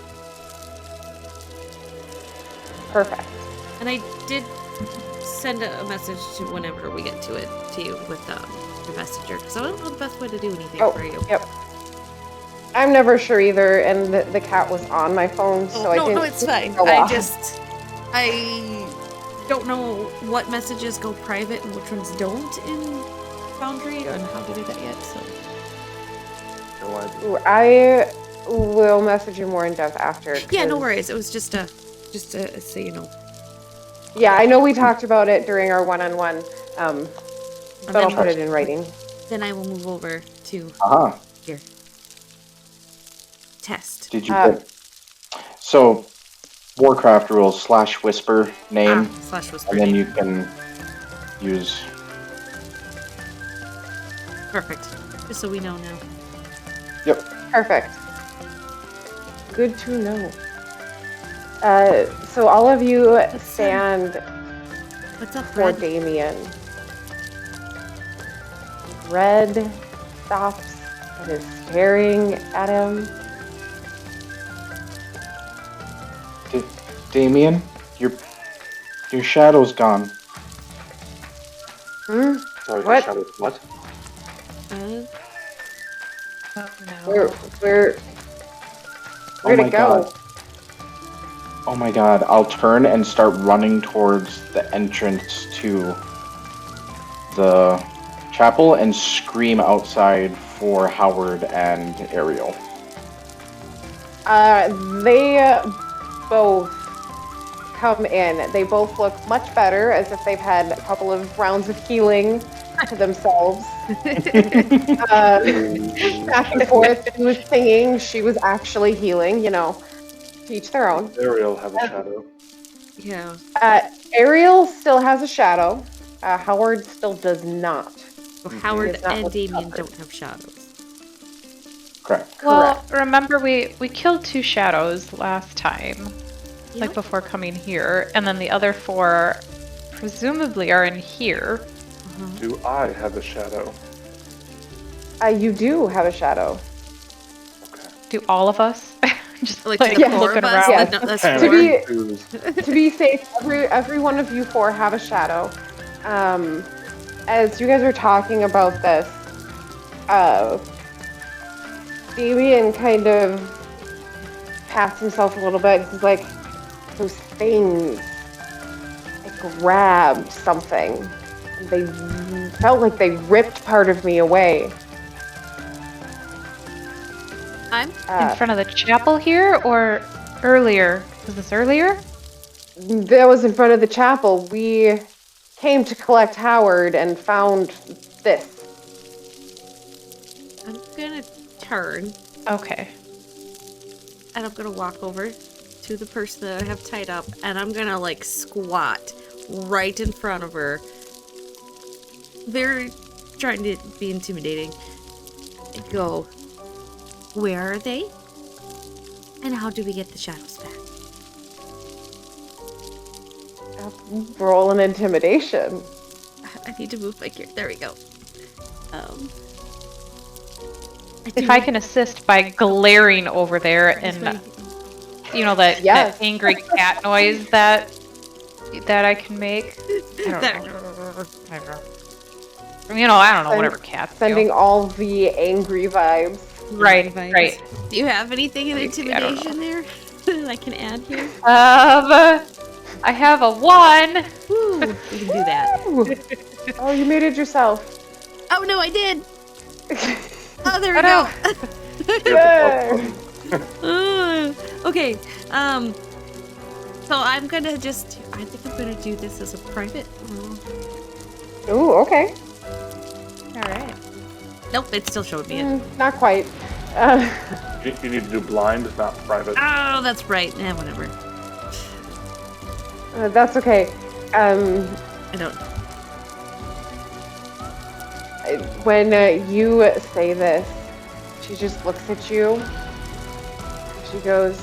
Perfect. And I did send a message to whenever we get to it to you with the messenger, because I don't know the best way to do anything for you. Yep. I'm never sure either, and the cat was on my phone, so I didn't. No, it's fine. go off. I don't know what messages go private and which ones don't in Foundry, and how to do that yet. So No idea. Ooh, I will message you more in depth after. yeah, no 'cause- worries. It was just so you know. Yeah, I know we talked about it during our one-on-one, but I'll put it in writing. Then I will move over to Aha. here. Test. Did you get... So, Warcraft rules /whisper name, /whisper and then name. you can use... Perfect. Just so we know now. Yep. Perfect. Good to know. So all of you stand What's up, for Red? Damien. Red stops and is staring at him. Damien, your shadow's gone. Hmm? Sorry, What? Shadow, what? Oh no. Where'd Oh it my go? god. Oh my god, I'll turn and start running towards the entrance to the chapel and scream outside for Howard and Ariel. They both come in. They both look much better, as if they've had a couple of rounds of healing to themselves. Back and forth. She was singing. She was actually healing. To each their own. Ariel have a shadow. Yeah. Ariel still has a shadow. Howard still does not. So Howard It's not and what's Damien covered. don't have shadows. Correct. Well, remember we killed 2 shadows last time, Yeah. like before coming here, and then the other 4 presumably are in here. Do I have a shadow? You do have a shadow. Okay. Do all of us? Just Like, like to the 4 looking of us? around. Yes. No, that's Can To four. be- I choose? To be safe, every one of you 4 have a shadow. As you guys are talking about this, Damien kind of pats himself a little bit. He's like, those things, I grabbed something. They felt like they ripped part of me away. I'm In front of the chapel here, or earlier? Was this earlier? That was in front of the chapel. We came to collect Howard and found this. gonna turn Okay. and I'm gonna walk over to the person that I have tied up and I'm gonna like squat right in front of her. They're trying to be intimidating. And go, Where are they? And how do we get the shadows back? Roll an intimidation. I need to move my gear. There we go. If I can assist by glaring over there and, you know, that angry cat noise that I can make. I don't know, whatever cats Sending do. all the angry vibes. Right. Do you have anything in intimidation there that I can add here? I have a 1. Woo, you can do that. Oh, you made it yourself. Oh no, I did. Oh, there we go. Yay. Okay. So I'm gonna just. I think I'm gonna do this as a private room. Ooh, okay. All right. Nope, it still showed me it. Not quite. You need to do blind, not private. Oh, that's right. Yeah, whatever. That's okay. I don't. When you say this, she just looks at you. She goes,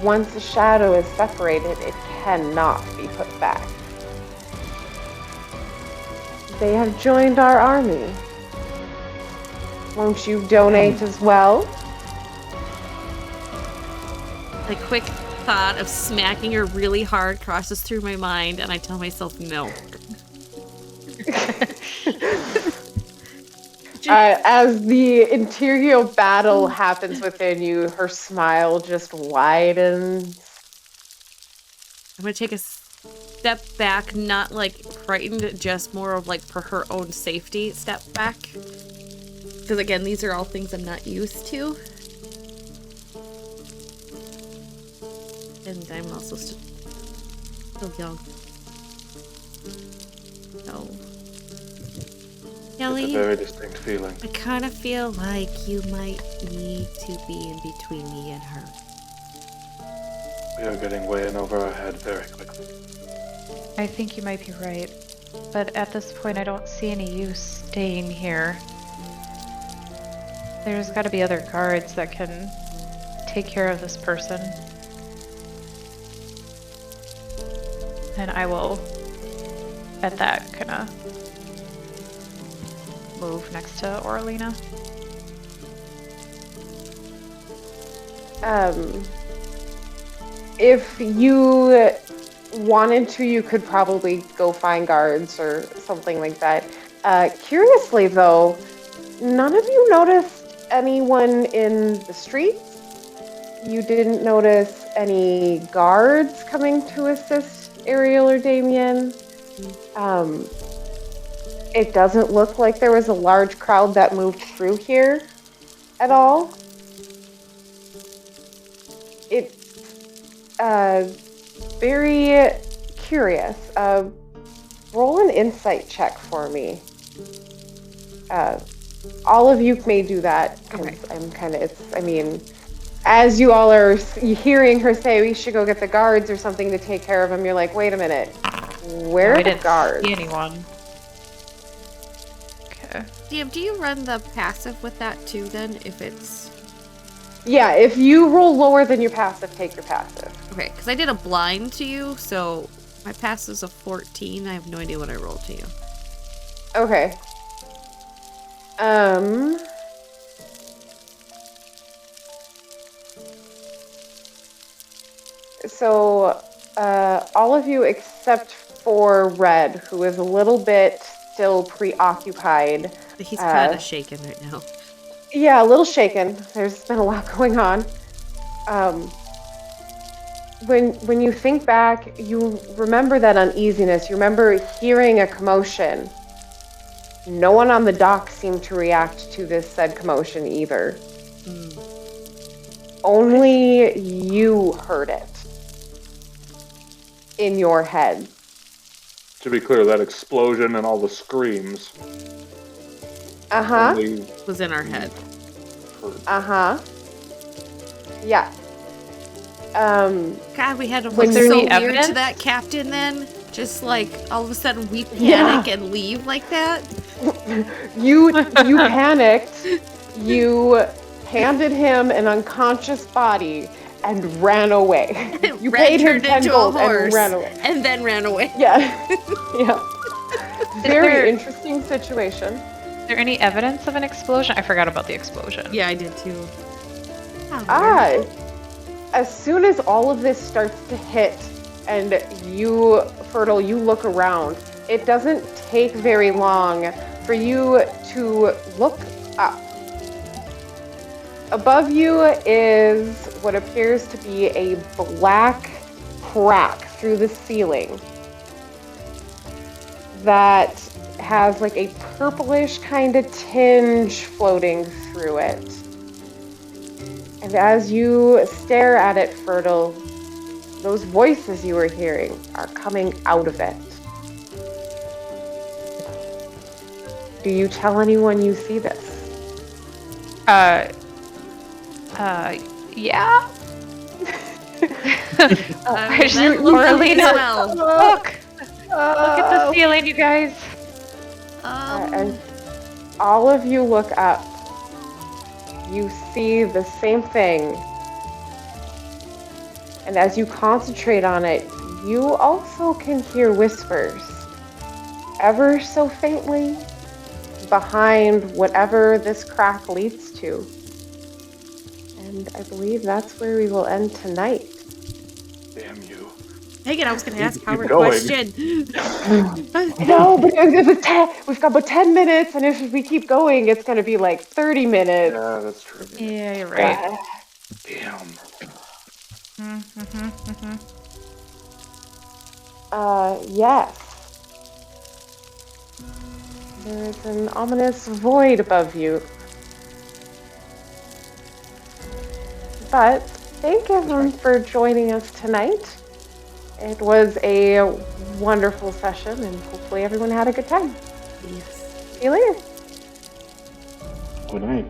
once a shadow is separated, it cannot be put back. They have joined our army. Won't you donate as well? A quick thought of smacking her really hard crosses through my mind, and I tell myself no. As the interior battle happens within you, her smile just widens. I'm gonna take a step back, not like frightened, just more of like for her own safety step back. Because again, these are all things I'm not used to. And I'm also still young. So, Kelly, It's a very distinct feeling. I kind of feel like you might need to be in between me and her. We are getting way in over our head very quickly. I think you might be right. But at this point, I don't see any use staying here. There's got to be other guards that can take care of this person. And I will, at that, kind of move next to Orlina. If you wanted to, you could probably go find guards or something like that. Curiously, though, none of you noticed anyone in the streets. You didn't notice any guards coming to assist Ariel or Damien. It doesn't look like there was a large crowd that moved through here at all. It's very curious. Roll an insight check for me. All of you may do that. Okay. I'm kind of, as you all are hearing her say we should go get the guards or something to take care of them, you're like, wait a minute. Where are the guards? See anyone. Okay. DM, do you run the passive with that too then, if it's... Yeah, if you roll lower than your passive, take your passive. Okay, because I did a blind to you, so my passive's a 14. I have no idea what I rolled to you. Okay. So, all of you except for Red, who is a little bit still preoccupied. He's kind of shaken right now. Yeah, a little shaken. There's been a lot going on. When you think back, you remember that uneasiness. You remember hearing a commotion. No one on the dock seemed to react to this said commotion either. Only you heard it in your head. To be clear, that explosion and all the screams. only Was in our head. heard. Yeah. God, we had to Was look there so any weird to evidence? that captain then. Just like all of a sudden we panic and leave like that. You panicked. You handed him an unconscious body, and ran away. You Red paid him turned 10 into a gold horse and ran away. and then ran away. Yeah. Yeah. Very there- interesting situation. Is there any evidence of an explosion? I forgot about the explosion. Yeah, I did too. Oh, As soon as all of this starts to hit and you, Fertile, you look around, it doesn't take very long for you to look up. Above you is what appears to be a black crack through the ceiling that has like a purplish kind of tinge floating through it. And as you stare at it, Fertile, those voices you were hearing are coming out of it. Do you tell anyone you see this? Yeah. Ben looks Marlena, as well. look at the ceiling, you guys. As all of you look up, you see the same thing. And as you concentrate on it, you also can hear whispers, ever so faintly, behind whatever this crack leads to. And I believe that's where we will end tonight. Damn you. Dang it, I was going to ask Keep Howard a going. question. No, but we've got about 10 minutes, and if we keep going, it's going to be like 30 minutes. Yeah, that's true. Yeah, you're right. Damn. Yes. There is an ominous void above you. But thank everyone for joining us tonight. It was a wonderful session, and hopefully everyone had a good time. Yes. See you later. Good night.